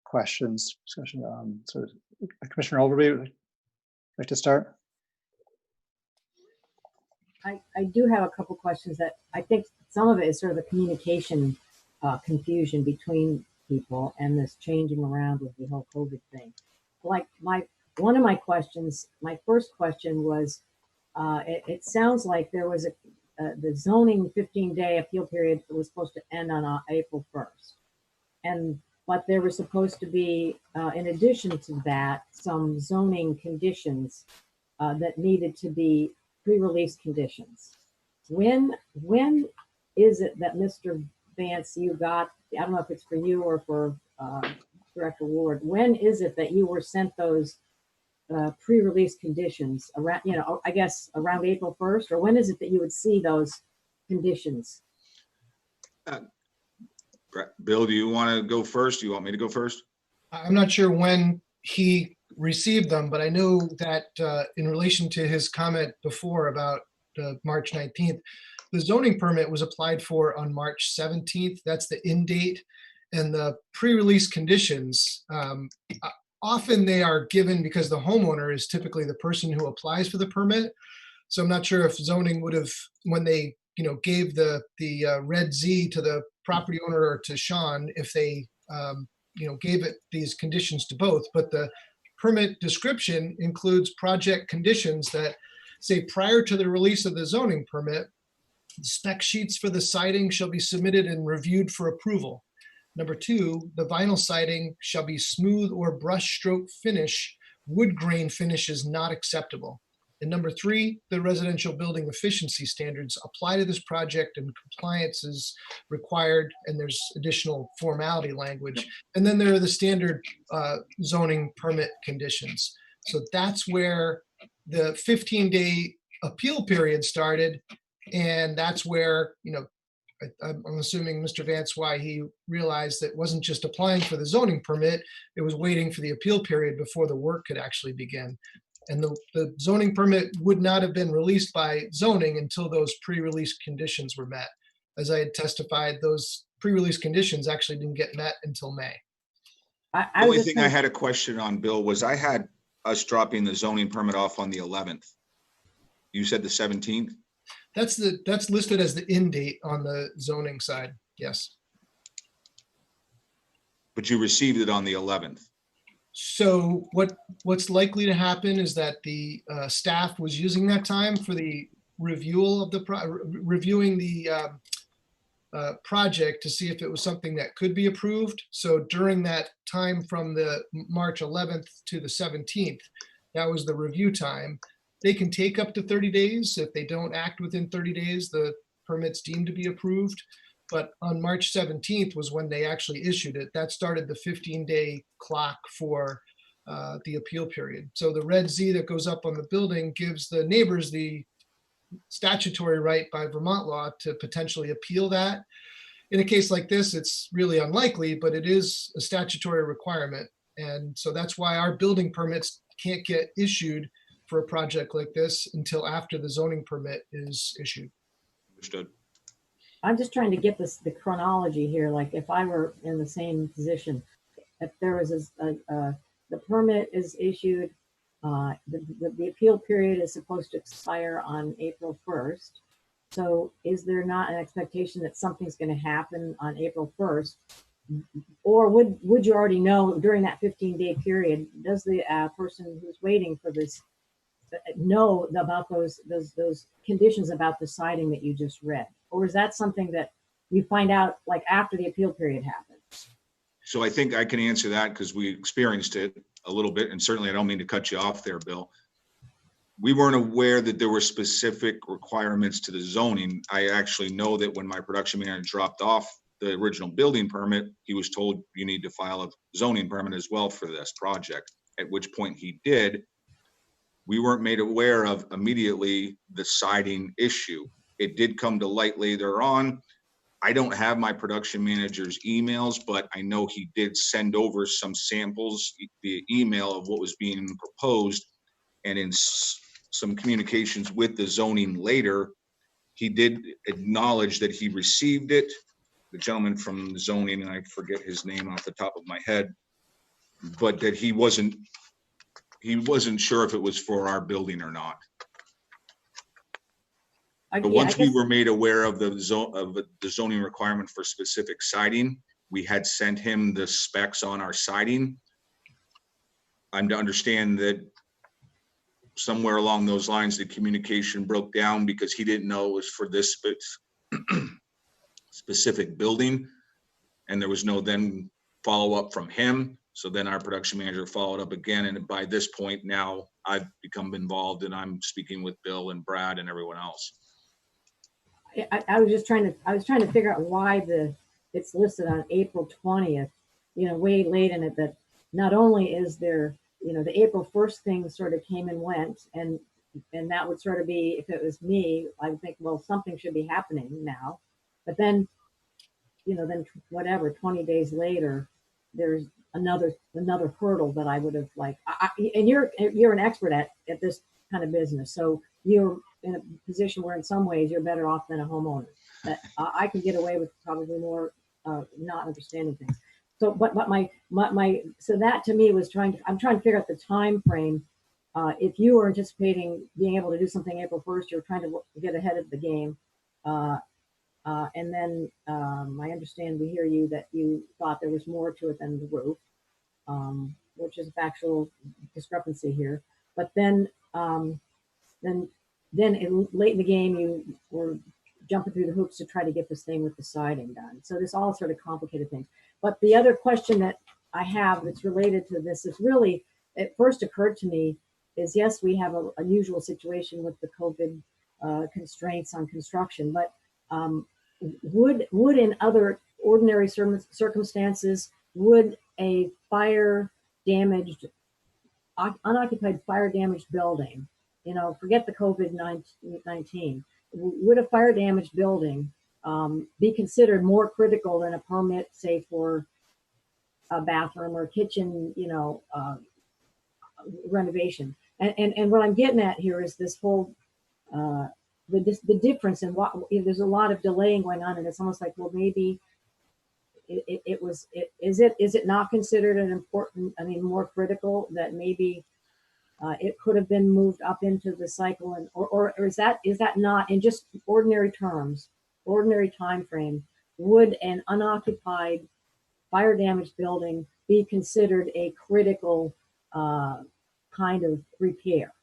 [SPEAKER 4] questions, discussion. So Commissioner Overby, would you like to start?
[SPEAKER 6] I do have a couple questions that I think some of it is sort of a communication confusion between people and this changing around with the whole COVID thing. Like one of my questions, my first question was, it sounds like there was the zoning 15-day appeal period was supposed to end on April 1st. But there was supposed to be, in addition to that, some zoning conditions that needed to be pre-release conditions. When is it that Mr. Vance, you got, I don't know if it's for you or for Director Ward, when is it that you were sent those pre-release conditions around, I guess around April 1st, or when is it that you would see those conditions?
[SPEAKER 12] Bill, do you want to go first? Do you want me to go first?
[SPEAKER 10] I'm not sure when he received them, but I know that in relation to his comment before about March 19th, the zoning permit was applied for on March 17th. That's the end date. And the pre-release conditions, often they are given because the homeowner is typically the person who applies for the permit. So I'm not sure if zoning would have, when they gave the red Z to the property owner or to Sean, if they gave it these conditions to both. But the permit description includes project conditions that say prior to the release of the zoning permit, spec sheets for the siding shall be submitted and reviewed for approval. Number 2, the vinyl siding shall be smooth or brush stroke finish. Wood grain finish is not acceptable. And number 3, the residential building efficiency standards apply to this project and compliance is required, and there's additional formality language. And then there are the standard zoning permit conditions. So that's where the 15-day appeal period started. And that's where, I'm assuming Mr. Vance, why he realized that it wasn't just applying for the zoning permit, it was waiting for the appeal period before the work could actually begin. And the zoning permit would not have been released by zoning until those pre-release conditions were met. As I had testified, those pre-release conditions actually didn't get met until May.
[SPEAKER 12] The only thing I had a question on, Bill, was I had us dropping the zoning permit off on the 11th. You said the 17th?
[SPEAKER 10] That's listed as the end date on the zoning side, yes.
[SPEAKER 12] But you received it on the 11th.
[SPEAKER 10] So what's likely to happen is that the staff was using that time for the reviewing the project to see if it was something that could be approved. So during that time from the March 11th to the 17th, that was the review time. They can take up to 30 days. If they don't act within 30 days, the permit's deemed to be approved. But on March 17th was when they actually issued it. That started the 15-day clock for the appeal period. So the red Z that goes up on the building gives the neighbors the statutory right by Vermont law to potentially appeal that. In a case like this, it's really unlikely, but it is a statutory requirement. And so that's why our building permits can't get issued for a project like this until after the zoning permit is issued.
[SPEAKER 12] Understood.
[SPEAKER 6] I'm just trying to get the chronology here. Like if I were in the same position, if there was the permit is issued, the appeal period is supposed to expire on April 1st. So is there not an expectation that something's going to happen on April 1st? Or would you already know during that 15-day period, does the person who's waiting for this know about those conditions about the siding that you just read? Or is that something that you find out like after the appeal period happens?
[SPEAKER 12] So I think I can answer that because we experienced it a little bit, and certainly I don't mean to cut you off there, Bill. We weren't aware that there were specific requirements to the zoning. I actually know that when my production manager dropped off the original building permit, he was told you need to file a zoning permit as well for this project, at which point he did. We weren't made aware of immediately the siding issue. It did come to light later on. I don't have my production manager's emails, but I know he did send over some samples via email of what was being proposed. And in some communications with the zoning later, he did acknowledge that he received it. The gentleman from zoning, and I forget his name off the top of my head, but that he wasn't he wasn't sure if it was for our building or not. But
[SPEAKER 6] Yeah,
[SPEAKER 12] once we were made aware of the zoning requirement for specific siding, we had sent him the specs on our siding. I'm to understand that somewhere along those lines, the communication broke down because he didn't know it was for this specific building. And there was no then follow-up from him. So then our production manager followed up again. And by this point now, I've become involved and I'm speaking with Bill and Brad and everyone else.
[SPEAKER 6] I was trying to figure out why it's listed on April 20th, way late in it, that not only is there, the April 1st thing sort of came and went, and that would sort of be, if it was me, I would think, well, something should be happening now. But then, then whatever, 20 days later, there's another hurdle that I would have and you're an expert at this kind of business. So you're in a position where in some ways you're better off than a homeowner. But I could get away with probably more not understanding things. So, but so that to me was I'm trying to figure out the time frame. If you were anticipating being able to do something April 1st, you're trying to get ahead of the game. And then I understand, we hear you, that you thought there was more to it than the roof, which is a factual discrepancy here. But then late in the game, you were jumping through the hoops to try to get this thing with the siding done. So this all sort of complicated things. But the other question that I have that's related to this is really, it first occurred to me is, yes, we have an unusual situation with the COVID constraints on construction, but would in other ordinary circumstances, would a unoccupied fire damaged building, forget the COVID-19, would a fire damaged building be considered more critical than a permit, say, for a bathroom or kitchen, renovation? And what I'm getting at here is this whole the difference in what, there's a lot of delaying going on, and it's almost like, well, maybe is it not considered an important, more critical, that maybe it could have been moved up into the cycle, and or is that not, in just ordinary terms, ordinary time frame, would an unoccupied fire damaged building be considered a critical kind of repair?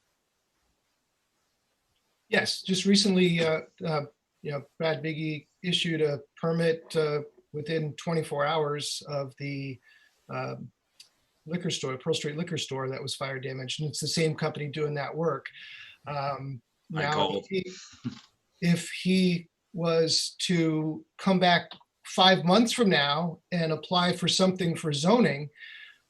[SPEAKER 10] Yes, just recently, Brad Biggie issued a permit within 24 hours of the liquor store, Pearl Street liquor store, that was fire damaged, and it's the same company doing that work. Now, if he was to come back 5 months from now and apply for something for zoning,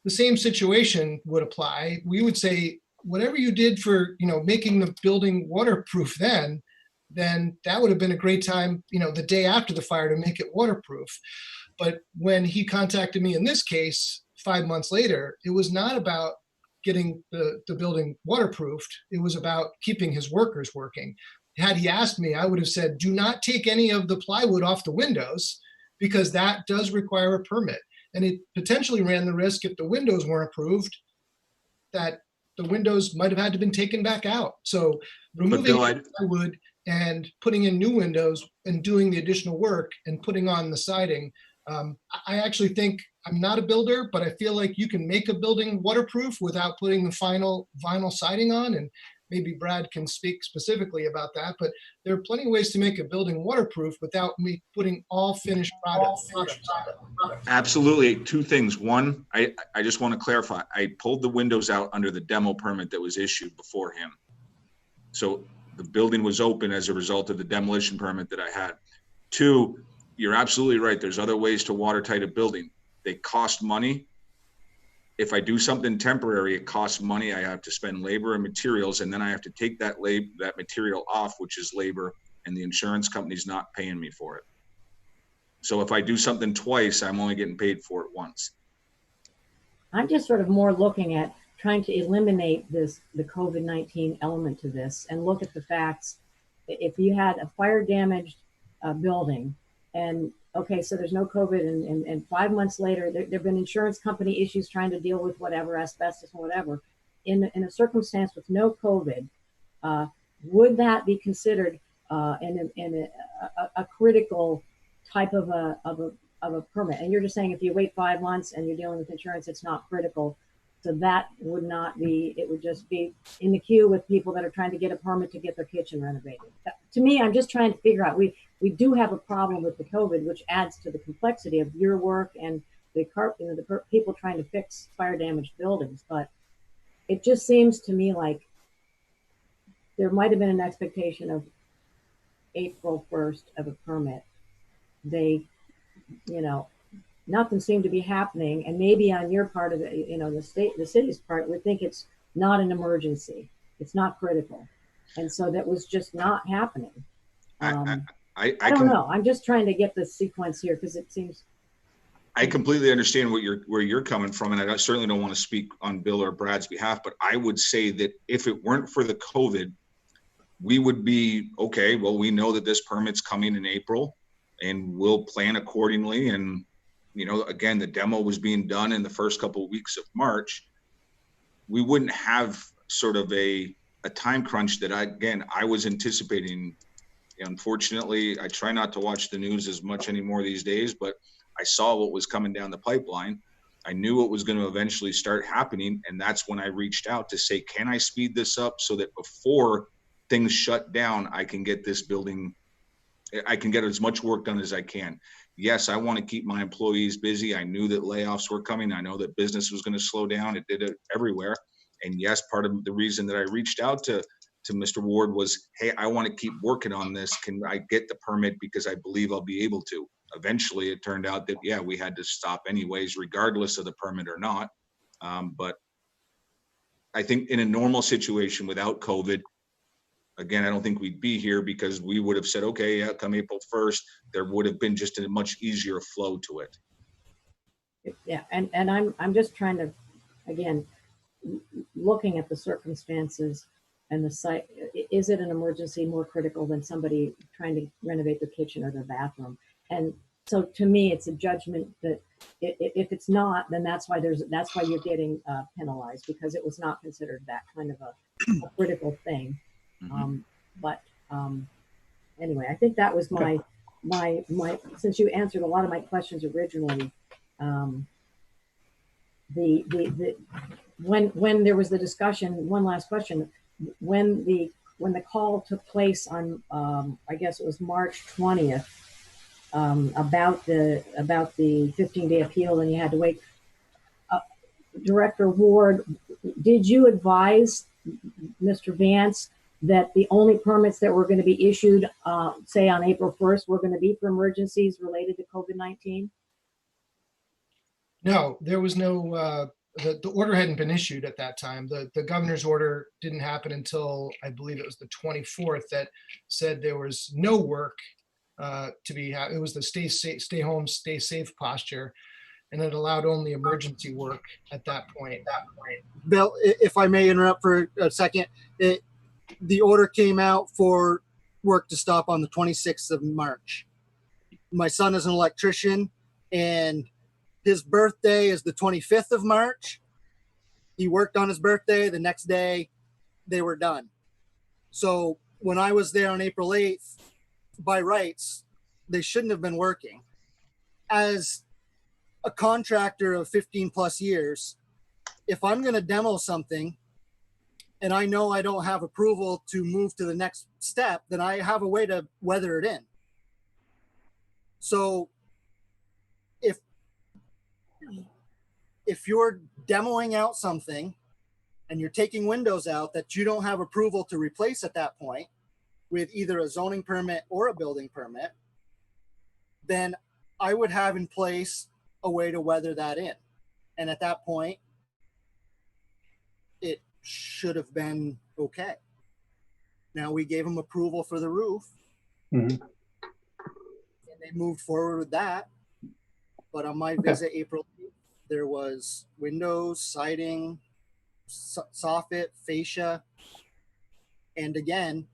[SPEAKER 10] the same situation would apply. We would say, whatever you did for, making the building waterproof then that would have been a great time, the day after the fire, to make it waterproof. But when he contacted me in this case, 5 months later, it was not about getting the building waterproofed. It was about keeping his workers working. Had he asked me, I would have said, do not take any of the plywood off the windows, because that does require a permit. And it potentially ran the risk, if the windows weren't approved, that the windows might have had to been taken back out. So removing plywood and putting in new windows and doing the additional work and putting on the siding, I actually think, I'm not a builder, but I feel like you can make a building waterproof without putting the final vinyl siding on. And maybe Brad can speak specifically about that, but there are plenty of ways to make a building waterproof without me putting all finished products.
[SPEAKER 12] Absolutely. Two things. One, I just want to clarify. I pulled the windows out under the demo permit that was issued before him. So the building was open as a result of the demolition permit that I had. Two, you're absolutely right. There's other ways to watertight a building. They cost money. If I do something temporary, it costs money. I have to spend labor and materials, and then I have to take that material off, which is labor, and the insurance company's not paying me for it. So if I do something twice, I'm only getting paid for it once.
[SPEAKER 6] I'm just sort of more looking at trying to eliminate the COVID-19 element to this, and look at the facts. If you had a fire damaged building, and okay, so there's no COVID, and 5 months later, there've been insurance company issues trying to deal with whatever, asbestos or whatever. in a circumstance with no COVID, would that be considered in a critical type of a permit? And you're just saying if you wait 5 months and you're dealing with insurance, it's not critical. So that would not be, it would just be in the queue with people that are trying to get a permit to get their kitchen renovated. To me, I'm just trying to figure out, we do have a problem with the COVID, which adds to the complexity of your work and the people trying to fix fire damaged buildings. But it just seems to me like there might have been an expectation of April 1st of a permit. They, nothing seemed to be happening. And maybe on your part of it, the city's part, we think it's not an emergency. It's not critical. And so that was just not happening. I don't know. I'm just trying to get the sequence here because it seems.
[SPEAKER 12] I completely understand where you're coming from, and I certainly don't want to speak on Bill or Brad's behalf, but I would say that if it weren't for the COVID, we would be, okay, well, we know that this permit's coming in April and we'll plan accordingly. And, again, the demo was being done in the first couple of weeks of March. We wouldn't have sort of a time crunch that I was anticipating. Unfortunately, I try not to watch the news as much anymore these days, but I saw what was coming down the pipeline. I knew what was going to eventually start happening. And that's when I reached out to say, can I speed this up so that before things shut down, I can get this building, I can get as much work done as I can. Yes, I want to keep my employees busy. I knew that layoffs were coming. I know that business was going to slow down. It did it everywhere. And yes, part of the reason that I reached out to Mr. Ward was, hey, I want to keep working on this. Can I get the permit? Because I believe I'll be able to. Eventually, it turned out that, yeah, we had to stop anyways, regardless of the permit or not. But I think in a normal situation without COVID, again, I don't think we'd be here because we would have said, okay, yeah, come April 1st, there would have been just a much easier flow to it.
[SPEAKER 6] Yeah, and I'm just trying to, again, looking at the circumstances and the site, is it an emergency more critical than somebody trying to renovate their kitchen or their bathroom? And so to me, it's a judgment that if it's not, then that's why you're getting penalized, because it was not considered that kind of a critical thing. But anyway, I think that was my since you answered a lot of my questions originally, when there was the discussion, one last question, when the call took place on I guess it was March 20th, about the 15-day appeal, and you had to wait. Director Ward, did you advise Mr. Vance that the only permits that were going to be issued, say on April 1st, were going to be for emergencies related to COVID-19?
[SPEAKER 10] No, there was no, the order hadn't been issued at that time. The governor's order didn't happen until, I believe it was the 24th, that said there was no work to be, it was the stay home, stay safe posture. And it allowed only emergency work at that point.
[SPEAKER 11] Bill, if I may interrupt for a second, the order came out for work to stop on the 26th of March. My son is an electrician, and his birthday is the 25th of March. He worked on his birthday. The next day, they were done. So when I was there on April 8th, by rights, they shouldn't have been working. As a contractor of 15 plus years, if I'm going to demo something and I know I don't have approval to move to the next step, then I have a way to weather it in. So if you're demoing out something and you're taking windows out that you don't have approval to replace at that point with either a zoning permit or a building permit, then I would have in place a way to weather that in. And at that point, it should have been okay. Now we gave them approval for the roof, and they moved forward with that. But on my visit April, there was windows, siding, soffit, fascia. And again,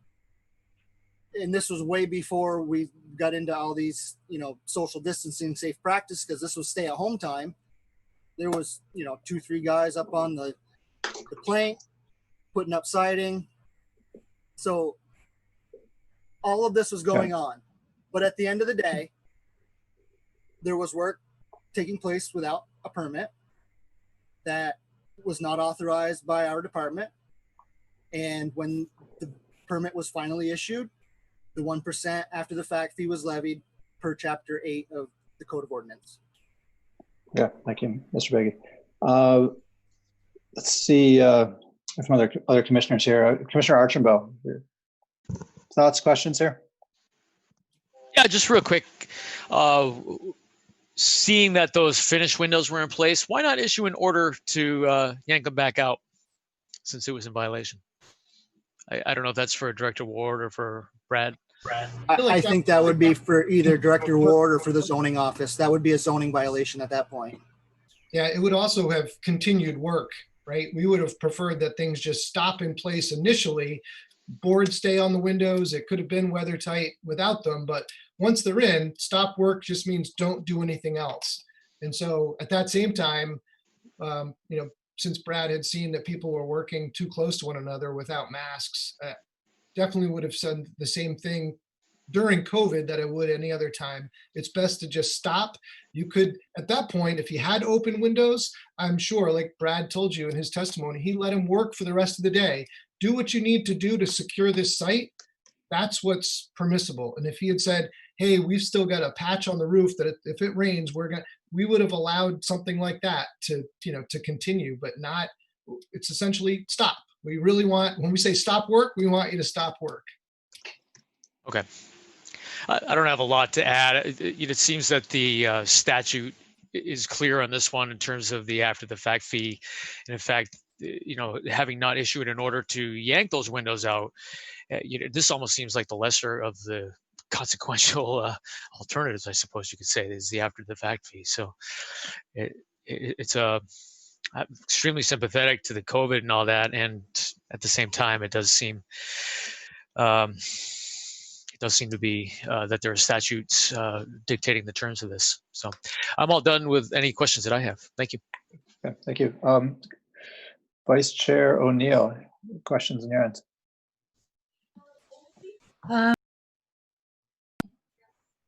[SPEAKER 11] and this was way before we got into all these, social distancing, safe practice, because this was stay at home time. There was, 2-3 guys up on the the plank, putting up siding. So all of this was going on. But at the end of the day, there was work taking place without a permit that was not authorized by our department. And when the permit was finally issued, the 1% after the fact fee was levied per Chapter 8 of the Code of Ordinance.
[SPEAKER 4] Yeah, thank you, Mr. Beggy. Let's see if some other commissioners here. Commissioner Archambault, thoughts, questions here?
[SPEAKER 2] Yeah, just real quick. Seeing that those finished windows were in place, why not issue an order to yank them back out since it was in violation? I don't know if that's for Director Ward or for Brad.
[SPEAKER 11] I think that would be for either Director Ward or for the zoning office. That would be a zoning violation at that point.
[SPEAKER 10] Yeah, it would also have continued work, right? We would have preferred that things just stop in place initially, boards stay on the windows. It could have been weather tight without them, but once they're in, stop work just means don't do anything else. And so at that same time, since Brad had seen that people were working too close to one another without masks, definitely would have said the same thing during COVID that I would any other time. It's best to just stop. You could, at that point, if you had open windows, I'm sure, like Brad told you in his testimony, he let him work for the rest of the day. Do what you need to do to secure this site. That's what's permissible. And if he had said, hey, we've still got a patch on the roof that if it rains, we would have allowed something like that to continue, but not, it's essentially stop. We really want, when we say stop work, we want you to stop work.
[SPEAKER 2] Okay. I don't have a lot to add. It seems that the statute is clear on this one in terms of the after the fact fee. And in fact, having not issued an order to yank those windows out, this almost seems like the lesser of the consequential alternatives, I suppose you could say, is the after the fact fee. So it's I'm extremely sympathetic to the COVID and all that. And at the same time, it does seem to be that there are statutes dictating the terms of this. So I'm all done with any questions that I have. Thank you.
[SPEAKER 4] Okay, thank you. Vice Chair O'Neill, questions in your end?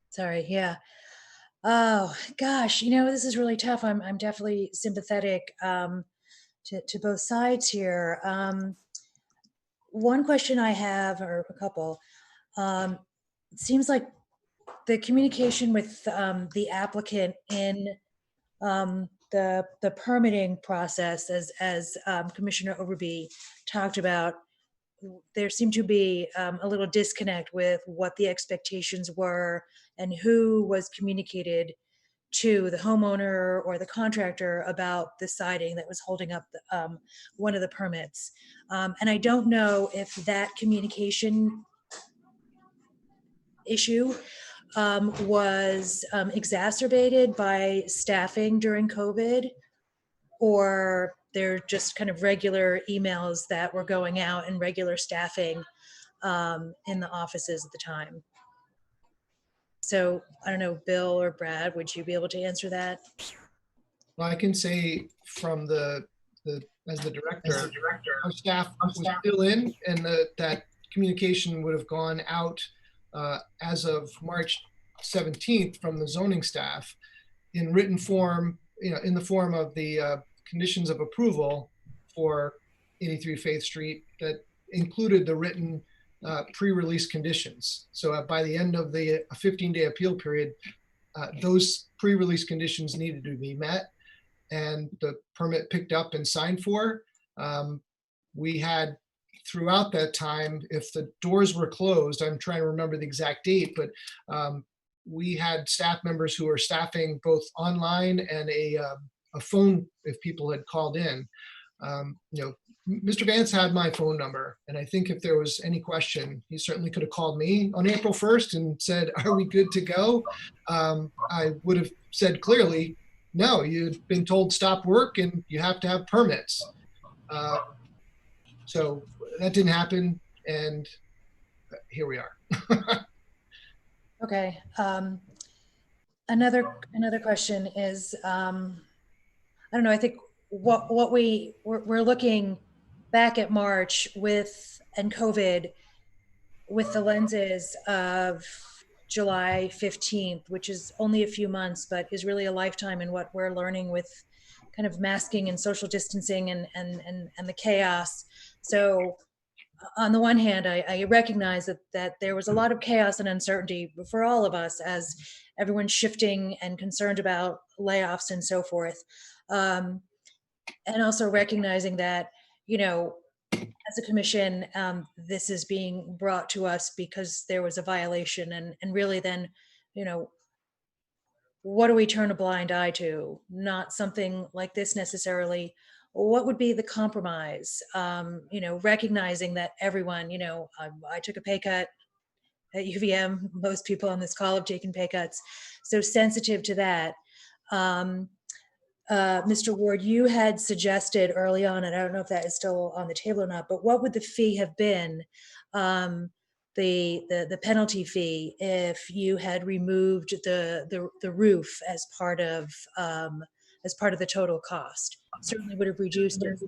[SPEAKER 5] Sorry, yeah. Oh gosh, this is really tough. I'm definitely sympathetic to both sides here. One question I have, or a couple, it seems like the communication with the applicant in the permitting process, as Commissioner Overby talked about, there seemed to be a little disconnect with what the expectations were and who was communicated to the homeowner or the contractor about the siding that was holding up one of the permits. And I don't know if that communication issue was exacerbated by staffing during COVID, or they're just kind of regular emails that were going out and regular staffing in the offices at the time. So I don't know, Bill or Brad, would you be able to answer that?
[SPEAKER 10] Well, I can say from as the director, our staff was still in, and that communication would have gone out as of March 17th from the zoning staff in written form, in the form of the conditions of approval for 83 Faith Street that included the written pre-release conditions. So by the end of the 15-day appeal period, those pre-release conditions needed to be met and the permit picked up and signed for. We had, throughout that time, if the doors were closed, I'm trying to remember the exact date, but we had staff members who were staffing both online and a phone if people had called in. Mr. Vance had my phone number, and I think if there was any question, he certainly could have called me on April 1st and said, are we good to go? I would have said clearly, no, you've been told stop work and you have to have permits. So that didn't happen, and here we are.
[SPEAKER 5] Okay. Another question is, I don't know, I think what we're looking back at March and COVID with the lenses of July 15th, which is only a few months, but is really a lifetime in what we're learning with kind of masking and social distancing and the chaos. So on the one hand, I recognize that there was a lot of chaos and uncertainty for all of us as everyone's shifting and concerned about layoffs and so forth. And also recognizing that, as a commission, this is being brought to us because there was a violation, and really then, what do we turn a blind eye to? Not something like this necessarily. What would be the compromise? Recognizing that everyone, I took a pay cut at UVM. Most people on this call have taken pay cuts. So sensitive to that. Mr. Ward, you had suggested early on, and I don't know if that is still on the table or not, but what would the fee have been, the penalty fee, if you had removed the roof as part of the total cost? Certainly would have reduced it.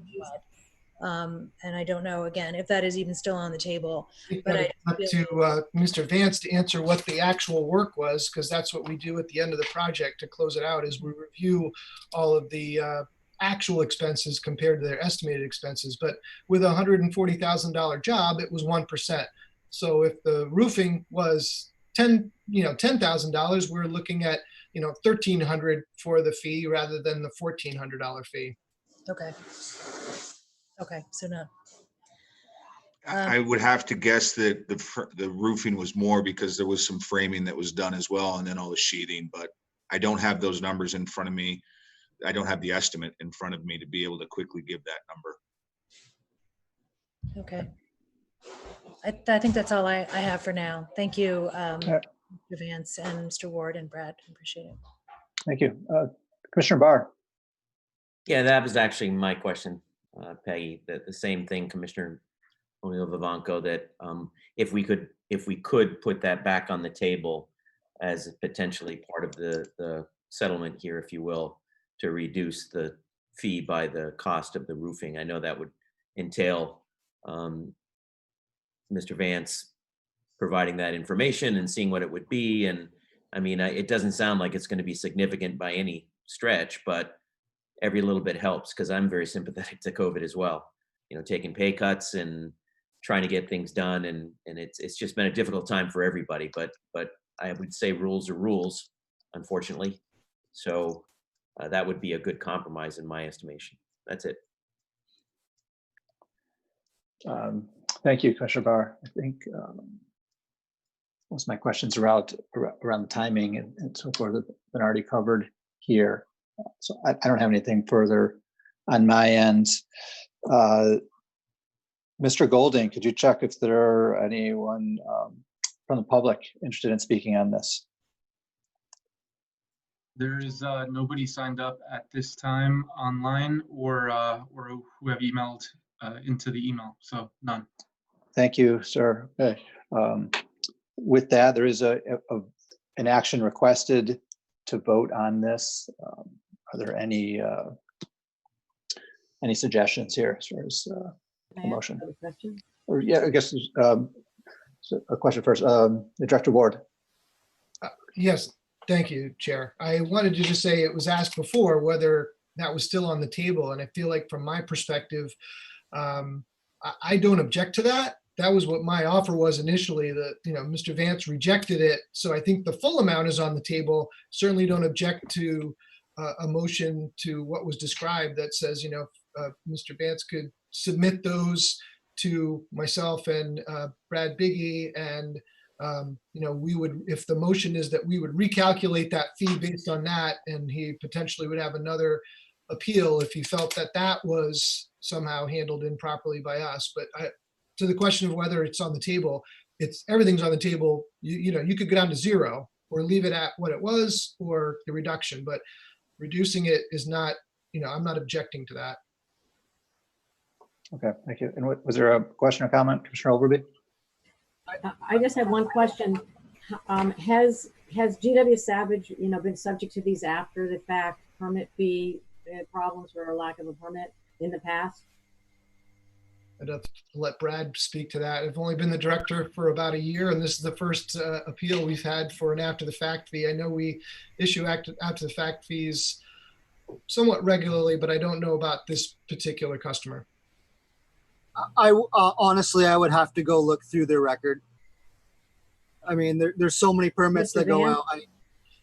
[SPEAKER 5] And I don't know, again, if that is even still on the table. But
[SPEAKER 10] up to Mr. Vance to answer what the actual work was, because that's what we do at the end of the project to close it out, is we review all of the actual expenses compared to their estimated expenses. But with a $140,000 job, it was 1%. So if the roofing was $10,000, we're looking at $1,300 for the fee rather than the $1,400 fee.
[SPEAKER 5] Okay, so no.
[SPEAKER 12] I would have to guess that the roofing was more because there was some framing that was done as well, and then all the sheathing, but I don't have those numbers in front of me. I don't have the estimate in front of me to be able to quickly give that number.
[SPEAKER 5] Okay. I think that's all I have for now. Thank you, Mr. Vance and Mr. Ward and Brad. I appreciate it.
[SPEAKER 4] Thank you. Commissioner Barr.
[SPEAKER 3] Yeah, that was actually my question, Peggy. The same thing, Commissioner O'Neill Vivanco, that if we could put that back on the table as potentially part of the settlement here, if you will, to reduce the fee by the cost of the roofing. I know that would entail Mr. Vance providing that information and seeing what it would be. And I mean, it doesn't sound like it's going to be significant by any stretch, but every little bit helps, because I'm very sympathetic to COVID as well. Taking pay cuts and trying to get things done, and it's just been a difficult time for everybody. But I would say rules are rules, unfortunately. So that would be a good compromise in my estimation. That's it.
[SPEAKER 4] Thank you, Commissioner Barr. I think most of my questions around the timing and so forth have been already covered here. So I don't have anything further on my end. Mr. Golding, could you check if there are anyone from the public interested in speaking on this?
[SPEAKER 7] There is nobody signed up at this time online or who have emailed into the email, so none.
[SPEAKER 4] Thank you, sir. Okay. With that, there is an action requested to vote on this. Are there any suggestions here as far as a motion? Or yeah, I guess so a question first. Director Ward.
[SPEAKER 10] Yes, thank you, Chair. I wanted to just say, it was asked before whether that was still on the table, and I feel like from my perspective, I don't object to that. That was what my offer was initially. That Mr. Vance rejected it, so I think the full amount is on the table. Certainly don't object to a motion to what was described that says Mr. Vance could submit those to myself and Brad Biggie, and we would, if the motion is that we would recalculate that fee based on that, and he potentially would have another appeal if he felt that that was somehow handled improperly by us. But to the question of whether it's on the table, everything's on the table. You could go down to zero or leave it at what it was, or the reduction, but reducing it is not, I'm not objecting to that.
[SPEAKER 4] Okay, thank you. And was there a question or comment, Commissioner Overby?
[SPEAKER 6] I just have one question. Has GW Savage, been subject to these after the fact permit fee problems or lack of a permit in the past?
[SPEAKER 10] I'd have to let Brad speak to that. I've only been the director for about a year, and this is the first appeal we've had for an after-the-fact fee. I know we issue after-the-fact fees somewhat regularly, but I don't know about this particular customer.
[SPEAKER 11] I honestly, I would have to go look through their record. I mean, there's so many permits
[SPEAKER 6] Mr.
[SPEAKER 11] that go
[SPEAKER 6] Van?
[SPEAKER 11] out.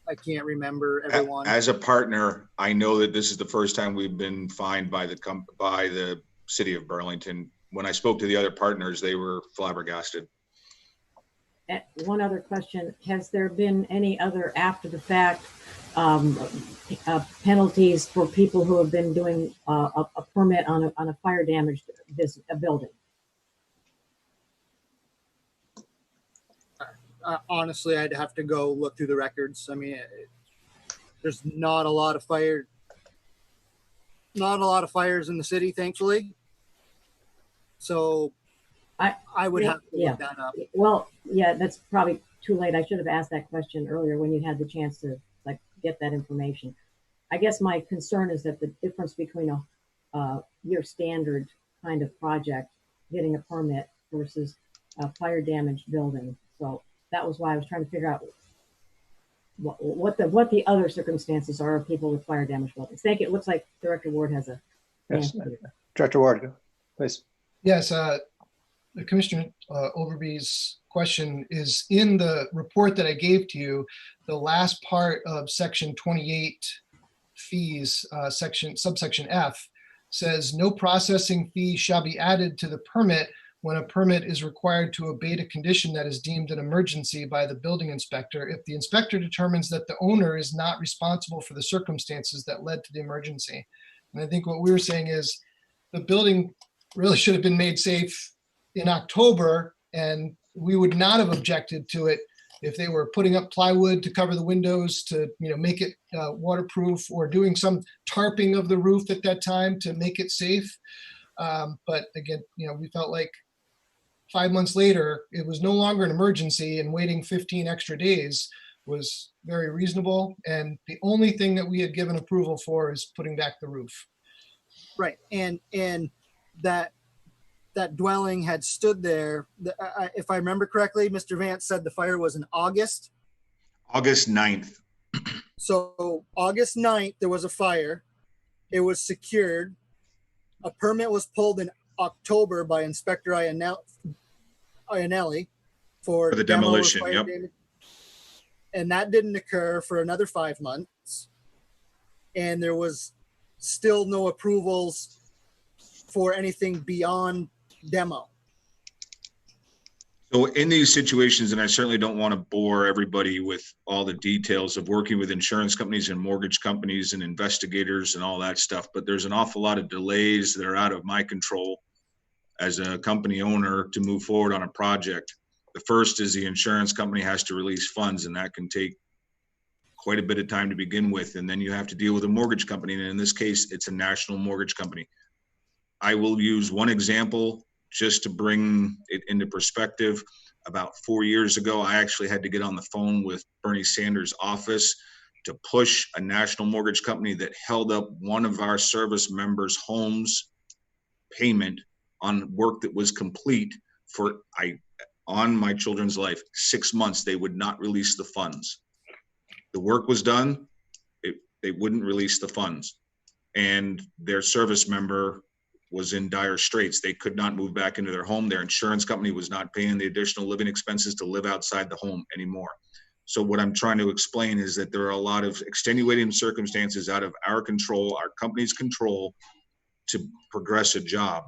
[SPEAKER 11] I can't remember everyone.
[SPEAKER 12] As a partner, I know that this is the first time we've been fined by the city of Burlington. When I spoke to the other partners, they were flabbergasted.
[SPEAKER 6] One other question, has there been any other after the fact penalties for people who have been doing a permit on a fire damaged building?
[SPEAKER 11] Honestly, I'd have to go look through the records. I mean, there's not a lot of fires in the city, thankfully. So I would have to look that up.
[SPEAKER 6] Well, yeah, that's probably too late. I should have asked that question earlier when you had the chance to get that information. I guess my concern is that the difference between your standard kind of project, getting a permit versus a fire damaged building. So that was why I was trying to figure out what the other circumstances are of people with fire damaged buildings. Thank you. It looks like Director Ward has a
[SPEAKER 4] Yes, Director Ward, please.
[SPEAKER 10] Yes, Commissioner Overby's question is in the report that I gave to you. The last part of section 28 fees, subsection F, says no processing fee shall be added to the permit when a permit is required to abate a condition that is deemed an emergency by the building inspector if the inspector determines that the owner is not responsible for the circumstances that led to the emergency. And I think what we were saying is the building really should have been made safe in October, and we would not have objected to it if they were putting up plywood to cover the windows to make it waterproof, or doing some tarping of the roof at that time to make it safe. But again, we felt like 5 months later, it was no longer an emergency, and waiting 15 extra days was very reasonable. And the only thing that we had given approval for is putting back the roof.
[SPEAKER 11] Right. And that dwelling had stood there. If I remember correctly, Mr. Vance said the fire was in August.
[SPEAKER 12] August 9th.
[SPEAKER 11] So August 9th, there was a fire. It was secured. A permit was pulled in October by Inspector Iannelli for
[SPEAKER 12] the demolition. Yep.
[SPEAKER 11] And that didn't occur for another 5 months. And there was still no approvals for anything beyond demo.
[SPEAKER 12] So in these situations, and I certainly don't want to bore everybody with all the details of working with insurance companies and mortgage companies and investigators and all that stuff, but there's an awful lot of delays that are out of my control as a company owner to move forward on a project. The first is the insurance company has to release funds, and that can take quite a bit of time to begin with. And then you have to deal with a mortgage company. And in this case, it's a national mortgage company. I will use one example just to bring it into perspective. About 4 years ago, I actually had to get on the phone with Bernie Sanders' office to push a national mortgage company that held up one of our service members' homes payment on work that was complete for, on my children's life, 6 months. They would not release the funds. The work was done. They wouldn't release the funds. And their service member was in dire straits. They could not move back into their home. Their insurance company was not paying the additional living expenses to live outside the home anymore. So what I'm trying to explain is that there are a lot of extenuating circumstances out of our control, our company's control, to progress a job.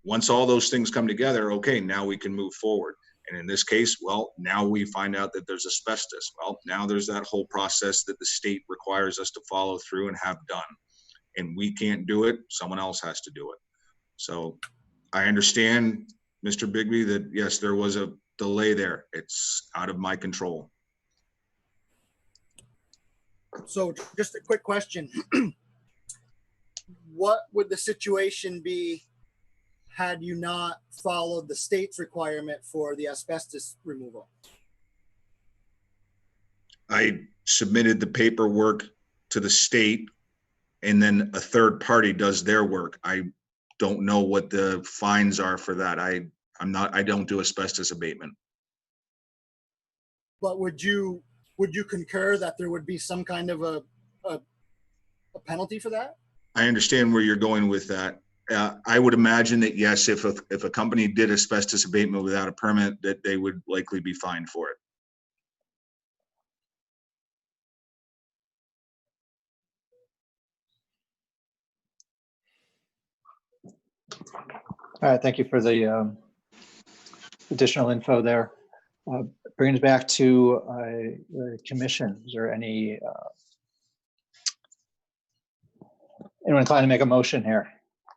[SPEAKER 12] Once all those things come together, okay, now we can move forward. And in this case, well, now we find out that there's asbestos. Well, now there's that whole process that the state requires us to follow through and have done. And we can't do it, someone else has to do it. So I understand, Mr. Bigby, that yes, there was a delay there. It's out of my control.
[SPEAKER 11] So just a quick question. What would the situation be had you not followed the state's requirement for the asbestos removal?
[SPEAKER 12] I submitted the paperwork to the state, and then a third party does their work. I don't know what the fines are for that. I don't do asbestos abatement.
[SPEAKER 11] But would you concur that there would be some kind of a penalty for that?
[SPEAKER 12] I understand where you're going with that. I would imagine that yes, if a company did asbestos abatement without a permit, that they would likely be fined for it.
[SPEAKER 4] All right, thank you for the additional info there. Bringing us back to the commission. Is there anyone inclined to make a motion here?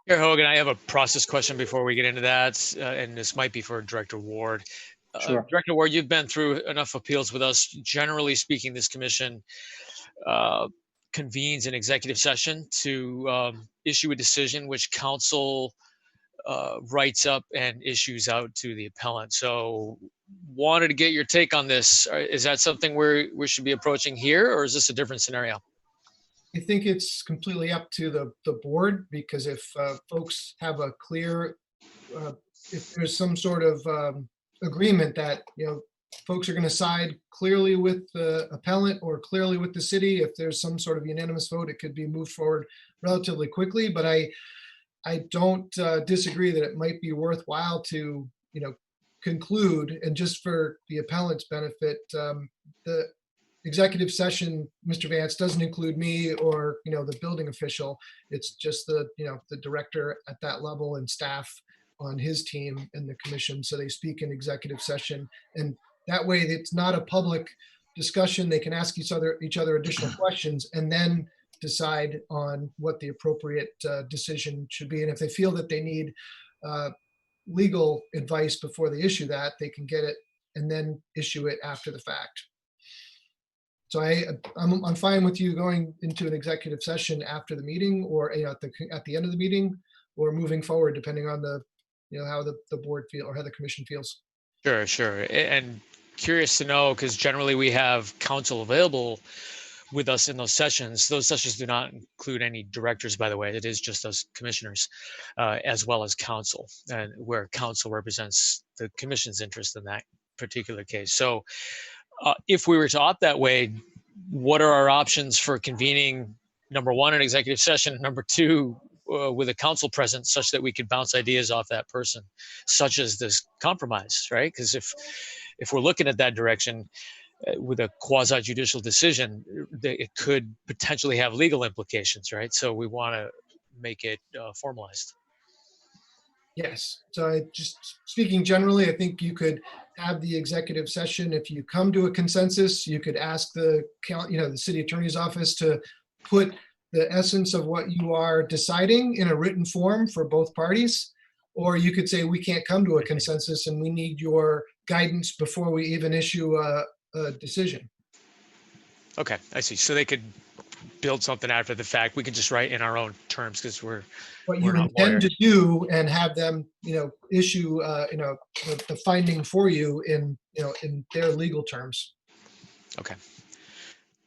[SPEAKER 2] Here, Hogan, I have a process question before we get into that, and this might be for Director Ward.
[SPEAKER 4] Sure.
[SPEAKER 2] Director Ward, you've been through enough appeals with us. Generally speaking, this commission convenes an executive session to issue a decision which council writes up and issues out to the appellant. So wanted to get your take on this. Is that something we should be approaching here, or is this a different scenario?
[SPEAKER 10] I think it's completely up to the board, because if folks have a clear, if there's some sort of agreement that, folks are going to side clearly with the appellant or clearly with the city, if there's some sort of unanimous vote, it could be moved forward relatively quickly. But I don't disagree that it might be worthwhile to, conclude, and just for the appellant's benefit, the executive session, Mr. Vance, doesn't include me or, the building official. It's just the director at that level and staff on his team and the commission. So they speak in executive session, and that way it's not a public discussion. They can ask each other additional questions and then decide on what the appropriate decision should be. And if they feel that they need legal advice before they issue that, they can get it and then issue it after the fact. So I'm fine with you going into an executive session after the meeting, or at the end of the meeting, or moving forward, depending on the how the board feel or how the commission feels.
[SPEAKER 2] Sure. And curious to know, because generally we have counsel available with us in those sessions. Those sessions do not include any directors, by the way. It is just us commissioners, as well as counsel, and where counsel represents the commission's interest in that particular case. So if we were to opt that way, what are our options for convening, number one, an executive session, number two, with a council present, such that we could bounce ideas off that person, such as this compromise, right? Because if we're looking at that direction with a quasi judicial decision, it could potentially have legal implications, right? So we want to make it formalized.
[SPEAKER 10] Yes. So just speaking generally, I think you could have the executive session. If you come to a consensus, you could ask the city attorney's office to put the essence of what you are deciding in a written form for both parties. Or you could say, we can't come to a consensus and we need your guidance before we even issue a decision.
[SPEAKER 2] Okay, I see. So they could build something after the fact. We could just write in our own terms, because we're
[SPEAKER 10] what you
[SPEAKER 2] not
[SPEAKER 10] intend
[SPEAKER 2] lawyers.
[SPEAKER 10] to do, and have them, issue, the finding for you in their legal terms.
[SPEAKER 2] Okay.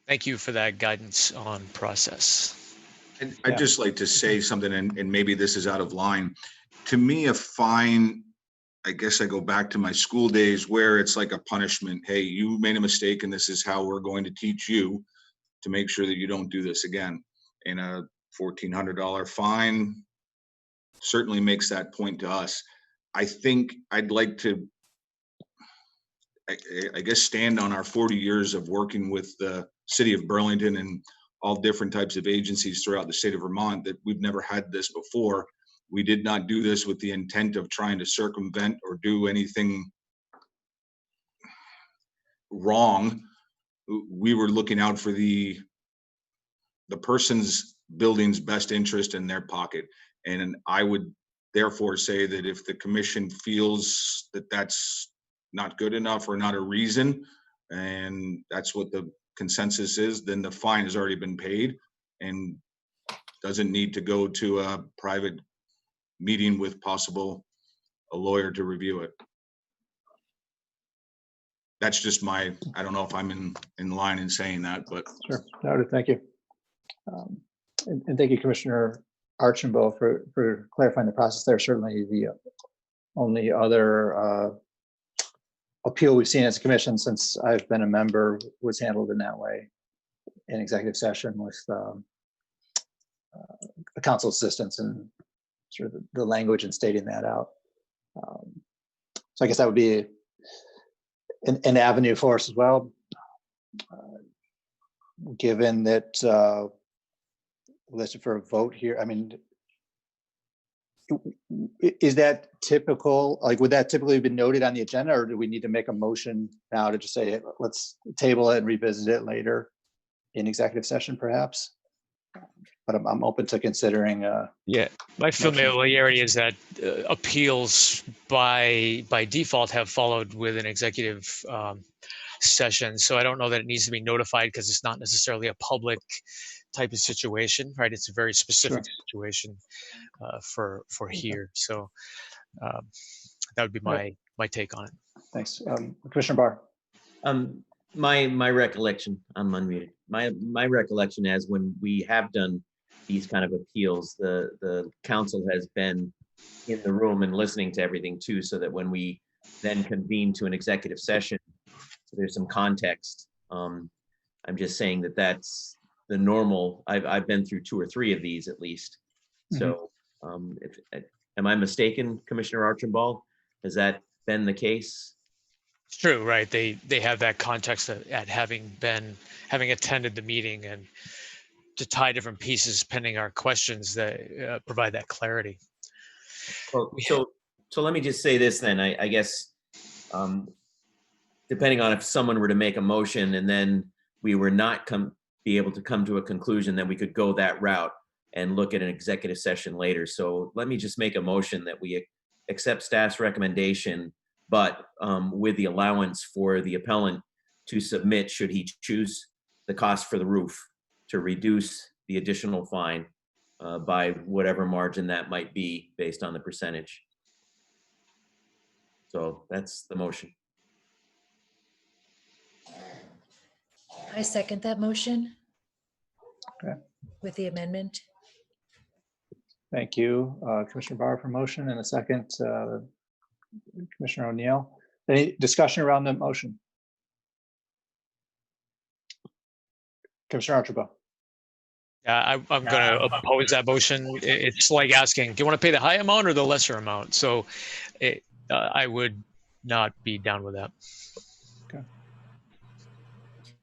[SPEAKER 2] Thank you for that guidance on process.
[SPEAKER 12] And I'd just like to say something, and maybe this is out of line. To me, a fine, I guess I go back to my school days, where it's like a punishment. Hey, you made a mistake, and this is how we're going to teach you to make sure that you don't do this again. And a $1,400 fine certainly makes that point to us. I think I'd like to, I guess, stand on our 40 years of working with the city of Burlington and all different types of agencies throughout the state of Vermont, that we've never had this before. We did not do this with the intent of trying to circumvent or do anything wrong. We were looking out for the person's building's best interest in their pocket. And I would therefore say that if the commission feels that that's not good enough or not a reason, and that's what the consensus is, then the fine has already been paid and doesn't need to go to a private meeting with a lawyer to review it. That's just I don't know if I'm in line in saying that, but.
[SPEAKER 4] Sure, noted, thank you. And thank you, Commissioner Archambault for clarifying the process there. Certainly the only other appeal we've seen as a commission since I've been a member was handled in that way in executive session with the council assistance and sort of the language and stating that out. So I guess that would be an avenue for us as well. Given that listed for a vote here, I mean, is that typical? Like, would that typically have been noted on the agenda, or do we need to make a motion now to just say, let's table it and revisit it later in executive session, perhaps? But I'm open to considering.
[SPEAKER 2] Yeah, my familiarity is that appeals by default have followed with an executive session. So I don't know that it needs to be notified because it's not necessarily a public type of situation, right? It's a very specific situation for here. So that would be my take on it.
[SPEAKER 4] Thanks, Commissioner Barr.
[SPEAKER 3] My recollection, I'm unmuted. My recollection is when we have done these kind of appeals, the council has been in the room and listening to everything too, so that when we then convene to an executive session, so there's some context. I'm just saying that that's the normal. I've been through 2 or 3 of these at least. So am I mistaken, Commissioner Archambault? Has that been the case?
[SPEAKER 2] It's true, right? They have that context at having attended the meeting and to tie different pieces pending our questions that provide that clarity.
[SPEAKER 3] Well, so let me just say this then. I guess depending on if someone were to make a motion and then we were not be able to come to a conclusion, then we could go that route and look at an executive session later. So let me just make a motion that we accept staff's recommendation, but with the allowance for the appellant to submit, should he choose, the cost for the roof to reduce the additional fine by whatever margin that might be based on the percentage. So that's the motion.
[SPEAKER 5] I second that motion.
[SPEAKER 4] Okay.
[SPEAKER 5] With the amendment.
[SPEAKER 4] Thank you, Commissioner Barr, for motion, and a second, Commissioner O'Neill. Any discussion around the motion? Commissioner Archambault.
[SPEAKER 2] Yeah, I'm going to oppose that motion. It's like asking, do you want to pay the high amount or the lesser amount? So I would not be down with that.
[SPEAKER 4] Okay.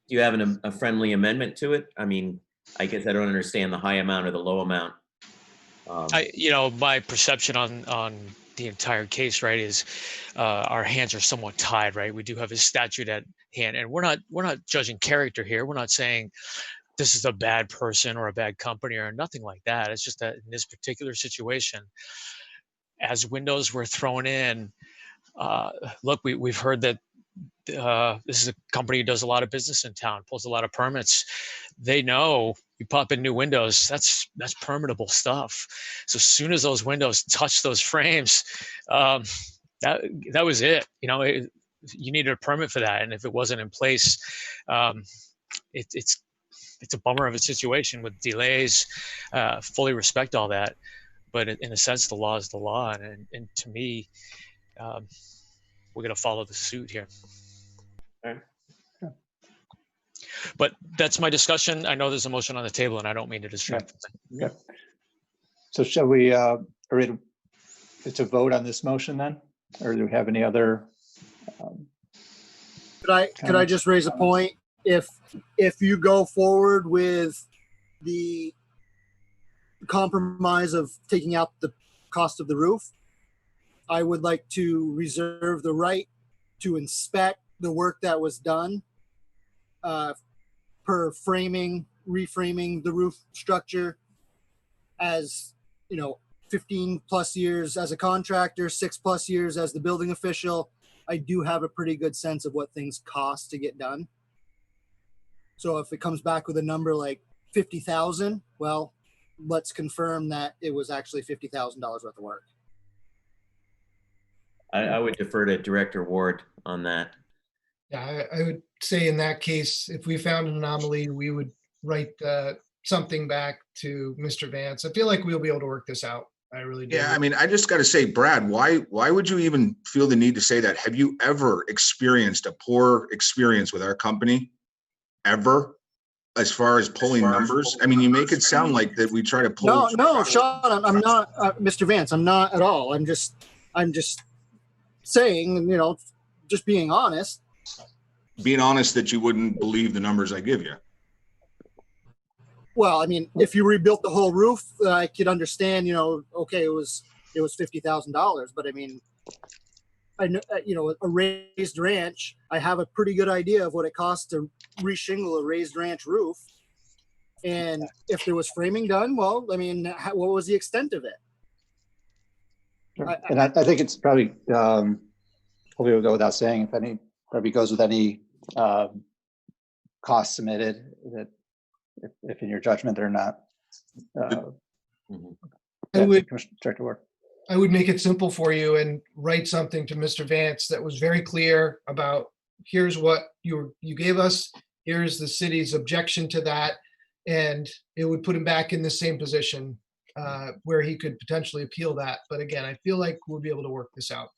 [SPEAKER 3] Do you have a friendly amendment to it? I mean, I guess I don't understand the high amount or the low amount.
[SPEAKER 2] My perception on the entire case, right, is our hands are somewhat tied, right? We do have a statute at hand, and we're not judging character here. We're not saying this is a bad person or a bad company or nothing like that. It's just that in this particular situation, as windows were thrown in, look, we've heard that this is a company who does a lot of business in town, pulls a lot of permits. They know you pop in new windows, that's permittable stuff. So as soon as those windows touch those frames, that was it. You needed a permit for that, and if it wasn't in place, it's a bummer of a situation with delays. Fully respect all that, but in a sense, the law is the law, and to me, we're going to follow the suit here.
[SPEAKER 3] Okay.
[SPEAKER 2] But that's my discussion. I know there's a motion on the table, and I don't mean to distract.
[SPEAKER 4] Okay. So shall we are we to vote on this motion then, or do we have any other?
[SPEAKER 11] Could I just raise a point? If you go forward with the compromise of taking out the cost of the roof, I would like to reserve the right to inspect the work that was done per reframing the roof structure. As 15 plus years as a contractor, 6+ years as the building official, I do have a pretty good sense of what things cost to get done. So if it comes back with a number like 50,000, well, let's confirm that it was actually $50,000 worth of work.
[SPEAKER 3] I would defer to Director Ward on that.
[SPEAKER 10] Yeah, I would say in that case, if we found an anomaly, we would write something back to Mr. Vance. I feel like we'll be able to work this out. I really do.
[SPEAKER 12] Yeah, I mean, I just got to say, Brad, why would you even feel the need to say that? Have you ever experienced a poor experience with our company? Ever? As far as pulling numbers? I mean, you make it sound like that we try to pull.
[SPEAKER 11] No, Sean, I'm not, Mr. Vance, I'm not at all. I'm just saying, just being honest.
[SPEAKER 12] Being honest that you wouldn't believe the numbers I give you.
[SPEAKER 11] Well, I mean, if you rebuilt the whole roof, I could understand, okay, it was $50,000, but I mean, I know, a raised ranch, I have a pretty good idea of what it costs to reshingle a raised ranch roof. And if there was framing done, well, I mean, what was the extent of it?
[SPEAKER 4] Sure. And I think it's probably, hopefully we'll go without saying, if any, probably goes with any costs submitted, that if in your judgment they're not
[SPEAKER 10] I would
[SPEAKER 4] start to work.
[SPEAKER 10] I would make it simple for you and write something to Mr. Vance that was very clear about, here's what you gave us, here's the city's objection to that, and it would put him back in the same position where he could potentially appeal that. But again, I feel like we'll be able to work this out.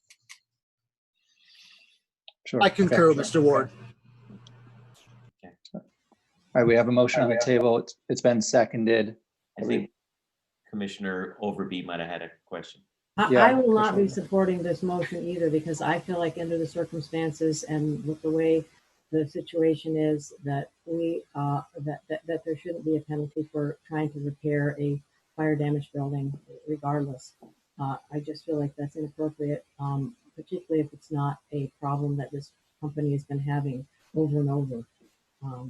[SPEAKER 4] Sure.
[SPEAKER 11] I concur with Mr. Ward.
[SPEAKER 4] All right, we have a motion on the table. It's been seconded.
[SPEAKER 3] I think Commissioner Overby might have had a question.
[SPEAKER 6] I will not be supporting this motion either, because I feel like under the circumstances and with the way the situation is, that that there shouldn't be a penalty for trying to repair a fire damaged building regardless. I just feel like that's inappropriate, particularly if it's not a problem that this company has been having over and over.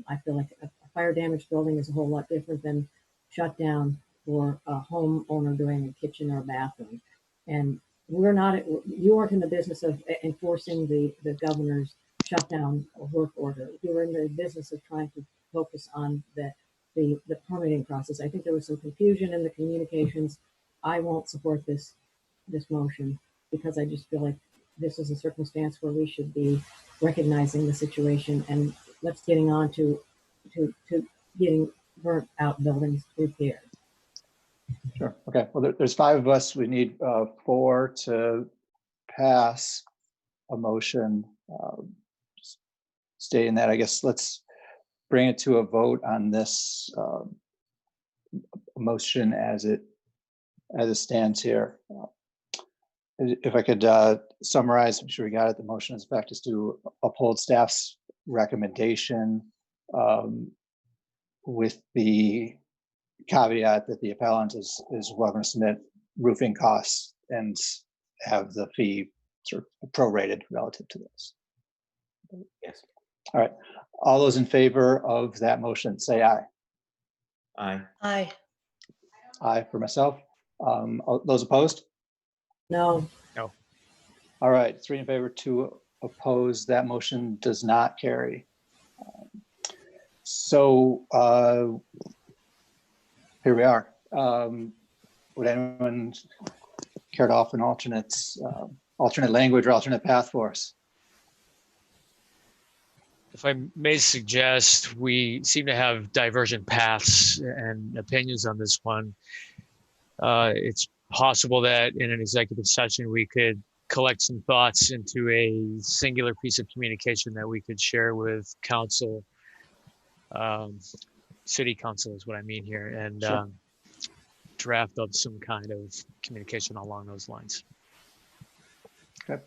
[SPEAKER 6] I feel like a fire damaged building is a whole lot different than shut down for a homeowner doing a kitchen or a bathroom. And you aren't in the business of enforcing the governor's shutdown work order. You were in the business of trying to focus on the permitting process. I think there was some confusion in the communications. I won't support this motion, because I just feel like this is a circumstance where we should be recognizing the situation and let's getting on to getting burnt out buildings repaired.
[SPEAKER 4] Sure. Okay. Well, there's 5 of us. We need 4 to pass a motion stating that. I guess let's bring it to a vote on this motion as it stands here. If I could summarize, I'm sure we got it. The motion is back just to uphold staff's recommendation with the caveat that the appellant is welcome to submit roofing costs and have the fee sort of prorated relative to this.
[SPEAKER 3] Yes.
[SPEAKER 4] All right. All those in favor of that motion, say aye.
[SPEAKER 3] Aye.
[SPEAKER 5] Aye.
[SPEAKER 4] Aye for myself. Those opposed?
[SPEAKER 6] No.
[SPEAKER 2] No.
[SPEAKER 4] All right. 3 in favor, 2 opposed. That motion does not carry. So here we are. Would anyone care to offer an alternate language or alternate path for us?
[SPEAKER 2] If I may suggest, we seem to have divergent paths and opinions on this one. It's possible that in an executive session, we could collect some thoughts into a singular piece of communication that we could share with council. City council is what I mean here, and
[SPEAKER 4] Sure.
[SPEAKER 2] Draft up some kind of communication along those lines.
[SPEAKER 4] Okay.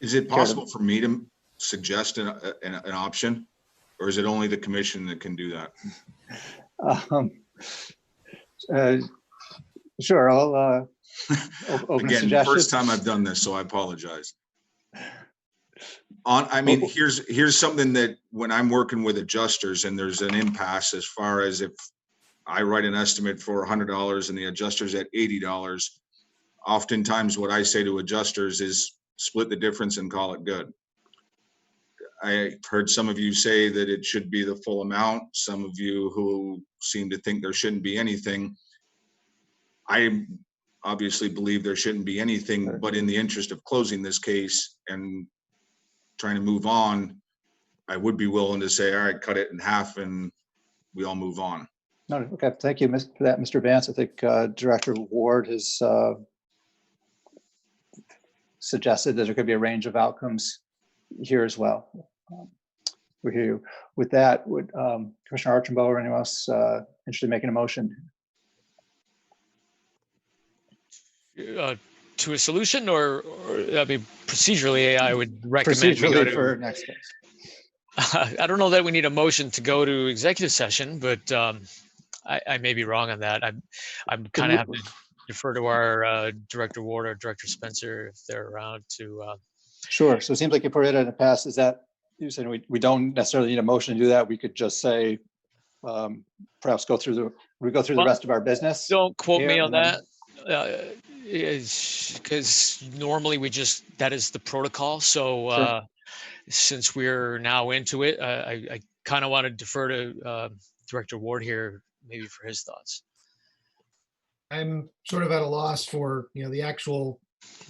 [SPEAKER 12] Is it possible for me to suggest an option, or is it only the commission that can do that?
[SPEAKER 4] Sure. I'll open
[SPEAKER 12] Again,
[SPEAKER 4] suggestions.
[SPEAKER 12] first time I've done this, so I apologize. I mean, here's something that when I'm working with adjusters and there's an impasse as far as if I write an estimate for $100 and the adjuster's at $80, oftentimes what I say to adjusters is split the difference and call it good. I heard some of you say that it should be the full amount. Some of you who seem to think there shouldn't be anything. I obviously believe there shouldn't be anything, but in the interest of closing this case and trying to move on, I would be willing to say, all right, cut it in half and we all move on.
[SPEAKER 4] No, okay, thank you for that, Mr. Vance. I think Director Ward has suggested that there could be a range of outcomes here as well. We hear you. With that, would Commissioner Archambault or anyone else interested in making a motion?
[SPEAKER 2] To a solution, or I mean, procedurally, I would recommend we go
[SPEAKER 4] Procedurally
[SPEAKER 2] to,
[SPEAKER 4] for next steps.
[SPEAKER 2] I don't know that we need a motion to go to executive session, but I may be wrong on that. I'm kind of have to defer to our Director Ward or Director Spencer if they're around to.
[SPEAKER 4] Sure. So it seems like you put it in the past. Is that you said we don't necessarily need a motion to do that? We could just say perhaps go through the rest of our business.
[SPEAKER 2] Don't quote me
[SPEAKER 4] here
[SPEAKER 2] on
[SPEAKER 4] and
[SPEAKER 2] that. Because normally that is the protocol. So
[SPEAKER 4] Sure.
[SPEAKER 2] since we're now into it, I kind of want to defer to Director Ward here, maybe for his thoughts.
[SPEAKER 10] I'm sort of at a loss for, the actual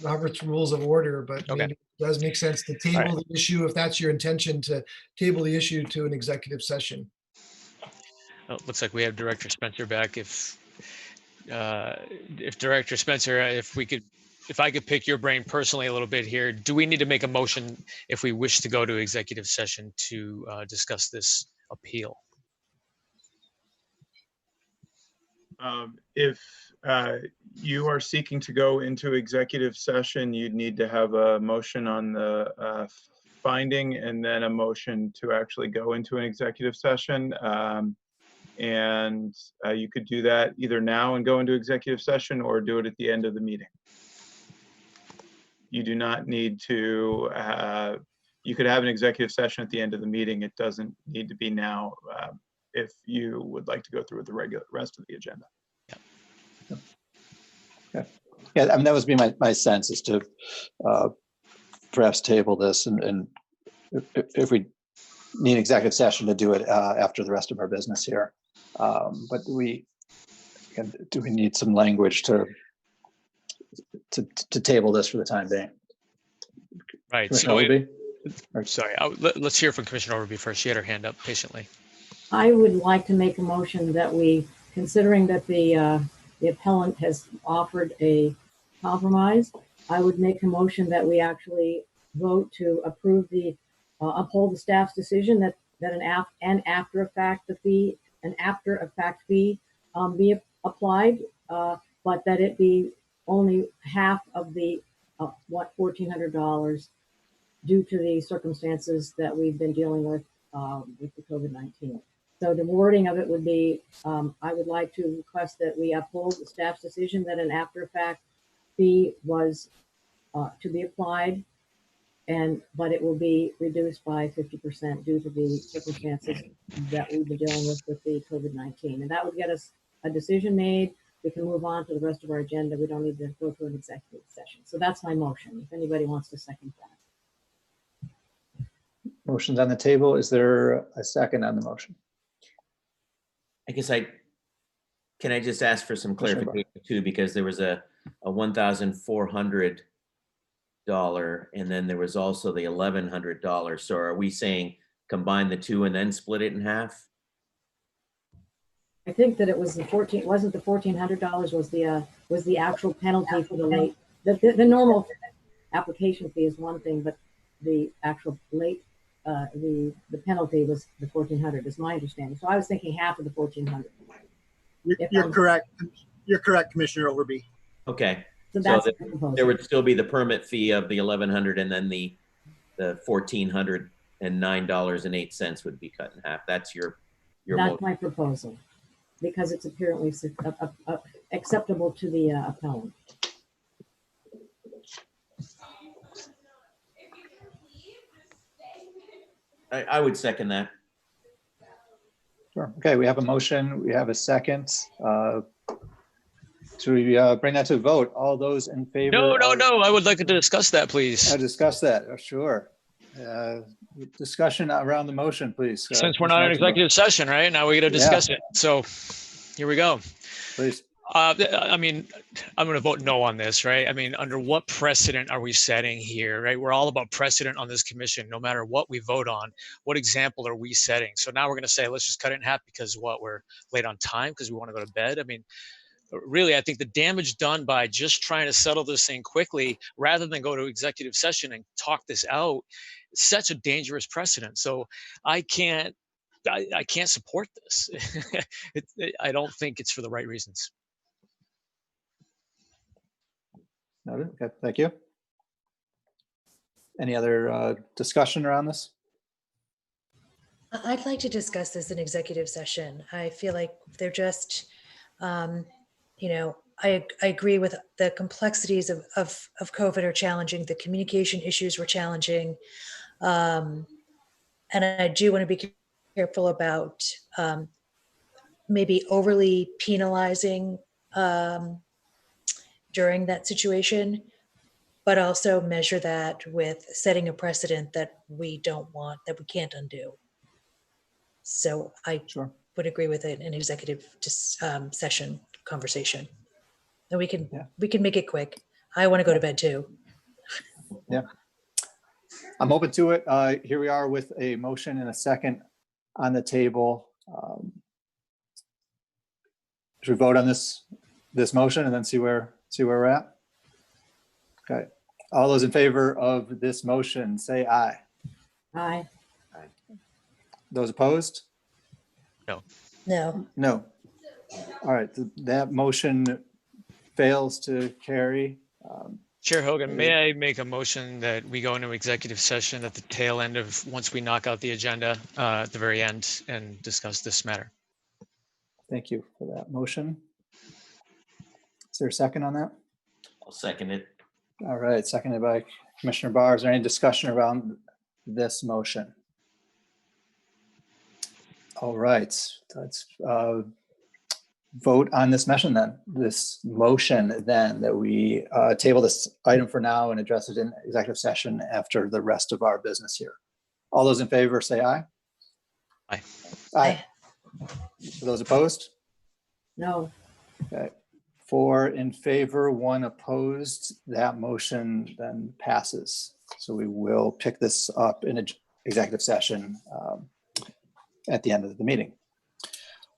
[SPEAKER 10] Robert's Rules of Order, but
[SPEAKER 2] Okay.
[SPEAKER 10] maybe it does make sense to table the issue if that's your intention, to table the issue to an executive session.
[SPEAKER 2] Oh, looks like we have Director Spencer back. If Director Spencer, if I could pick your brain personally a little bit here, do we need to make a motion if we wish to go to executive session to discuss this appeal?
[SPEAKER 1] If you are seeking to go into executive session, you'd need to have a motion on the finding and then a motion to actually go into an executive session. And you could do that either now and go into executive session, or do it at the end of the meeting. You do not need to, you could have an executive session at the end of the meeting. It doesn't need to be now if you would like to go through the rest of the agenda.
[SPEAKER 4] Yeah, I mean, that was be my sense, is to perhaps table this and if we need executive session to do it after the rest of our business here. But do we need some language to table this for the time being?
[SPEAKER 2] Right.
[SPEAKER 4] Commissioner
[SPEAKER 2] So sorry, let's hear from Commissioner Overby first. She had her hand up patiently.
[SPEAKER 6] I would like to make a motion that we, considering that the appellant has offered a compromise, I would make a motion that we actually vote to approve uphold the staff's decision that an after effect fee be applied, but that it be only half of the $1,400 due to the circumstances that we've been dealing with the COVID-19. So the wording of it would be, I would like to request that we uphold the staff's decision that an after effect fee was to be applied, but it will be reduced by 50% due to the circumstances that we've been dealing with the COVID-19. And that would get us a decision made. We can move on to the rest of our agenda. We don't need to go through an executive session. So that's my motion. If anybody wants to second that.
[SPEAKER 4] Motion's on the table. Is there a second on the motion?
[SPEAKER 3] I guess can I just ask for some clarification too, because there was a $1,400 and then there was also the $1,100. So are we saying combine the two and then split it in half?
[SPEAKER 6] I think that it was wasn't the $1,400 was the actual penalty for the late. The normal application fee is one thing, but the actual late the penalty was the $1,400 is my understanding. So I was thinking half of the $1,400.
[SPEAKER 11] You're correct. You're correct, Commissioner Overby.
[SPEAKER 3] Okay.
[SPEAKER 6] So that's
[SPEAKER 3] there would still be the permit fee of the $1,100 and then the $1,409.08 would be cut in half. That's your
[SPEAKER 6] that's
[SPEAKER 3] motion.
[SPEAKER 6] my proposal, because it's apparently acceptable to the appellant.
[SPEAKER 3] I would second that.
[SPEAKER 4] Sure. Okay, we have a motion. We have a second. Should we bring that to a vote? All those in favor?
[SPEAKER 2] No. I would like to discuss that, please.
[SPEAKER 4] Discuss that. Sure. Discussion around the motion, please.
[SPEAKER 2] Since we're not in executive session, right now, we got to discuss it. So here we go.
[SPEAKER 4] Please.
[SPEAKER 2] I mean, I'm going to vote no on this, right? I mean, under what precedent are we setting here, right? We're all about precedent on this commission, no matter what we vote on. What example are we setting? So now we're going to say, let's just cut it in half because what, we're late on time because we want to go to bed. I mean, really, I think the damage done by just trying to settle this thing quickly rather than go to executive session and talk this out, such a dangerous precedent. So I can't support this. I don't think it's for the right reasons.
[SPEAKER 4] Noted. Okay, thank you. Any other discussion around this?
[SPEAKER 5] I'd like to discuss this in executive session. I feel like they're just, you know, I agree with the complexities of COVID are challenging. The communication issues were challenging. And I do want to be careful about maybe overly penalizing during that situation, but also measure that with setting a precedent that we don't want, that we can't undo. So I would agree with it in executive session conversation. And we can make it quick. I want to go to bed too.
[SPEAKER 4] Yeah, I'm open to it. Here we are with a motion and a second on the table. Should we vote on this motion and then see where we're at? Okay. All those in favor of this motion, say aye.
[SPEAKER 6] Aye.
[SPEAKER 4] Those opposed?
[SPEAKER 2] No.
[SPEAKER 5] No.
[SPEAKER 4] No. All right, that motion fails to carry.
[SPEAKER 2] Chair Hogan, may I make a motion that we go into executive session at the tail end of, once we knock out the agenda at the very end and discuss this matter?
[SPEAKER 4] Thank you for that motion. Is there a second on that?
[SPEAKER 3] I'll second it.
[SPEAKER 4] All right, seconded by Commissioner Barr. Is there any discussion around this motion? All right, let's vote on this motion then. That we table this item for now and address it in executive session after the rest of our business here. All those in favor say aye.
[SPEAKER 2] Aye.
[SPEAKER 4] Aye. Those opposed?
[SPEAKER 6] No.
[SPEAKER 4] Okay. 4 in favor, 1 opposed. That motion then passes. So we will pick this up in an executive session at the end of the meeting.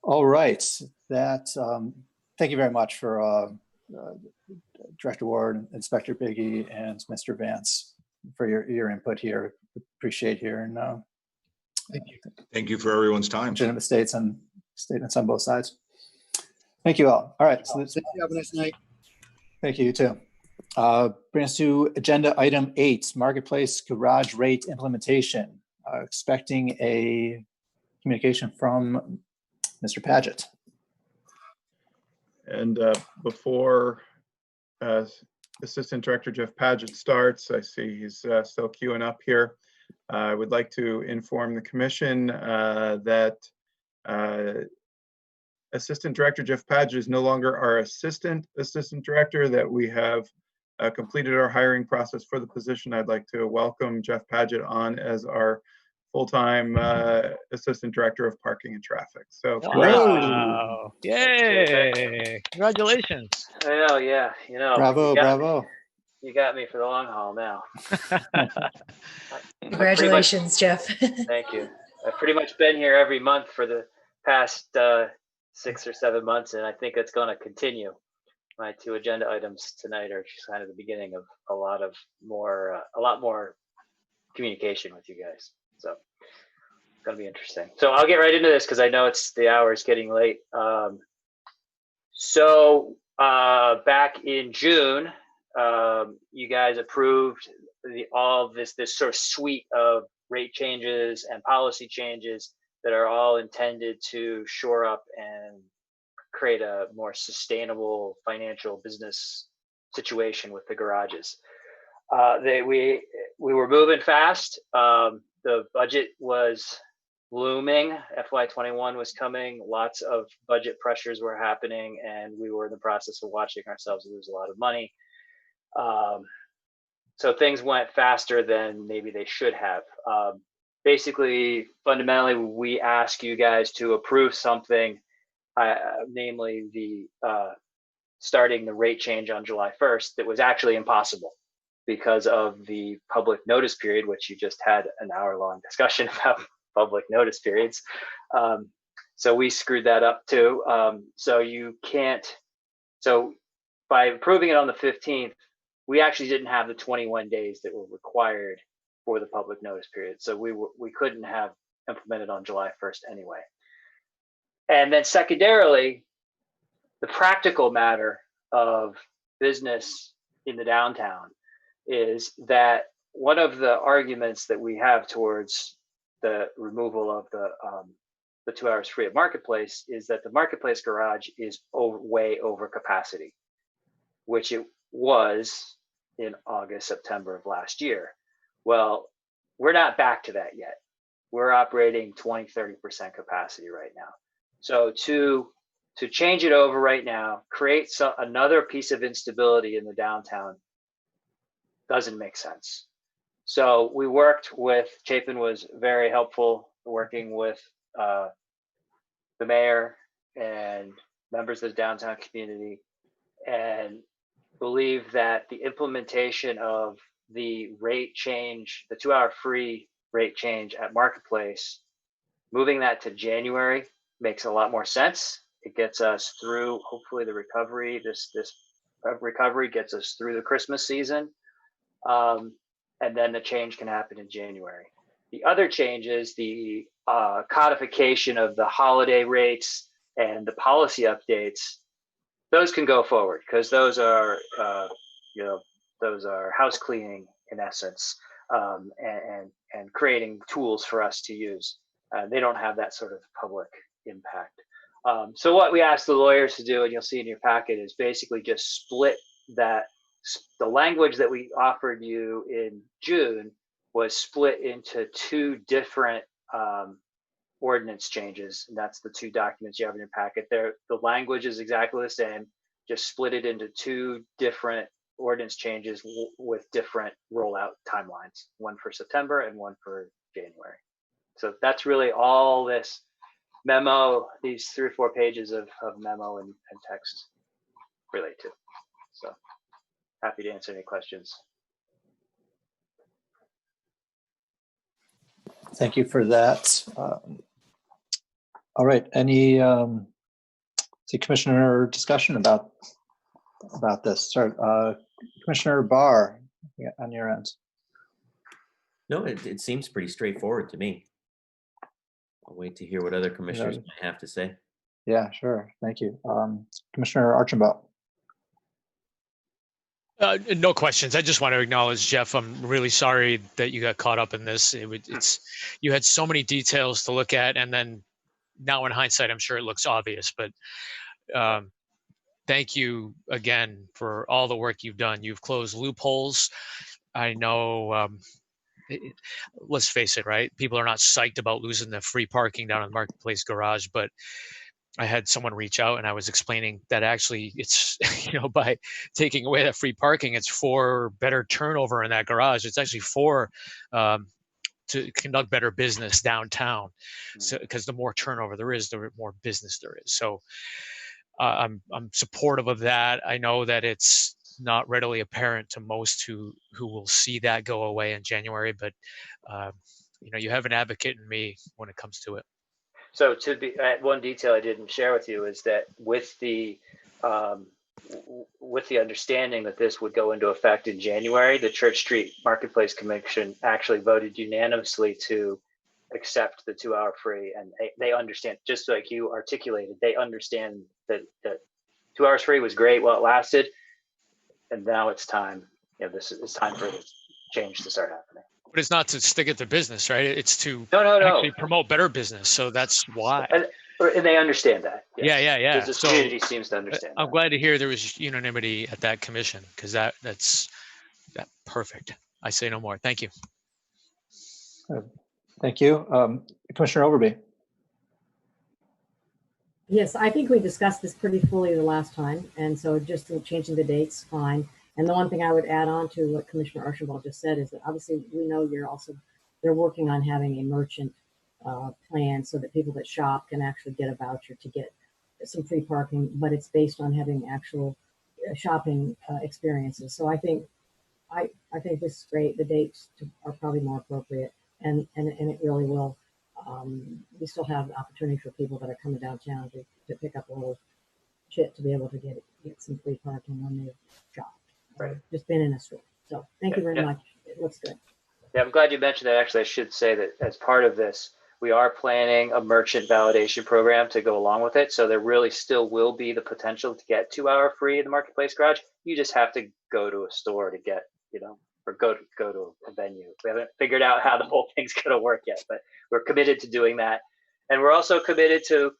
[SPEAKER 4] All right. That. Thank you very much for Director Ward, Inspector Biggie, and Mr. Vance for your input here. Appreciate hearing.
[SPEAKER 10] Thank you.
[SPEAKER 12] Thank you for everyone's time.
[SPEAKER 4] Legitimate statements on both sides. Thank you all. All right. So
[SPEAKER 11] Thank you. Have a nice night.
[SPEAKER 4] thank you, you too. Bring us to agenda item 8, marketplace garage rate implementation. Expecting a communication from Mr. Paget.
[SPEAKER 1] And before Assistant Director Jeff Paget starts, I see he's still queuing up here. I would like to inform the commission that Assistant Director Jeff Paget is no longer our assistant director, that we have completed our hiring process for the position. I'd like to welcome Jeff Paget on as our full-time Assistant Director of Parking and Traffic. So
[SPEAKER 2] wow. Yay. Congratulations.
[SPEAKER 13] Well, yeah, you know.
[SPEAKER 4] Bravo.
[SPEAKER 13] You got me for the long haul now.
[SPEAKER 5] Congratulations, Jeff.
[SPEAKER 13] Thank you. I've pretty much been here every month for the past 6 or 7 months, and I think it's going to continue. My 2 agenda items tonight are just kind of the beginning of a lot more communication with you guys. So it's going to be interesting. So I'll get right into this because I know the hour is getting late. So back in June, you guys approved all this sort of suite of rate changes and policy changes that are all intended to shore up and create a more sustainable financial business situation with the garages. We were moving fast. The budget was looming. FY21 was coming. Lots of budget pressures were happening, and we were in the process of watching ourselves lose a lot of money. So things went faster than maybe they should have. Basically, fundamentally, we ask you guys to approve something, namely the starting the rate change on July 1st that was actually impossible because of the public notice period, which you just had an hour-long discussion about public notice periods. So we screwed that up too. So you can't, so by approving it on the 15th, we actually didn't have the 21 days that were required for the public notice period. So we couldn't have implemented on July 1st anyway. And then secondarily, the practical matter of business in the downtown is that one of the arguments that we have towards the removal of the 2 hours free at Marketplace is that the Marketplace garage is way over capacity, which it was in August, September of last year. Well, we're not back to that yet. We're operating 20-30% capacity right now. So to change it over right now, create another piece of instability in the downtown doesn't make sense. So we worked with, Chapin was very helpful working with the mayor and members of the downtown community, and believe that the implementation of the rate change, the 2 hour free rate change at Marketplace, moving that to January makes a lot more sense. It gets us through, hopefully, the recovery. This recovery gets us through the Christmas season. And then the change can happen in January. The other changes, the codification of the holiday rates and the policy updates, those can go forward because those are, those are house cleaning in essence, and creating tools for us to use. They don't have that sort of public impact. So what we asked the lawyers to do, and you'll see in your packet, is basically just split that. The language that we offered you in June was split into two different ordinance changes. And that's the two documents you have in your packet there. The language is exactly the same, just split it into two different ordinance changes with different rollout timelines, one for September and one for January. So that's really all this memo, these 3 or 4 pages of memo and text relate to. So happy to answer any questions.
[SPEAKER 4] Thank you for that. All right, any commissioner discussion about this? Sorry, Commissioner Barr, on your end.
[SPEAKER 3] No, it seems pretty straightforward to me. I'll wait to hear what other commissioners might have to say.
[SPEAKER 4] Yeah, sure. Thank you. Commissioner Archambault.
[SPEAKER 2] No questions. I just want to acknowledge, Jeff, I'm really sorry that you got caught up in this. You had so many details to look at, and then now in hindsight, I'm sure it looks obvious, but thank you again for all the work you've done. You've closed loopholes. I know, let's face it, right? People are not psyched about losing the free parking down in the Marketplace garage, but I had someone reach out and I was explaining that actually it's, by taking away that free parking, it's for better turnover in that garage. It's actually for to conduct better business downtown. So, because the more turnover there is, the more business there is. So I'm supportive of that. I know that it's not readily apparent to most who will see that go away in January, but you have an advocate in me when it comes to it.
[SPEAKER 13] So one detail I didn't share with you is that with the understanding that this would go into effect in January, the Church Street Marketplace Commission actually voted unanimously to accept the 2 hour free, and they understand, just like you articulated, they understand that 2 hours free was great while it lasted, and now it's time. It's time for the change to start happening.
[SPEAKER 2] But it's not to stick it to business, right? It's to
[SPEAKER 13] no.
[SPEAKER 2] actually promote better business. So that's why.
[SPEAKER 13] And they understand that. Yes.
[SPEAKER 2] Yeah.
[SPEAKER 13] Because the community seems to understand.
[SPEAKER 2] I'm glad to hear there was unanimity at that commission, because that's perfect. I say no more. Thank you.
[SPEAKER 4] Thank you. Commissioner Overby.
[SPEAKER 6] Yes, I think we discussed this pretty fully the last time. And so just changing the dates, fine. And the one thing I would add on to what Commissioner Archambault just said is that obviously we know they're working on having a merchant plan so that people that shop can actually get a voucher to get some free parking, but it's based on having actual shopping experiences. So I think this is great. The dates are probably more appropriate, and it really will. We still have the opportunity for people that are coming downtown to pick up a little chit to be able to get some free parking when they've shopped.
[SPEAKER 13] Right.
[SPEAKER 6] Just been in a store. So thank you very much. It looks good.
[SPEAKER 13] Yeah, I'm glad you mentioned that. Actually, I should say that as part of this, we are planning a merchant validation program to go along with it. So there really still will be the potential to get 2 hour free in the Marketplace Garage. You just have to go to a store to get, or go to a venue. We haven't figured out how the whole thing's going to work yet, but we're committed to doing that. And we're also committed to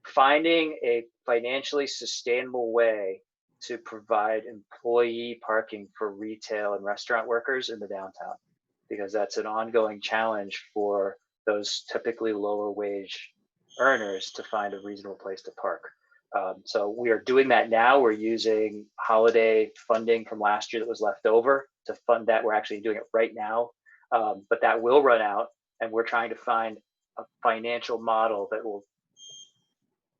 [SPEAKER 13] finding a financially sustainable way to provide employee parking for retail and restaurant workers in the downtown, because that's an ongoing challenge for those typically lower wage earners to find a reasonable place to park. So we are doing that now. We're using holiday funding from last year that was left over to fund that. We're actually doing it right now, but that will run out, and we're trying to find a financial model that will,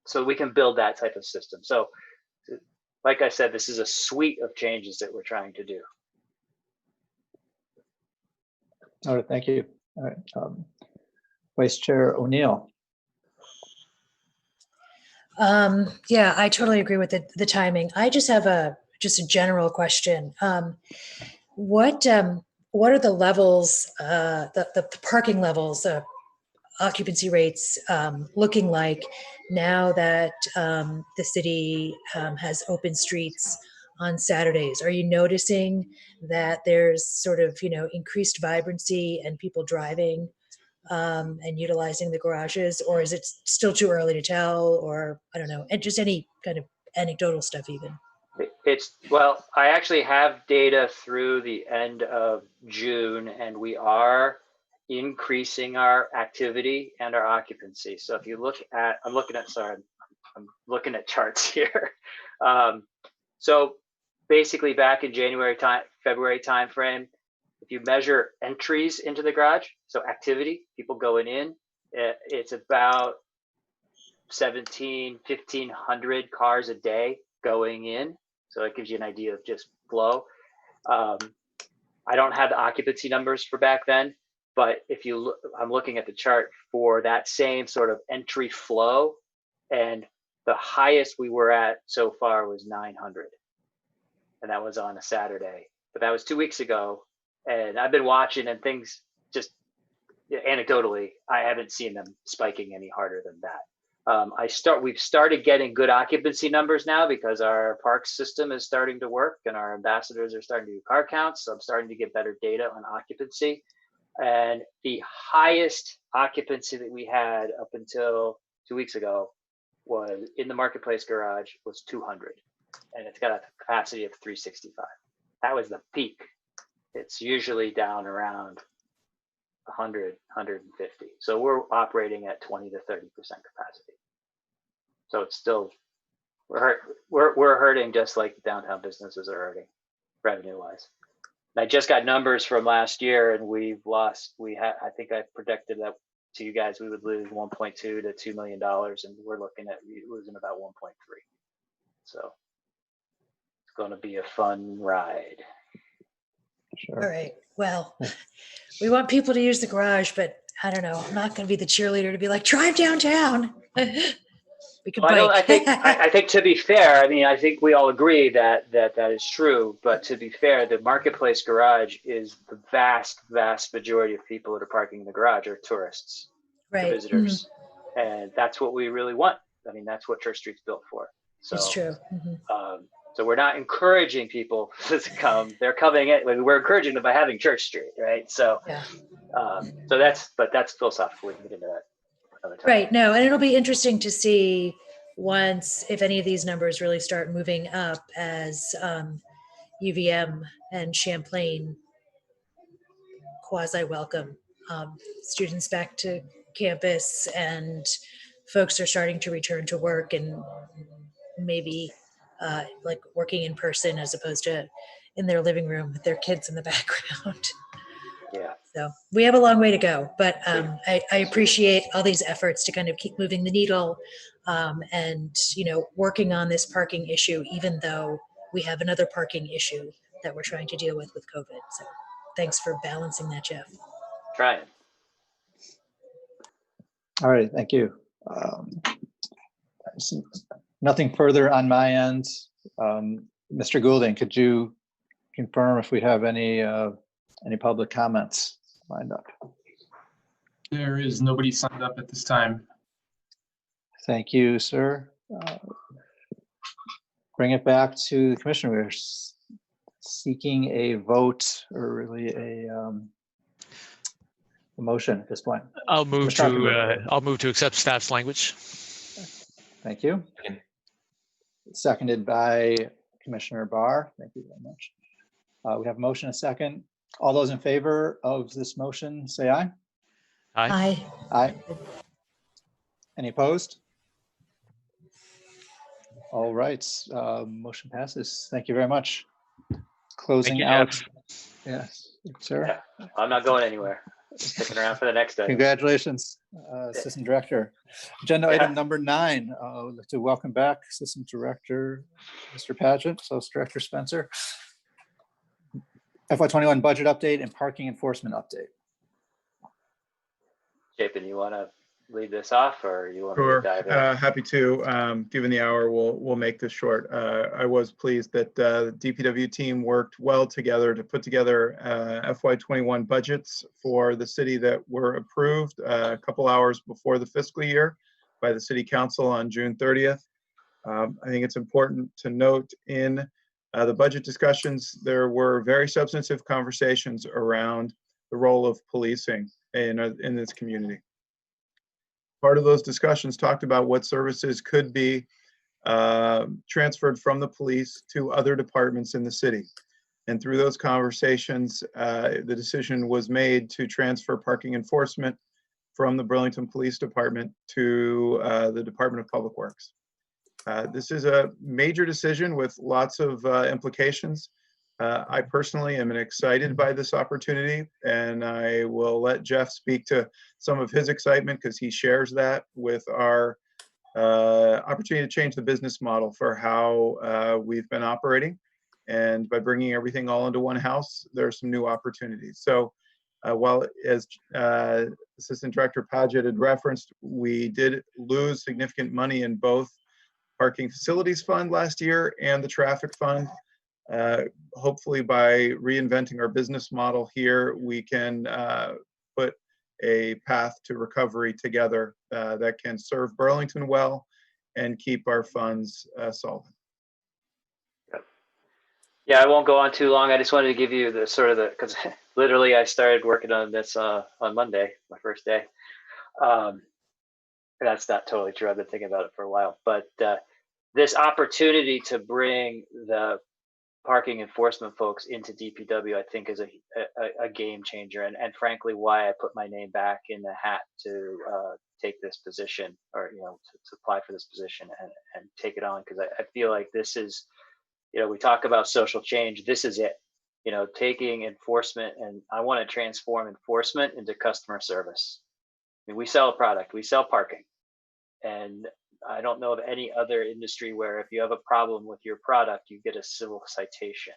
[SPEAKER 13] so we can build that type of system. So like I said, this is a suite of changes that we're trying to do.
[SPEAKER 4] All right, thank you. All right, Vice Chair O'Neill.
[SPEAKER 5] Yeah, I totally agree with the timing. I just have a general question. What are the levels, the parking levels, occupancy rates looking like now that the city has open streets on Saturdays? Are you noticing that there's sort of, increased vibrancy and people driving and utilizing the garages, or is it still too early to tell, or I don't know, and just any kind of anecdotal stuff even?
[SPEAKER 13] Well, I actually have data through the end of June, and we are increasing our activity and our occupancy. So if you look at, I'm looking at charts here. So basically back in February timeframe, if you measure entries into the garage, so activity, people going in, it's about 1,500 cars a day going in. So it gives you an idea of just flow. I don't have the occupancy numbers for back then, but if you look, I'm looking at the chart for that same sort of entry flow, and the highest we were at so far was 900, and that was on a Saturday. But that was 2 weeks ago, and I've been watching, and things just anecdotally, I haven't seen them spiking any harder than that. We've started getting good occupancy numbers now because our park system is starting to work and our ambassadors are starting to do car counts. So I'm starting to get better data on occupancy. And the highest occupancy that we had up until 2 weeks ago was in the Marketplace Garage was 200, and it's got a capacity of 365. That was the peak. It's usually down around 100, 150. So we're operating at 20 to 30% capacity. So it's still, we're hurting just like the downtown businesses are hurting revenue wise. And I just got numbers from last year, and I think I predicted that to you guys, we would lose 1.2 to $2 million, and we're looking at losing about 1.3. So it's going to be a fun ride.
[SPEAKER 4] Sure.
[SPEAKER 5] All right. Well, we want people to use the garage, but I don't know. I'm not going to be the cheerleader to be like, drive downtown. We could bike.
[SPEAKER 13] I think to be fair, I mean, I think we all agree that is true. But to be fair, the Marketplace Garage is the vast majority of people that are parking in the garage are tourists,
[SPEAKER 5] right?
[SPEAKER 13] Visitors, and that's what we really want. I mean, that's what Church Street's built for. So
[SPEAKER 5] it's true.
[SPEAKER 13] So we're not encouraging people to come. They're coming in. We're encouraging them by having Church Street, right? So,
[SPEAKER 5] yeah.
[SPEAKER 13] That's philosophical. We can get into that another time.
[SPEAKER 5] Right. No, and it'll be interesting to see if any of these numbers really start moving up as UVM and Champlain quasi-welcome students back to campus, and folks are starting to return to work and maybe like working in person as opposed to in their living room with their kids in the background.
[SPEAKER 13] Yeah.
[SPEAKER 5] So we have a long way to go, but I appreciate all these efforts to kind of keep moving the needle and, working on this parking issue, even though we have another parking issue that we're trying to deal with COVID. So thanks for balancing that, Jeff.
[SPEAKER 13] Trying.
[SPEAKER 4] All right, thank you. Nothing further on my end. Mr. Goulding, could you confirm if we have any public comments lined up?
[SPEAKER 7] There is nobody signed up at this time.
[SPEAKER 4] Thank you, sir. Bring it back to the commission. We're seeking a vote, or really a motion at this point.
[SPEAKER 2] I'll move to accept staff's language.
[SPEAKER 4] Thank you. Seconded by Commissioner Barr. Thank you very much. We have a motion, a second. All those in favor of this motion, say aye.
[SPEAKER 2] Aye.
[SPEAKER 4] Aye. Any opposed? All right, motion passes. Thank you very much. Closing
[SPEAKER 2] you,
[SPEAKER 4] out.
[SPEAKER 2] Jeff.
[SPEAKER 4] Yes, sir.
[SPEAKER 13] Yeah, I'm not going anywhere. Sticking around for the next item.
[SPEAKER 4] Congratulations, Assistant Director. Agenda item number 9. I'd like to welcome back Assistant Director, Mr. Paget, Associate Director Spencer. FY21 budget update and parking enforcement update.
[SPEAKER 13] Chapin, you want to lead this off, or you want
[SPEAKER 1] Sure,
[SPEAKER 13] to dive in?
[SPEAKER 1] happy to. Given the hour, we'll make this short. I was pleased that the DPW team worked well together to put together FY21 budgets for the city that were approved a couple hours before the fiscal year by the City Council on June 30th. I think it's important to note in the budget discussions, there were very substantive conversations around the role of policing in this community. Part of those discussions talked about what services could be transferred from the police to other departments in the city. And through those conversations, the decision was made to transfer parking enforcement from the Burlington Police Department to the Department of Public Works. This is a major decision with lots of implications. I personally am excited by this opportunity, and I will let Jeff speak to some of his excitement because he shares that with our opportunity to change the business model for how we've been operating. And by bringing everything all into one house, there are some new opportunities. So while, as Assistant Director Paget had referenced, we did lose significant money in both Parking Facilities Fund last year and the Traffic Fund. Hopefully by reinventing our business model here, we can put a path to recovery together that can serve Burlington well and keep our funds solvent.
[SPEAKER 13] Yeah, I won't go on too long. I just wanted to give you the sort of because literally I started working on this on Monday, my first day. That's not totally true. I've been thinking about it for a while, but this opportunity to bring the parking enforcement folks into DPW, I think, is a game changer, and frankly, why I put my name back in the hat to take this position, or to apply for this position and take it on, because I feel like this is, we talk about social change. This is it. Taking enforcement, and I want to transform enforcement into customer service. I mean, we sell a product, we sell parking, and I don't know of any other industry where if you have a problem with your product, you get a civil citation.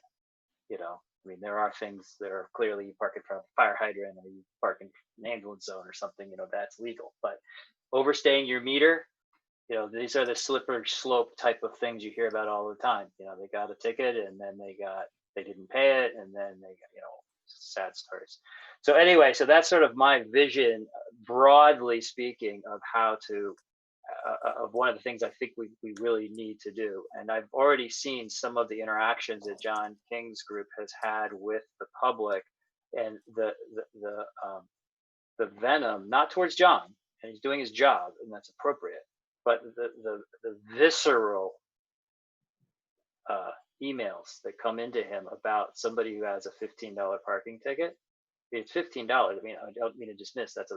[SPEAKER 13] I mean, there are things that are clearly, you park in front of a fire hydrant or you park in an ambulance zone or something, that's legal. But overstaying your meter, these are the slippery slope type of things you hear about all the time. They got a ticket and then they didn't pay it, and then they got, sad stories. So anyway, so that's sort of my vision, broadly speaking, of how to of one of the things I think we really need to do. And I've already seen some of the interactions that John King's group has had with the public, and the venom, not towards John, and he's doing his job, and that's appropriate, but the visceral emails that come into him about somebody who has a $15 parking ticket. It's $15. I mean, I don't mean to dismiss that's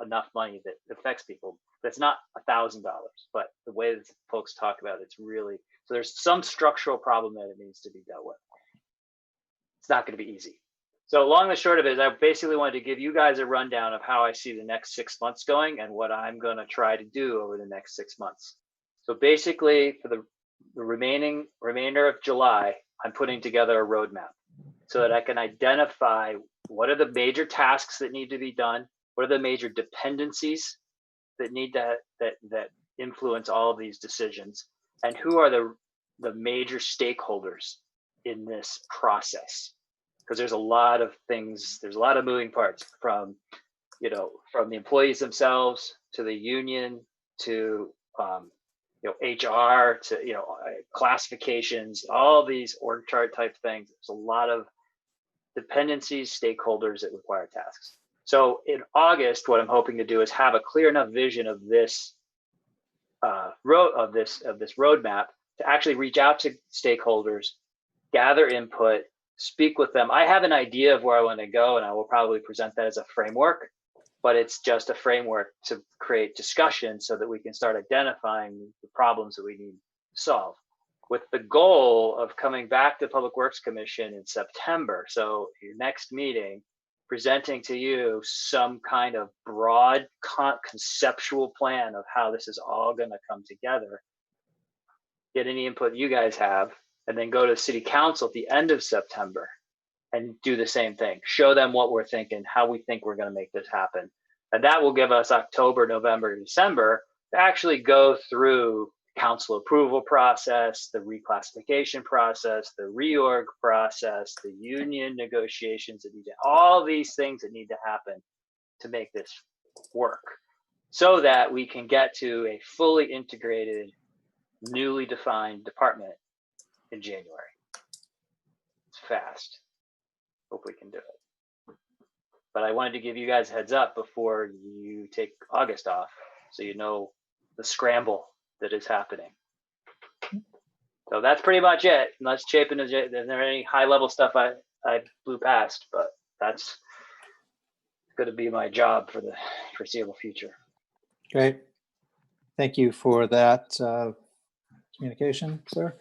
[SPEAKER 13] enough money that affects people. That's not $1,000, but the way that folks talk about it's really, so there's some structural problem that it needs to be dealt with. It's not going to be easy. So long and short of it is, I basically wanted to give you guys a rundown of how I see the next 6 months going and what I'm going to try to do over the next 6 months. So basically, for the the remainder of July, I'm putting together a roadmap so that I can identify what are the major tasks that need to be done, what are the major dependencies that need to that influence all of these decisions, and who are the major stakeholders in this process. Because there's a lot of things, there's a lot of moving parts from the employees themselves to the union to HR to classifications, all these org chart type things. There's a lot of dependencies, stakeholders that require tasks. So in August, what I'm hoping to do is have a clear enough vision of this roadmap to actually reach out to stakeholders, gather input, speak with them. I have an idea of where I want to go, and I will probably present that as a framework, but it's just a framework to create discussion so that we can start identifying the problems that we need to solve, with the goal of coming back to Public Works Commission in September. So your next meeting, presenting to you some kind of broad conceptual plan of how this is all going to come together, get any input you guys have, and then go to City Council at the end of September and do the same thing. Show them what we're thinking, how we think we're going to make this happen. And that will give us October, November, December to actually go through council approval process, the reclassification process, the reorg process, the union negotiations that all these things that need to happen to make this work, so that we can get to a fully integrated, newly defined department in January. It's fast. Hope we can do it. But I wanted to give you guys a heads up before you take August off, so you know the scramble that is happening. So that's pretty much it. Unless Chapin, is there any high level stuff I blew past, but that's going to be my job for the foreseeable future.
[SPEAKER 4] Great. Thank you for that communication, sir.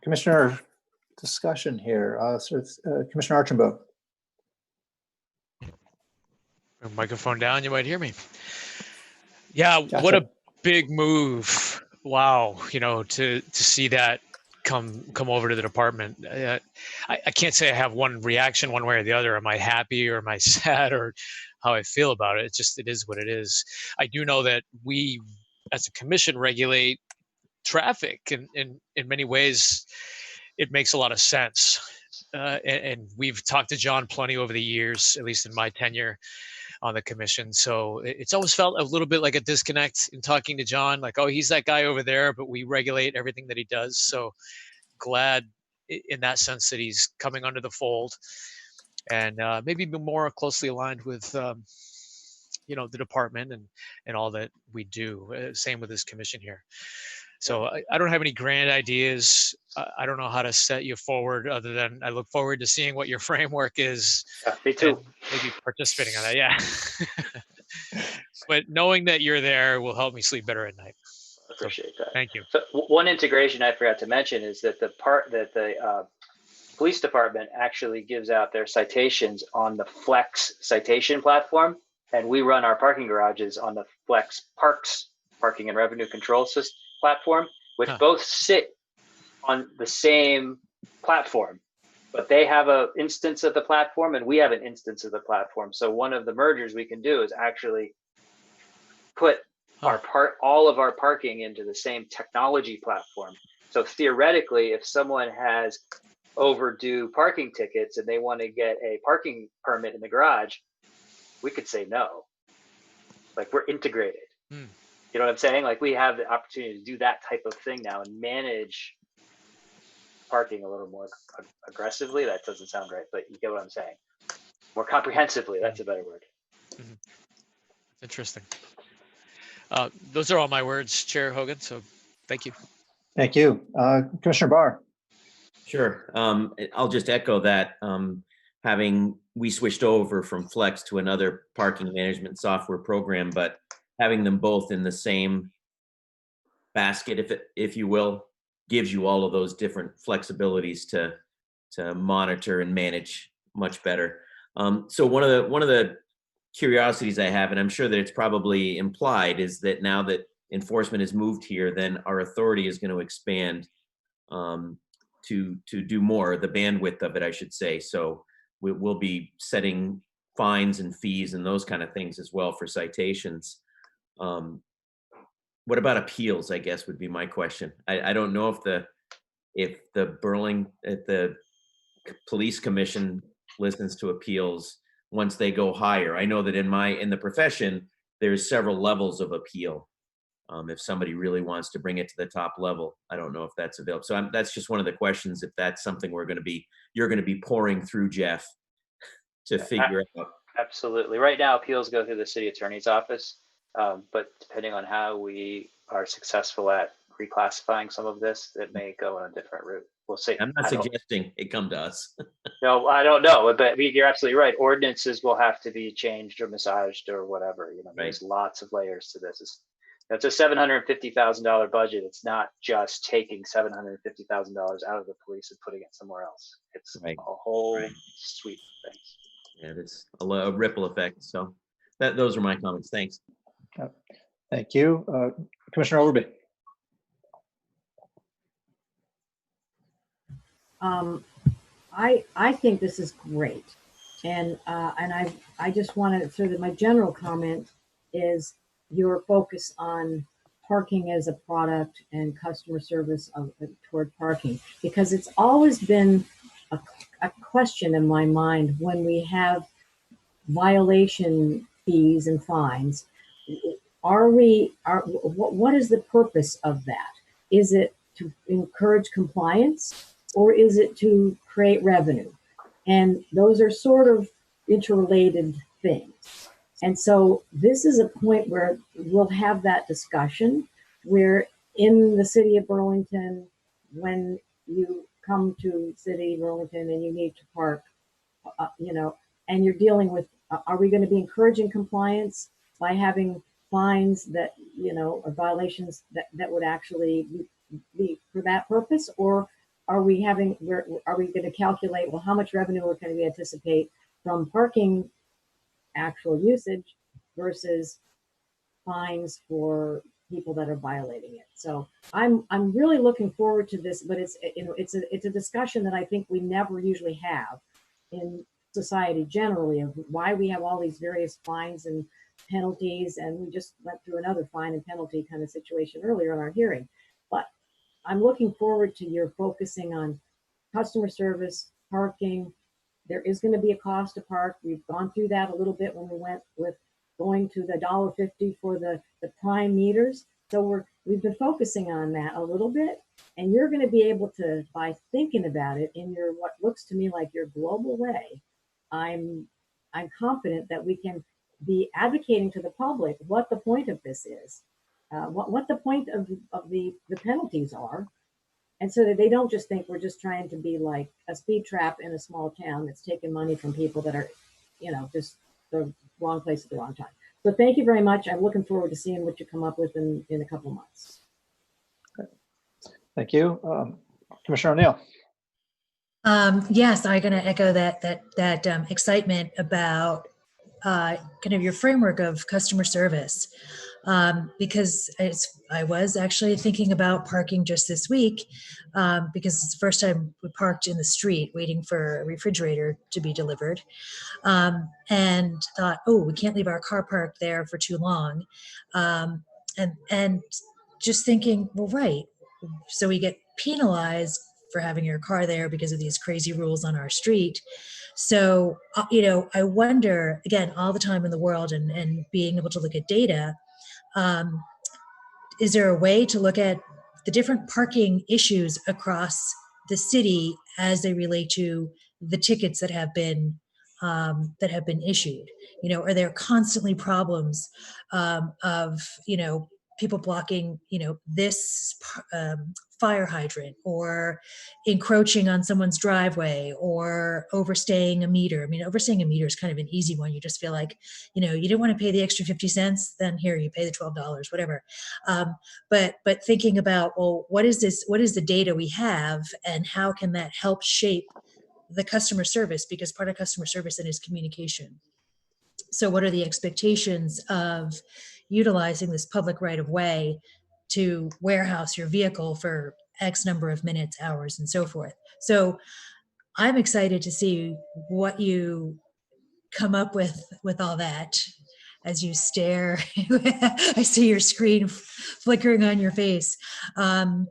[SPEAKER 4] Commissioner discussion here. Commissioner Archambault.
[SPEAKER 2] Microphone down, you might hear me. Yeah,
[SPEAKER 4] Gotcha.
[SPEAKER 2] What a big move. Wow, to see that come over to the department. I can't say I have one reaction one way or the other. Am I happy or am I sad or how I feel about it? It is what it is. I do know that we as a commission regulate traffic, and in many ways it makes a lot of sense. And we've talked to John plenty over the years, at least in my tenure on the commission. So it's always felt a little bit like a disconnect in talking to John, like, oh, he's that guy over there, but we regulate everything that he does. So glad in that sense that he's coming under the fold and maybe be more closely aligned with, the department and all that we do. Same with this commission here. So I don't have any grand ideas. I don't know how to set you forward other than I look forward to seeing what your framework is.
[SPEAKER 13] Yeah, me too.
[SPEAKER 2] Maybe participating on that, yeah. But knowing that you're there will help me sleep better at night.
[SPEAKER 13] Appreciate that.
[SPEAKER 2] Thank you.
[SPEAKER 13] So one integration I forgot to mention is that the police department actually gives out their citations on the Flex citation platform, and we run our parking garages on the Flex Parks parking and revenue control system platform, which both sit on the same platform, but they have an instance of the platform and we have an instance of the platform. So one of the mergers we can do is actually put all of our parking into the same technology platform. So theoretically, if someone has overdue parking tickets and they want to get a parking permit in the garage, we could say no. Like, we're integrated. You know what I'm saying? Like, we have the opportunity to do that type of thing now and manage parking a little more aggressively. That doesn't sound right, but you get what I'm saying. More comprehensively, that's a better word.
[SPEAKER 2] Mm-hmm. Interesting. Those are all my words, Chair Hogan, so thank you.
[SPEAKER 4] Thank you. Commissioner Barr.
[SPEAKER 3] Sure. I'll just echo that. We switched over from Flex to another parking management software program, but having them both in the same basket, if you will, gives you all of those different flexibilities to monitor and manage much better. So one of the curiosities I have, and I'm sure that it's probably implied, is that now that enforcement is moved here, then our authority is going to expand to do more, the bandwidth of it, I should say. So we'll be setting fines and fees and those kind of things as well for citations. What about appeals, I guess would be my question. I don't know if the police commission listens to appeals once they go higher. I know that in the profession, there's several levels of appeal. If somebody really wants to bring it to the top level, I don't know if that's available. So that's just one of the questions, if that's something you're going to be pouring through, Jeff, to figure out.
[SPEAKER 13] Absolutely. Right now, appeals go through the city attorney's office, but depending on how we are successful at reclassifying some of this, it may go on a different route. We'll see.
[SPEAKER 3] I'm not suggesting it come to us.
[SPEAKER 13] No, I don't know, but you're absolutely right. Ordinances will have to be changed or massaged or whatever. There's lots of layers to this. It's a $750,000 budget. It's not just taking $750,000 out of the police and putting it somewhere else. It's a whole suite of things.
[SPEAKER 3] Yeah, it's a ripple effect. So those are my comments. Thanks.
[SPEAKER 4] Thank you. Commissioner Overby.
[SPEAKER 6] I think this is great. And I just want to sort of, my general comment is your focus on parking as a product and customer service toward parking, because it's always been a question in my mind when we have violation fees and fines. What is the purpose of that? Is it to encourage compliance, or is it to create revenue? And those are sort of interrelated things. And so this is a point where we'll have that discussion, where in the city of Burlington, when you come to city of Burlington and you need to park, and you're dealing with, are we going to be encouraging compliance by having fines that, or violations that would actually be for that purpose? Or are we going to calculate, well, how much revenue can we anticipate from parking actual usage versus fines for people that are violating it? So I'm really looking forward to this, but it's a discussion that I think we never usually have in society generally, of why we have all these various fines and penalties. And we just went through another fine and penalty kind of situation earlier in our hearing. But I'm looking forward to your focusing on customer service, parking. There is going to be a cost to park. We've gone through that a little bit when we went with going to the $1.50 for the prime meters. So we've been focusing on that a little bit, and you're going to be able to, by thinking about it in your, what looks to me like your global way, I'm confident that we can be advocating to the public what the point of this is, what the point of the penalties are. And so that they don't just think we're just trying to be like a speed trap in a small town that's taking money from people that are, just the wrong place at the wrong time. So thank you very much. I'm looking forward to seeing what you come up with in a couple of months.
[SPEAKER 4] Thank you. Commissioner O'Neill.
[SPEAKER 5] Yes, I'm going to echo that excitement about kind of your framework of customer service, because I was actually thinking about parking just this week, because it's the first time we parked in the street waiting for a refrigerator to be delivered, and thought, oh, we can't leave our car parked there for too long, and just thinking, well, right, so we get penalized for having your car there because of these crazy rules on our street. So, I wonder, again, all the time in the world and being able to look at data, is there a way to look at the different parking issues across the city as they relate to the tickets that have been issued? Are there constantly problems of people blocking, this fire hydrant, or encroaching on someone's driveway, or overstaying a meter? I mean, overstaying a meter is kind of an easy one. You just feel like, you didn't want to pay the extra 50 cents, then here, you pay the $12, whatever. But thinking about, well, what is the data we have, and how can that help shape the customer service? Because part of customer service then is communication. So what are the expectations of, utilizing this public right of way to warehouse your vehicle for X number of minutes, hours, and so forth. So I'm excited to see what you come up with all that as you stare. I see your screen flickering on your face.
[SPEAKER 13] Getting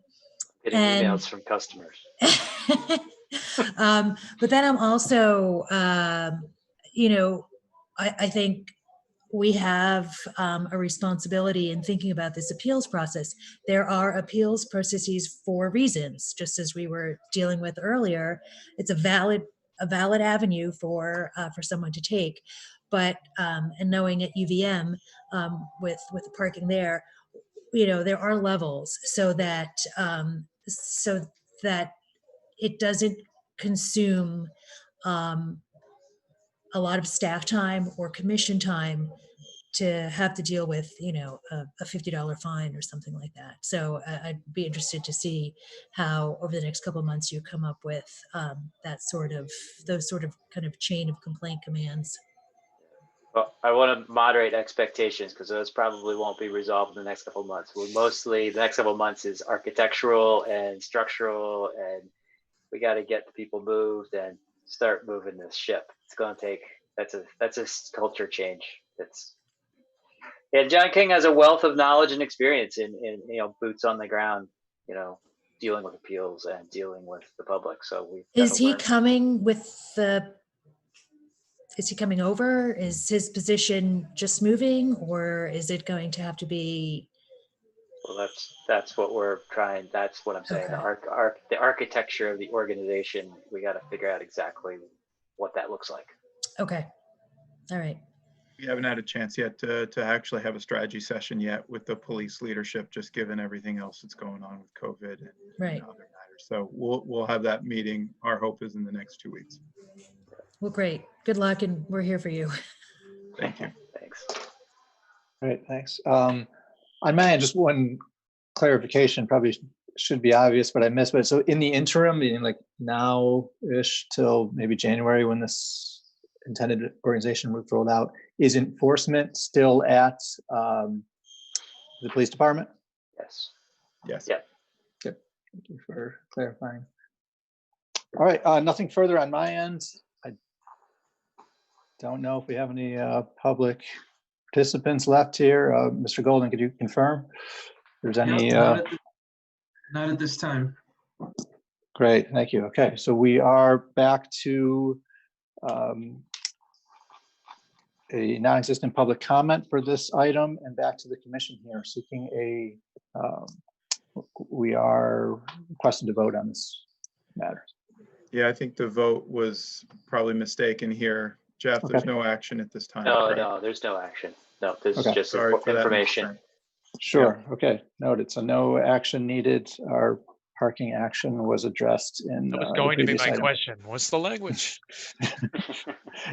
[SPEAKER 5] and
[SPEAKER 13] emails from customers.
[SPEAKER 5] But then I'm also, I think we have a responsibility in thinking about this appeals process. There are appeals processes for reasons, just as we were dealing with earlier. It's a valid avenue for someone to take. But and knowing at UVM with the parking there, there are levels so that it doesn't consume a lot of staff time or commission time to have to deal with, a $50 fine or something like that. So I'd be interested to see how over the next couple of months you come up with those sort of kind of chain of complaint commands.
[SPEAKER 13] Well, I want to moderate expectations because those probably won't be resolved in the next couple of months. Well, mostly the next couple of months is architectural and structural, and we got to get the people moved and start moving this ship. It's going to take, that's a culture change. And John King has a wealth of knowledge and experience in boots on the ground, dealing with appeals and dealing with the public. So
[SPEAKER 5] is he coming over? Is his position just moving, or is it going to have to be?
[SPEAKER 13] Well, that's what we're trying. That's what I'm saying. Okay. The architecture of the organization, we got to figure out exactly what that looks like.
[SPEAKER 5] Okay. All right.
[SPEAKER 1] We haven't had a chance yet to actually have a strategy session yet with the police leadership, just given everything else that's going on with COVID and other matters. So we'll have that meeting. Our hope is in the next 2 weeks.
[SPEAKER 5] Well, great. Good luck, and we're here for you.
[SPEAKER 1] Thank you.
[SPEAKER 13] Thanks.
[SPEAKER 4] Great, thanks. On my end, just one clarification, probably should be obvious, but I missed it. So in the interim, meaning like now-ish till maybe January when this intended organization was rolled out, is enforcement still at the police department?
[SPEAKER 13] Yes.
[SPEAKER 1] Yes.
[SPEAKER 13] Yeah.
[SPEAKER 4] Good. Thank you for clarifying. All right, nothing further on my end. I don't know if we have any public participants left here. Mr. Golden, could you confirm if there's any?
[SPEAKER 7] Not at this time.
[SPEAKER 4] Great, thank you. Okay, so we are back to a non-existent public comment for this item, and back to the commission here seeking we are requested to vote on this matter.
[SPEAKER 1] Yeah, I think the vote was probably mistaken here. Jeff, there's no action at this time.
[SPEAKER 13] No, there's no action. No, this is just information.
[SPEAKER 4] Sure, okay, noted. So no action needed. Our parking action was addressed in
[SPEAKER 2] that was going to be my question. What's the language?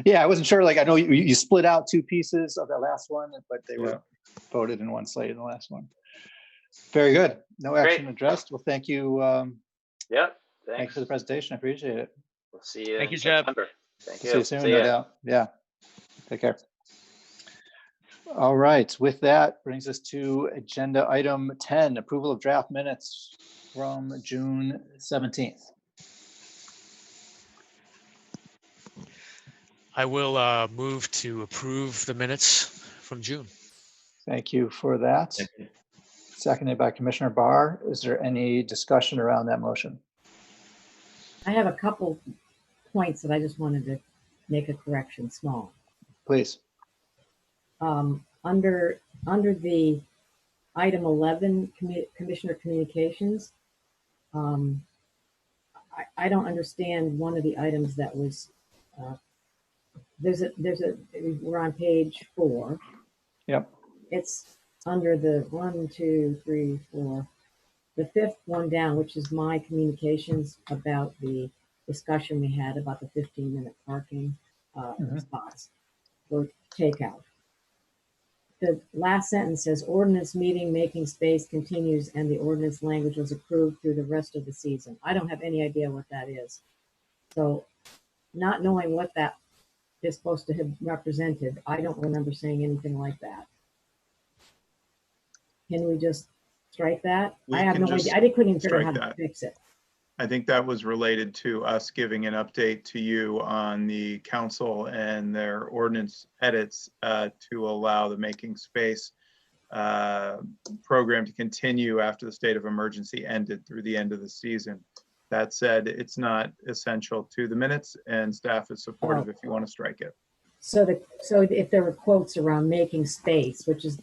[SPEAKER 4] Yeah, I wasn't sure. Like, I know you split out two pieces of that last one, but they were voted in one slate in the last one. Very good. No action addressed. Well, thank you.
[SPEAKER 13] Yep.
[SPEAKER 4] Thanks for the presentation. I appreciate it.
[SPEAKER 13] We'll see you.
[SPEAKER 2] Thank you, Jeff.
[SPEAKER 13] Thank you.
[SPEAKER 4] See you soon, no doubt. Yeah. Take care. All right. With that, brings us to agenda item 10, approval of draft minutes from June 17th.
[SPEAKER 2] I will move to approve the minutes from June.
[SPEAKER 4] Thank you for that. Seconded by Commissioner Barr. Is there any discussion around that motion?
[SPEAKER 6] I have a couple points that I just wanted to make a correction, small.
[SPEAKER 4] Please.
[SPEAKER 6] Under the item 11, Commissioner Communications, I don't understand one of the items that was, we're on page 4.
[SPEAKER 4] Yep.
[SPEAKER 6] It's under the 1, 2, 3, 4, the 5th one down, which is my communications about the discussion we had about the 15-minute parking spots for takeout. The last sentence says ordinance meeting making space continues and the ordinance language was approved through the rest of the season. I don't have any idea what that is. So not knowing what that is supposed to have represented, I don't remember saying anything like that. Can we just strike that?
[SPEAKER 1] We
[SPEAKER 6] I have
[SPEAKER 1] can
[SPEAKER 6] no
[SPEAKER 1] just
[SPEAKER 6] idea. I couldn't even figure out
[SPEAKER 1] strike
[SPEAKER 6] how to
[SPEAKER 1] that.
[SPEAKER 6] fix it.
[SPEAKER 1] I think that was related to us giving an update to you on the council and their ordinance edits to allow the Making Space program to continue after the state of emergency ended through the end of the season. That said, it's not essential to the minutes, and staff is supportive if you want to strike it.
[SPEAKER 6] So if there were quotes around making space, which is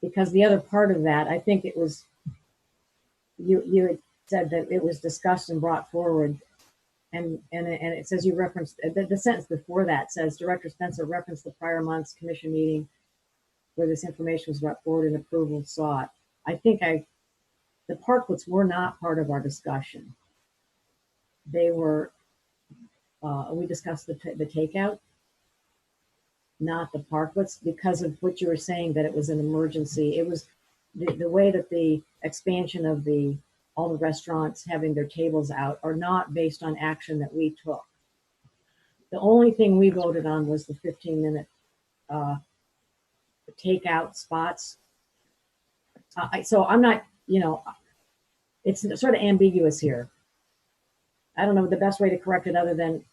[SPEAKER 6] because the other part of that, I think it was, you had said that it was discussed and brought forward, and it says you referenced, the sentence before that says, Director Spencer referenced the prior month's commission meeting where this information was brought forward and approval sought. I think the parklets were not part of our discussion. They were, we discussed the takeout, not the parklets, because of what you were saying, that it was an emergency. It was the way that the expansion of all the restaurants having their tables out are not based on action that we took. The only thing we voted on was the 15-minute takeout spots. So I'm not, it's sort of ambiguous here. I don't know the best way to correct it other than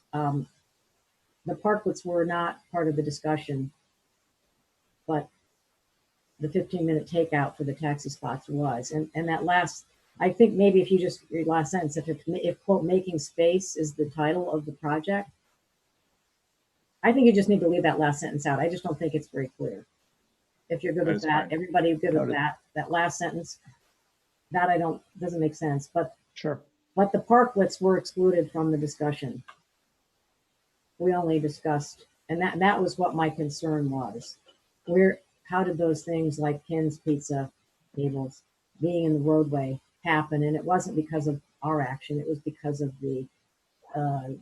[SPEAKER 6] the parklets were not part of the discussion, but the 15-minute takeout for the taxi spots was. And that last, I think maybe if you just read last sentence, if quote, making space is the title of the project, I think you just need to leave that last sentence out. I just don't think it's very clear. If you're good with that, everybody good with that last sentence, that doesn't make sense. But
[SPEAKER 4] sure.
[SPEAKER 6] But the parklets were excluded from the discussion. We only discussed, and that was what my concern was. How did those things like Ken's Pizza tables being in the roadway happen? And it wasn't because of our action. It was because of the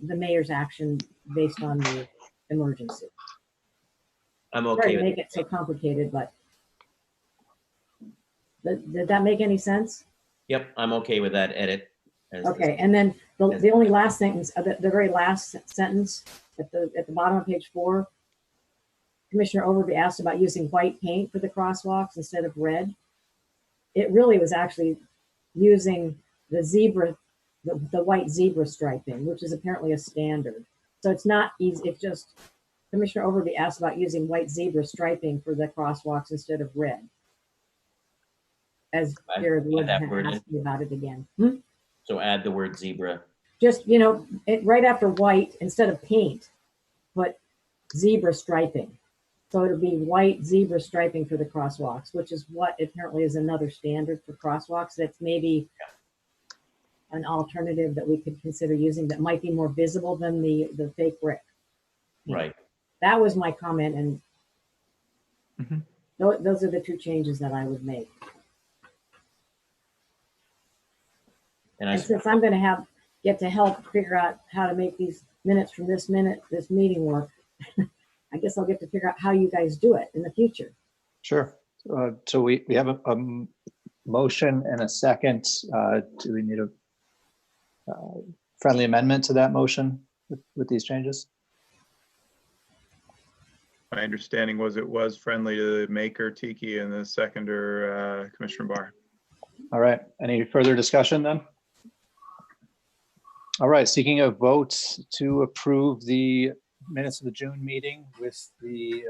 [SPEAKER 6] mayor's action based on the emergency.
[SPEAKER 3] I'm okay
[SPEAKER 6] Sorry to
[SPEAKER 3] with
[SPEAKER 6] make it so complicated, but did that make any sense?
[SPEAKER 3] Yep, I'm okay with that edit.
[SPEAKER 6] Okay, and then the only last sentence, the very last sentence at the bottom of page 4, Commissioner Overby asked about using white paint for the crosswalks instead of red. It really was actually using the zebra, the white zebra striping, which is apparently a standard. So it's not easy. It's just Commissioner Overby asked about using white zebra striping for the crosswalks instead of red. As Jared Wood asked me about it again.
[SPEAKER 3] So add the word zebra.
[SPEAKER 6] Just, right after white, instead of paint, put zebra striping. So it'll be white zebra striping for the crosswalks, which is what apparently is another standard for crosswalks. That's maybe an alternative that we could consider using that might be more visible than the fake brick.
[SPEAKER 3] Right.
[SPEAKER 6] That was my comment, and those are the two changes that I would make. And since I'm going to get to help figure out how to make these minutes from this meeting work, I guess I'll get to figure out how you guys do it in the future.
[SPEAKER 4] Sure. So we have a motion and a second. Do we need a friendly amendment to that motion with these changes?
[SPEAKER 1] My understanding was it was friendly to the maker, Tiki, and the seconder, Commissioner Barr.
[SPEAKER 4] All right. Any further discussion then? All right. Seeking a vote to approve the minutes of the June meeting with the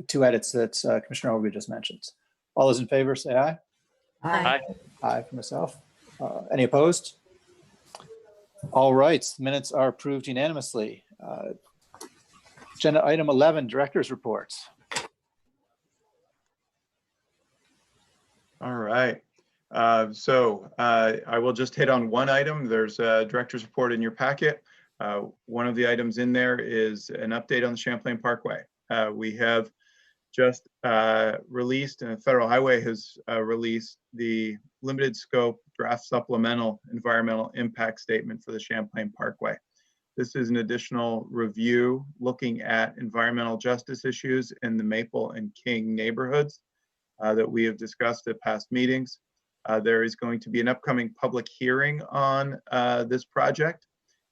[SPEAKER 4] two edits that Commissioner Overby just mentioned. All those in favor say aye.
[SPEAKER 6] Aye.
[SPEAKER 4] Aye for myself. Any opposed? All right. Minutes are approved unanimously. Agenda item 11, director's reports.
[SPEAKER 1] All right. So I will just hit on one item. There's a director's report in your packet. One of the items in there is an update on the Champlain Parkway. We have just released, and Federal Highway has released the limited scope draft supplemental environmental impact statement for the Champlain Parkway. This is an additional review looking at environmental justice issues in the Maple and King neighborhoods that we have discussed at past meetings. There is going to be an upcoming public hearing on this project.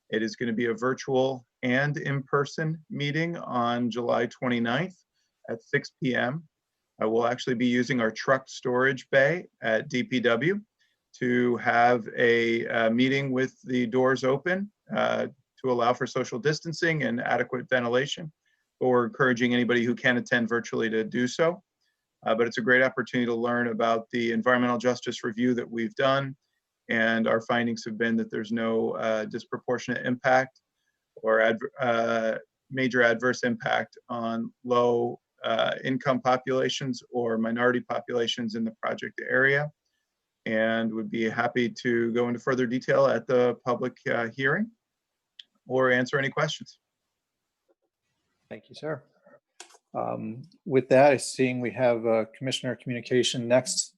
[SPEAKER 1] It is going to be a virtual and in-person meeting on July 29th at 6 p.m. We'll actually be using our truck storage bay at DPW to have a meeting with the doors open to allow for social distancing and adequate ventilation. But we're encouraging anybody who can attend virtually to do so. But it's a great opportunity to learn about the environmental justice review that we've done. And our findings have been that there's no disproportionate impact or major adverse impact on low income populations or minority populations in the project area. And would be happy to go into further detail at the public hearing or answer any questions.
[SPEAKER 4] Thank you, sir. With that, seeing we have Commissioner Communication next,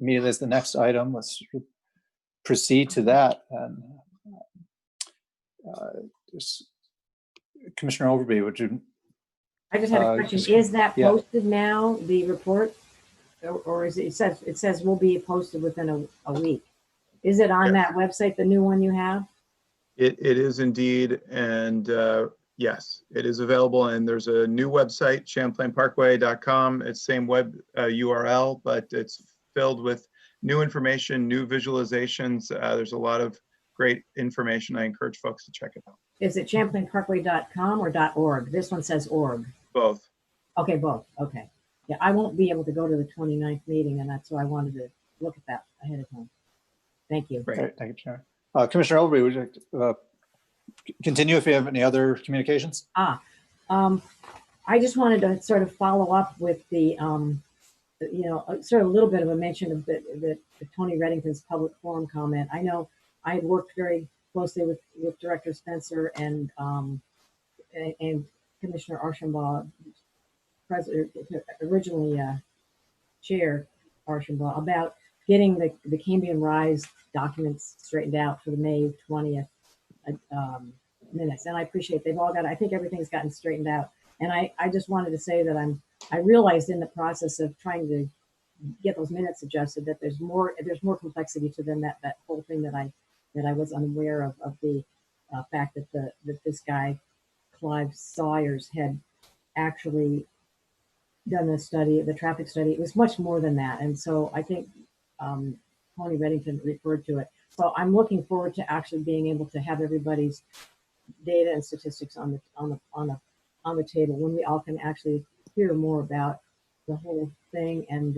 [SPEAKER 4] immediately as the next item, let's proceed to that. And Commissioner Overby, would you?
[SPEAKER 6] I just had a question. Is that posted now, the report? Or is it says will be posted within a week? Is it on that website, the new one you have?
[SPEAKER 1] It is indeed, and yes, it is available. And there's a new website, champlainparkway.com. It's same web URL, but it's filled with new information, new visualizations. There's a lot of great information. I encourage folks to check it out.
[SPEAKER 6] Is it champlainparkway.com or .org? This one says org.
[SPEAKER 1] Both.
[SPEAKER 6] Okay, both. Okay. Yeah, I won't be able to go to the 29th meeting, and that's why I wanted to look at that ahead of time. Thank you.
[SPEAKER 4] Great. Thank you, Chair. Commissioner Overby, would you like to continue if you have any other communications?
[SPEAKER 6] I just wanted to sort of follow up with the, sort of a little bit of a mention of the Tony Reddington's public forum comment. I know I had worked very closely with Director Spencer and Commissioner Archambault, originally Chair Archambault, about getting the Cambrian Rise documents straightened out for the May 20th minutes. And I appreciate they've all got, I think everything's gotten straightened out. And I just wanted to say that I realized in the process of trying to get those minutes adjusted that there's more complexity to them, that whole thing that I was unaware of the fact that this guy, Clive Sawyers, had actually done the traffic study. It was much more than that. And so I think Tony Reddington referred to it. So I'm looking forward to actually being able to have everybody's data and statistics on the table when we all can actually hear more about the whole thing and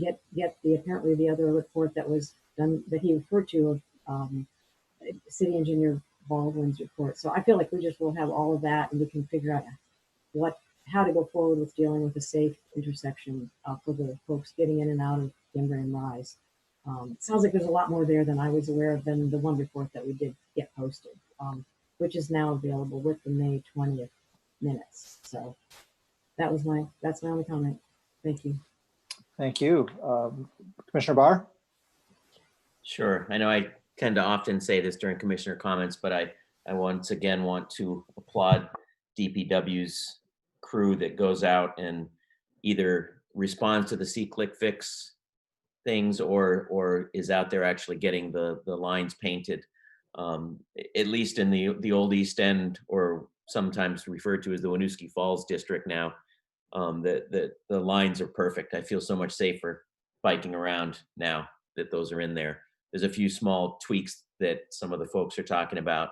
[SPEAKER 6] get the apparently the other report that was done that he referred to of City Engineer Baldwin's report. So I feel like we just will have all of that, and we can figure out how to go forward with dealing with a safe intersection for the folks getting in and out of Cambrian Rise. It sounds like there's a lot more there than I was aware of than the one report that we did get posted, which is now available with the May 20th minutes. So that's my only comment. Thank you.
[SPEAKER 4] Thank you. Commissioner Barr?
[SPEAKER 3] Sure. I know I tend to often say this during commissioner comments, but I once again want to applaud DPW's crew that goes out and either responds to the see-click fix things or is out there actually getting the lines painted. At least in the old East End, or sometimes referred to as the Winooski Falls district now, the lines are perfect. I feel so much safer biking around now that those are in there. There's a few small tweaks that some of the folks are talking about,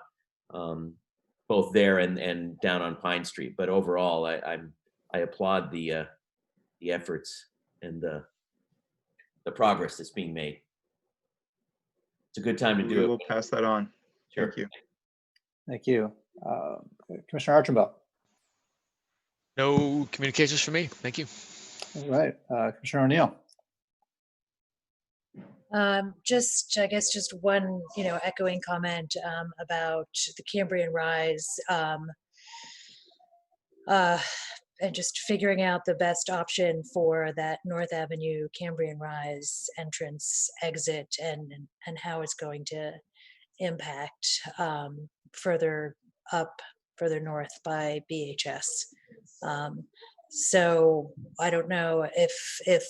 [SPEAKER 3] both there and down on Pine Street. But overall, I applaud the efforts and the progress that's being made. It's a good time to do it.
[SPEAKER 1] We will pass that on.
[SPEAKER 3] Sure.
[SPEAKER 1] Thank you.
[SPEAKER 4] Thank you. Commissioner Archambault?
[SPEAKER 2] No communications for me. Thank you.
[SPEAKER 4] All right. Commissioner O'Neill?
[SPEAKER 5] I guess just one, echoing comment about the Cambrian Rise and just figuring out the best option for that North Avenue Cambrian Rise entrance exit and how it's going to impact further north by BHS. So I don't know if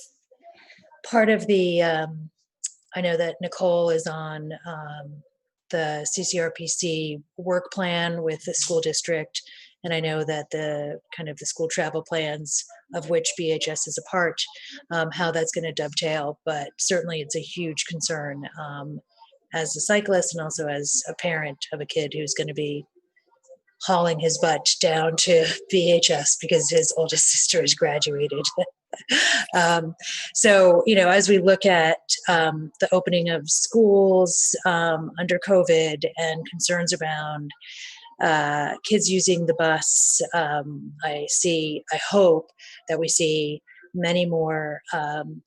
[SPEAKER 5] part of the I know that Nicole is on the CCRPC work plan with the school district, And I know that the kind of the school travel plans, of which BHS is a part, how that's going to dovetail. But certainly it's a huge concern as a cyclist and also as a parent of a kid who's going to be hauling his butt down to BHS because his oldest sister has graduated. So, as we look at the opening of schools under COVID and concerns around kids using the bus, I hope that we see many more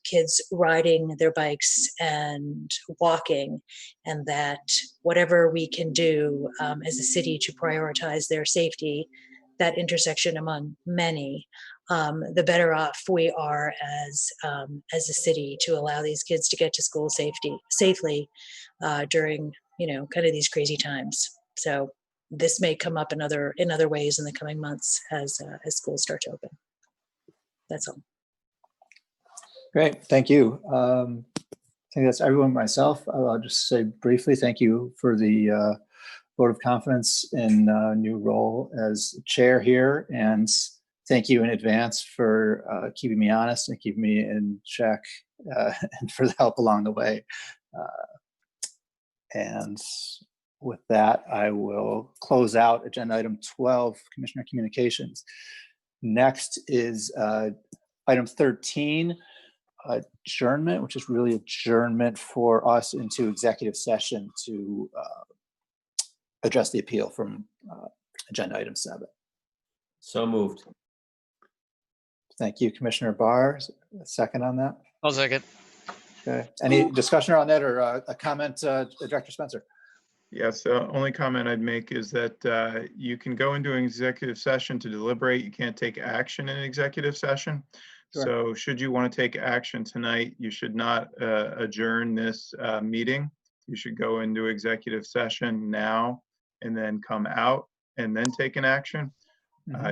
[SPEAKER 5] kids riding their bikes and walking, and that whatever we can do as a city to prioritize their safety, that intersection among many, the better off we are as a city to allow these kids to get to school safely during kind of these crazy times. So this may come up in other ways in the coming months as schools start to open. That's all.
[SPEAKER 4] Great, thank you. I think that's everyone. Myself, I'll just say briefly, thank you for the vote of confidence in new role as chair here, and thank you in advance for keeping me honest and keeping me in check, and for the help along the way. And with that, I will close out agenda item 12, Commissioner Communications. Next is item 13, adjournment, which is really adjournment for us into executive session to address the appeal from agenda item 7.
[SPEAKER 3] So moved.
[SPEAKER 4] Thank you, Commissioner Barr. A second on that?
[SPEAKER 2] I'll second.
[SPEAKER 4] Okay. Any discussion on that or a comment, Director Spencer?
[SPEAKER 1] Yes, the only comment I'd make is that you can go into an executive session to deliberate. You can't take action in an executive session.
[SPEAKER 4] Sure.
[SPEAKER 1] So should you want to take action tonight, you should not adjourn this meeting. You should go into executive session now and then come out and then take an action.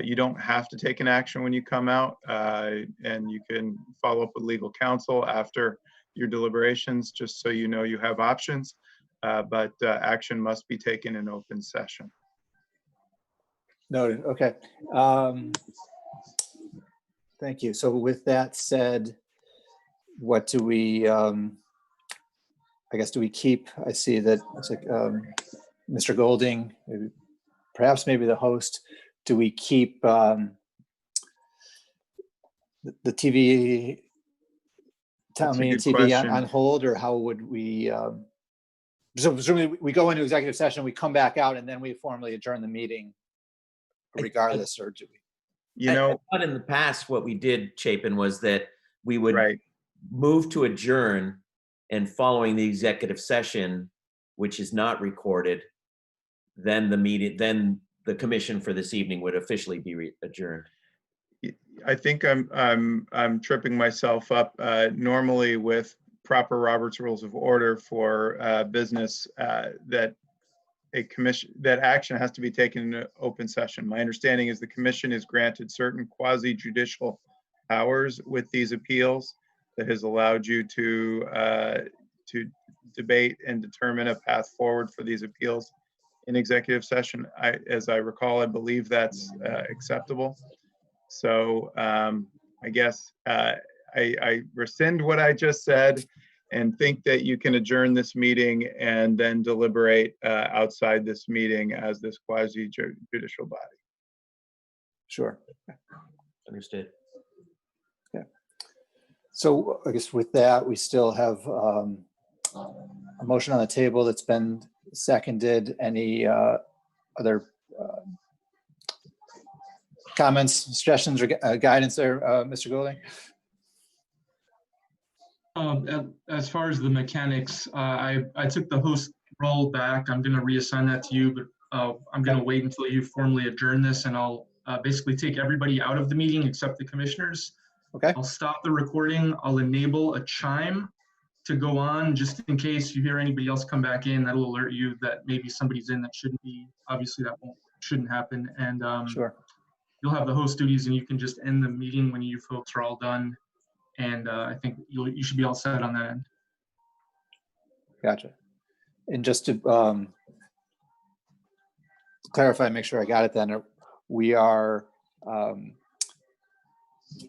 [SPEAKER 1] You don't have to take an action when you come out, and you can follow up with legal counsel after your deliberations, just so you know you have options. But action must be taken in open session.
[SPEAKER 4] Noted. Okay. Thank you. So with that said, what do we, I guess, do we keep, I see that it's like Mr. Golding, perhaps maybe the host, do we keep the TV, town meeting TV on hold, or how would we, so presumably we go into executive session, we come back out, and then we formally adjourn the meeting regardless, or do we?
[SPEAKER 3] I thought in the past, what we did, Chapin, was that we would move to adjourn, and following the executive session, which is not recorded, then the commission for this evening would officially be adjourned.
[SPEAKER 1] I think I'm tripping myself up. Normally, with proper Robert's Rules of Order for business, that action has to be taken in an open session. My understanding is the commission is granted certain quasi-judicial powers with these appeals that has allowed you to debate and determine a path forward for these appeals in executive session. As I recall, I believe that's acceptable. So I guess I rescind what I just said and think that you can adjourn this meeting and then deliberate outside this meeting as this quasi-judicial body.
[SPEAKER 4] Sure.
[SPEAKER 3] Understood.
[SPEAKER 4] Okay. So I guess with that, we still have a motion on the table that's been seconded. Any other comments, suggestions, or guidance there, Mr. Golding?
[SPEAKER 7] As far as the mechanics, I took the host role back. I'm going to reassign that to you, but I'm going to wait until you formally adjourn this, and I'll basically take everybody out of the meeting except the commissioners.
[SPEAKER 4] Okay.
[SPEAKER 7] I'll stop the recording. I'll enable a chime to go on just in case you hear anybody else come back in. That'll alert you that maybe somebody's in that shouldn't be. Obviously, that shouldn't happen. And
[SPEAKER 4] sure.
[SPEAKER 7] You'll have the host duties, and you can just end the meeting when you folks are all done. And I think you should be all set on that end.
[SPEAKER 4] Gotcha. And just to clarify, make sure I got it then, we are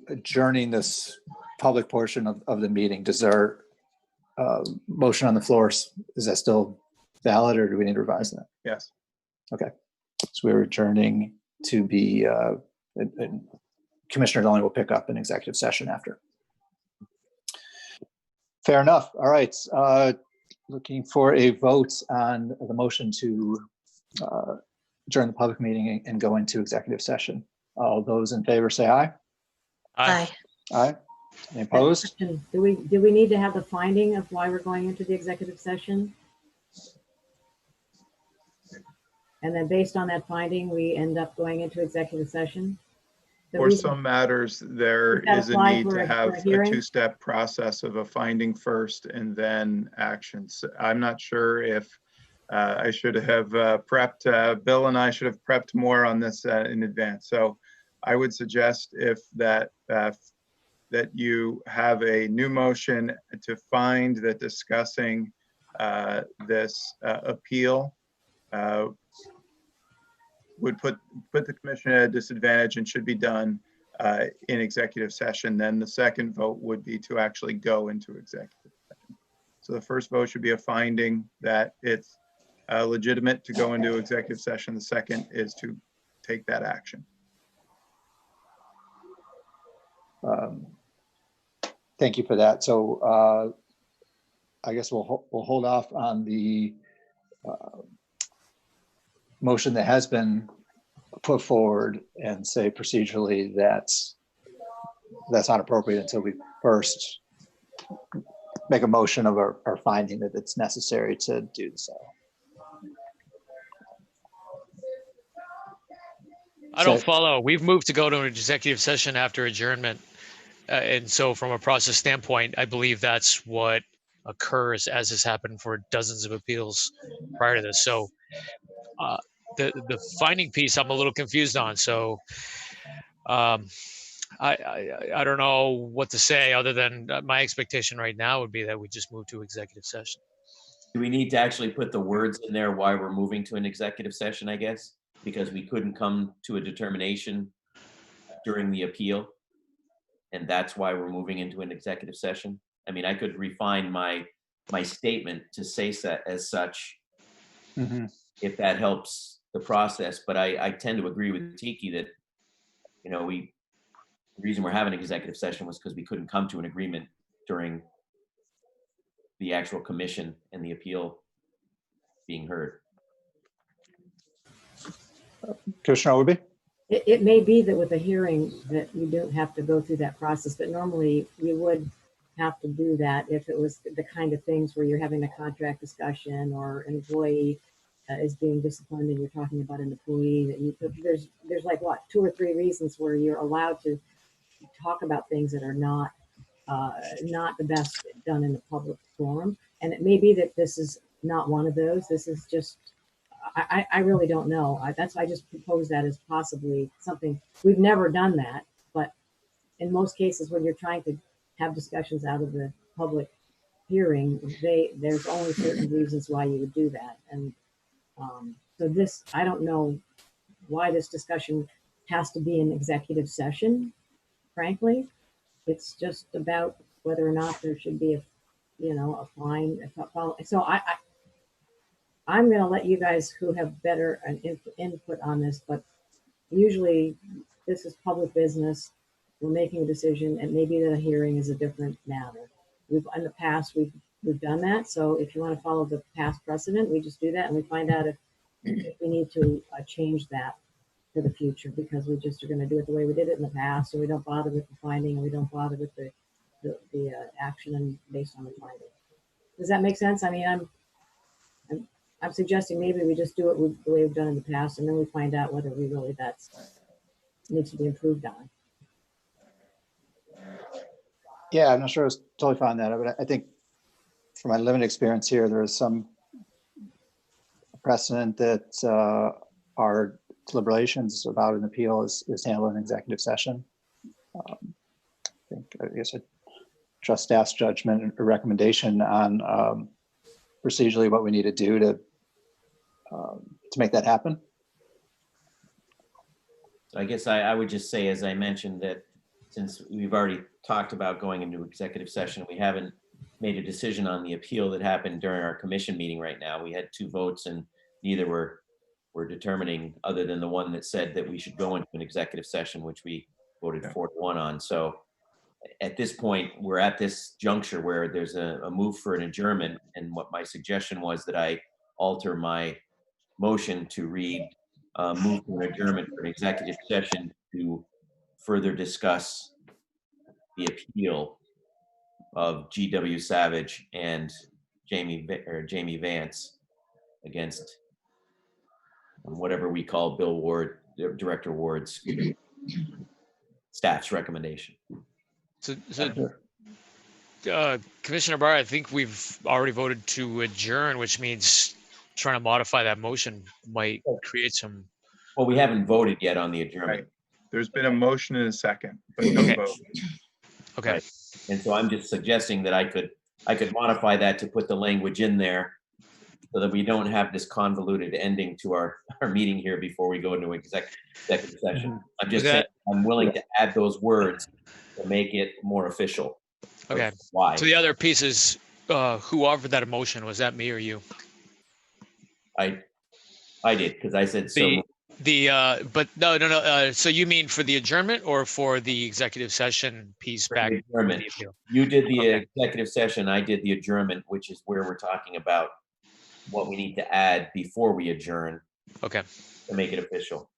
[SPEAKER 4] adjourning this public portion of the meeting. Does our motion on the floor, is that still valid, or do we need to revise that?
[SPEAKER 1] Yes.
[SPEAKER 4] Okay, so we're adjourning to be, and Commissioner Donnelly will pick up an executive session after. Fair enough. All right. Looking for a vote on the motion to adjourn the public meeting and go into executive session. All those in favor say aye.
[SPEAKER 5] Aye.
[SPEAKER 4] Aye. Any opposed?
[SPEAKER 6] Do we need to have the finding of why we're going into the executive session? And then based on that finding, we end up going into executive session?
[SPEAKER 1] For some matters, there is a need to have a two-step process of a finding first and then actions. I'm not sure if I should have prepped, Bill and I should have prepped more on this in advance. So I would suggest if that you have a new motion to find that discussing this appeal would put the commission at a disadvantage and should be done in executive session. Then the second vote would be to actually go into executive session. So the first vote should be a finding that it's legitimate to go into executive session. The second is to take that action.
[SPEAKER 4] Thank you for that. So I guess we'll hold off on the motion that has been put forward and say procedurally that's not appropriate until we first make a motion of our finding that it's necessary to do so.
[SPEAKER 2] I don't follow. We've moved to go to an executive session after adjournment. And so from a process standpoint, I believe that's what occurs, as has happened for dozens of appeals prior to this. So the finding piece I'm a little confused on. So I don't know what to say other than my expectation right now would be that we just move to executive session.
[SPEAKER 3] Do we need to actually put the words in there why we're moving to an executive session, I guess? Because we couldn't come to a determination during the appeal, and that's why we're moving into an executive session? I mean, I could refine my statement to say as such, if that helps the process, but I tend to agree with Tiki that, you know, the reason we're having an executive session was because we couldn't come to an agreement during the actual commission and the appeal being heard.
[SPEAKER 4] Commissioner Overby?
[SPEAKER 6] It may be that with a hearing that you don't have to go through that process, but normally you would have to do that if it was the kind of things where you're having a contract discussion or an employee is being disciplined and you're talking about an employee that there's like what, 2 or 3 reasons where you're allowed to talk about things that are not the best done in a public forum. And it may be that this is not one of those. This is just, I really don't know. I just propose that as possibly something. We've never done that, but in most cases when you're trying to have discussions out of the public hearing, there's only certain reasons why you would do that. And so this, I don't know why this discussion has to be an executive session, frankly. It's just about whether or not there should be a fine. So I'm going to let you guys who have better input on this, but usually this is public business. We're making a decision, and maybe the hearing is a different matter. In the past, we've done that. So if you want to follow the past precedent, we just do that and we find out if we need to change that for the future, because we just are going to do it the way we did it in the past, so we don't bother with the finding and we don't bother with the action and based on the finding. Does that make sense? I mean, I'm suggesting maybe we just do it the way we've done in the past, and then we find out whether we really needs to be improved on.
[SPEAKER 4] Yeah, I'm not sure I was totally fine with that, but I think from my limited experience here, there is some precedent that our deliberations about an appeal is handled in executive session. I guess I trust staff's judgment or recommendation on procedurally what we need to do to make that happen.
[SPEAKER 3] So I guess I would just say, as I mentioned, that since we've already talked about going into executive session, we haven't made a decision on the appeal that happened during our commission meeting right now. We had 2 votes and neither were determining, other than the one that said that we should go into an executive session, which we voted 4-1 on. So at this point, we're at this juncture where there's a move for an adjournment. And what my suggestion was that I alter my motion to read, move for an adjournment for an executive session to further discuss the appeal of G.W. Savage and Jamie Vance against whatever we call Bill Ward, Director Ward's staff's recommendation.
[SPEAKER 2] So Commissioner Barr, I think we've already voted to adjourn, which means trying to modify that motion might create some.
[SPEAKER 3] Well, we haven't voted yet on the adjournment.
[SPEAKER 1] Right. There's been a motion and a second, but no vote.
[SPEAKER 2] Okay.
[SPEAKER 3] Right. And so I'm just suggesting that I could modify that to put the language in there so that we don't have this convoluted ending to our meeting here before we go into executive session. I'm just saying I'm willing to add those words to make it more official.
[SPEAKER 2] Okay.
[SPEAKER 3] Why?
[SPEAKER 2] So the other piece is, who offered that motion? Was that me or you?
[SPEAKER 3] I did, because I said so.
[SPEAKER 2] But no. So you mean for the adjournment or for the executive session piece back?
[SPEAKER 3] Adjournment. You did the executive session. I did the adjournment, which is where we're talking about what we need to add before we adjourn.
[SPEAKER 2] Okay.
[SPEAKER 3] To make it official.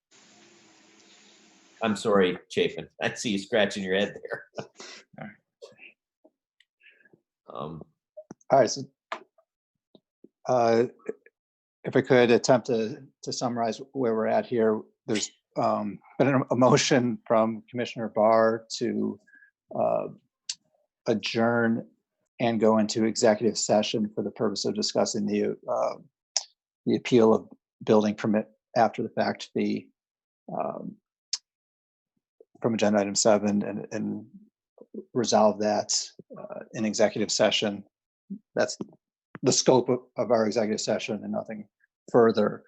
[SPEAKER 3] I'm sorry, Chapin. I see you scratching your head there.
[SPEAKER 4] All right. So, if I could attempt to summarize where we're at here, there's been a motion from Commissioner Barr to adjourn and go into executive session for the purpose of discussing the appeal of building permit after the fact fee from agenda item 7 and resolve that in executive session. That's the scope of our executive session and nothing further.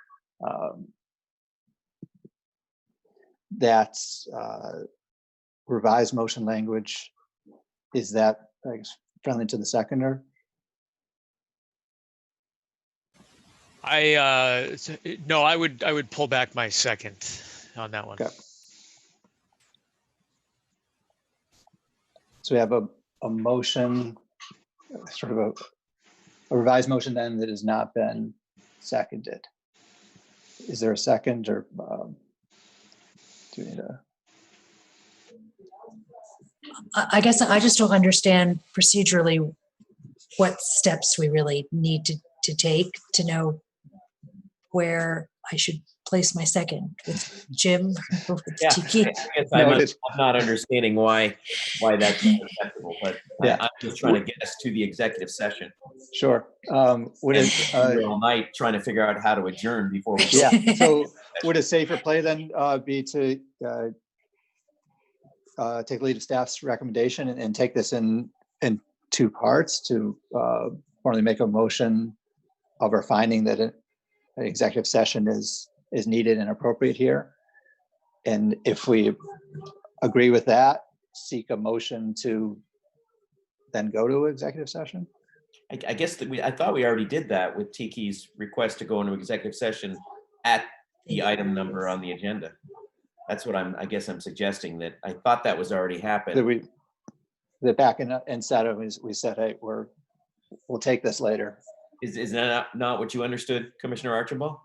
[SPEAKER 4] That's revised motion language. Is that friendly to the seconder?
[SPEAKER 2] No, I would pull back my second on that one.
[SPEAKER 4] Okay. So we have a motion, sort of a revised motion then that has not been seconded. Is there a second, or do we need a?
[SPEAKER 5] I guess I just don't understand procedurally what steps we really need to take to know where I should place my second, with Jim or with Tiki.
[SPEAKER 3] I guess I'm not understanding why that's acceptable, but yeah. I'm just trying to get us to the executive session.
[SPEAKER 4] Sure. Would it
[SPEAKER 3] all night trying to figure out how to adjourn before we
[SPEAKER 4] yeah. So would a safer play then be to take lead of staff's recommendation and take this in 2 parts to formally make a motion of our finding that an executive session is needed and appropriate here, and if we agree with that, seek a motion to then go to executive session?
[SPEAKER 3] I guess that I thought we already did that with Tiki's request to go into executive session at the item number on the agenda. That's what I guess I'm suggesting, that I thought that was already happened.
[SPEAKER 4] That back instead of we said, hey, we'll take this later.
[SPEAKER 3] Is that not what you understood, Commissioner Archibald?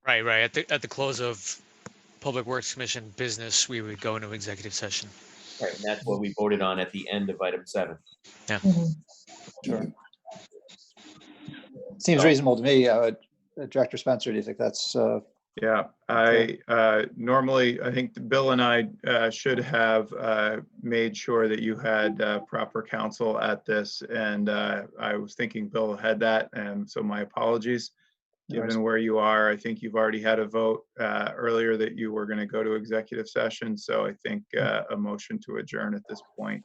[SPEAKER 2] Right. At the close of Public Works Commission business, we would go into executive session.
[SPEAKER 3] Right, and that's what we voted on at the end of item 7.
[SPEAKER 2] Yeah.
[SPEAKER 5] Mm-hmm.
[SPEAKER 4] Sure. Seems reasonable to me. Director Spencer, do you think that's?
[SPEAKER 1] Yeah, normally I think Bill and I should have made sure that you had proper counsel at this, and I was thinking Bill had that, and so my apologies. Given where you are, I think you've already had a vote earlier that you were going to go to executive session, so I think a motion to adjourn at this point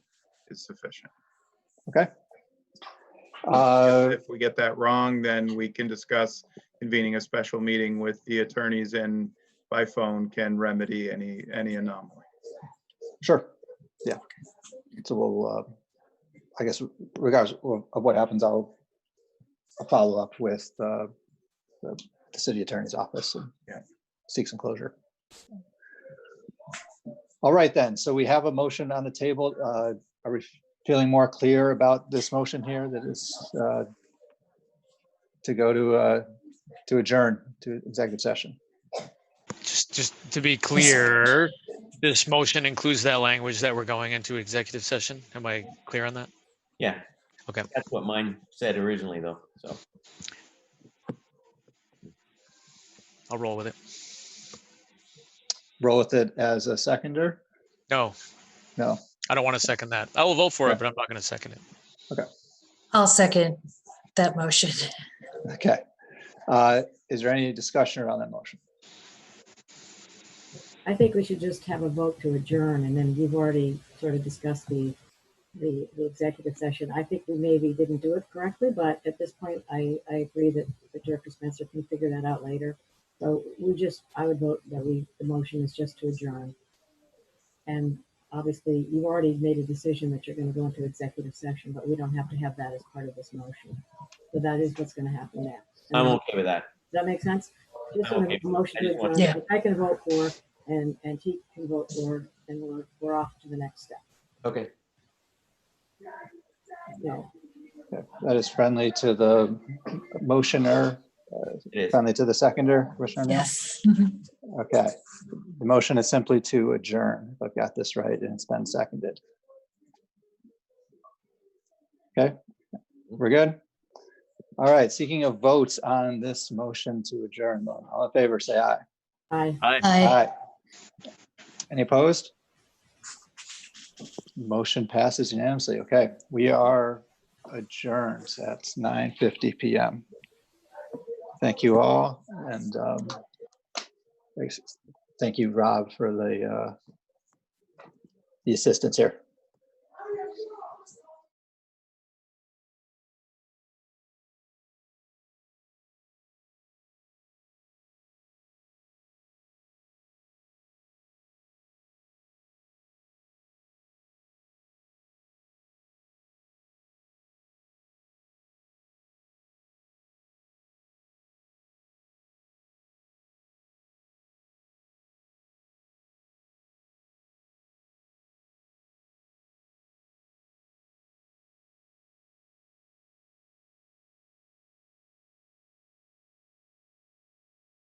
[SPEAKER 1] is sufficient.
[SPEAKER 4] Okay.
[SPEAKER 1] If we get that wrong, then we can discuss convening a special meeting with the attorneys and by phone can remedy any anomaly.
[SPEAKER 4] Sure. Yeah. So we'll, I guess, regardless of what happens, I'll follow up with the city attorney's office and seek some closure. All right, then. So we have a motion on the table. Are we feeling more clear about this motion here? That is to go to adjourn to executive session.
[SPEAKER 2] Just to be clear, this motion includes that language that we're going into executive session. Am I clear on that?
[SPEAKER 3] Yeah.
[SPEAKER 2] Okay.
[SPEAKER 3] That's what mine said originally, though. So
[SPEAKER 2] I'll roll with it.
[SPEAKER 4] Roll with it as a seconder?
[SPEAKER 2] No,
[SPEAKER 4] No.
[SPEAKER 2] I don't want to second that. I will vote for
[SPEAKER 4] Okay.
[SPEAKER 2] it, but I'm not going to second it.
[SPEAKER 4] Okay.
[SPEAKER 5] I'll second that motion.
[SPEAKER 4] Okay. Is there any discussion around that motion?
[SPEAKER 6] I think we should just have a vote to adjourn, and then you've already sort of discussed the executive session. I think we maybe didn't do it correctly, but at this point, I agree that Director Spencer can figure that out later. So I would vote that the motion is just to adjourn. And obviously, you've already made a decision that you're going to go into executive session, but we don't have to have that as part of this motion. So that is what's going to happen next. And
[SPEAKER 3] I'm
[SPEAKER 6] then-
[SPEAKER 3] okay with that.
[SPEAKER 6] Does that make sense? Just
[SPEAKER 3] I'm
[SPEAKER 6] a
[SPEAKER 3] okay.
[SPEAKER 6] motion
[SPEAKER 3] I
[SPEAKER 6] to
[SPEAKER 3] just want-
[SPEAKER 6] adjourn, which I can vote for, and he can vote for, and we're off to the next step.
[SPEAKER 3] Okay.
[SPEAKER 6] Yeah.
[SPEAKER 4] Okay. That is friendly to the motioner,
[SPEAKER 3] It is.
[SPEAKER 4] friendly to the seconder, Commissioner Neal?
[SPEAKER 5] Yes.
[SPEAKER 4] Okay. The motion is simply to adjourn, if I've got this right, and it's been seconded. Okay, we're good? All right, seeking a vote on this motion to adjourn. All in favor, say aye.
[SPEAKER 6] Aye.
[SPEAKER 5] Aye.
[SPEAKER 4] Any opposed? Motion passes unanimously. Okay, we are adjourned at 9:50 p.m. Thank you all, and thank you, Rob, for the assistance here.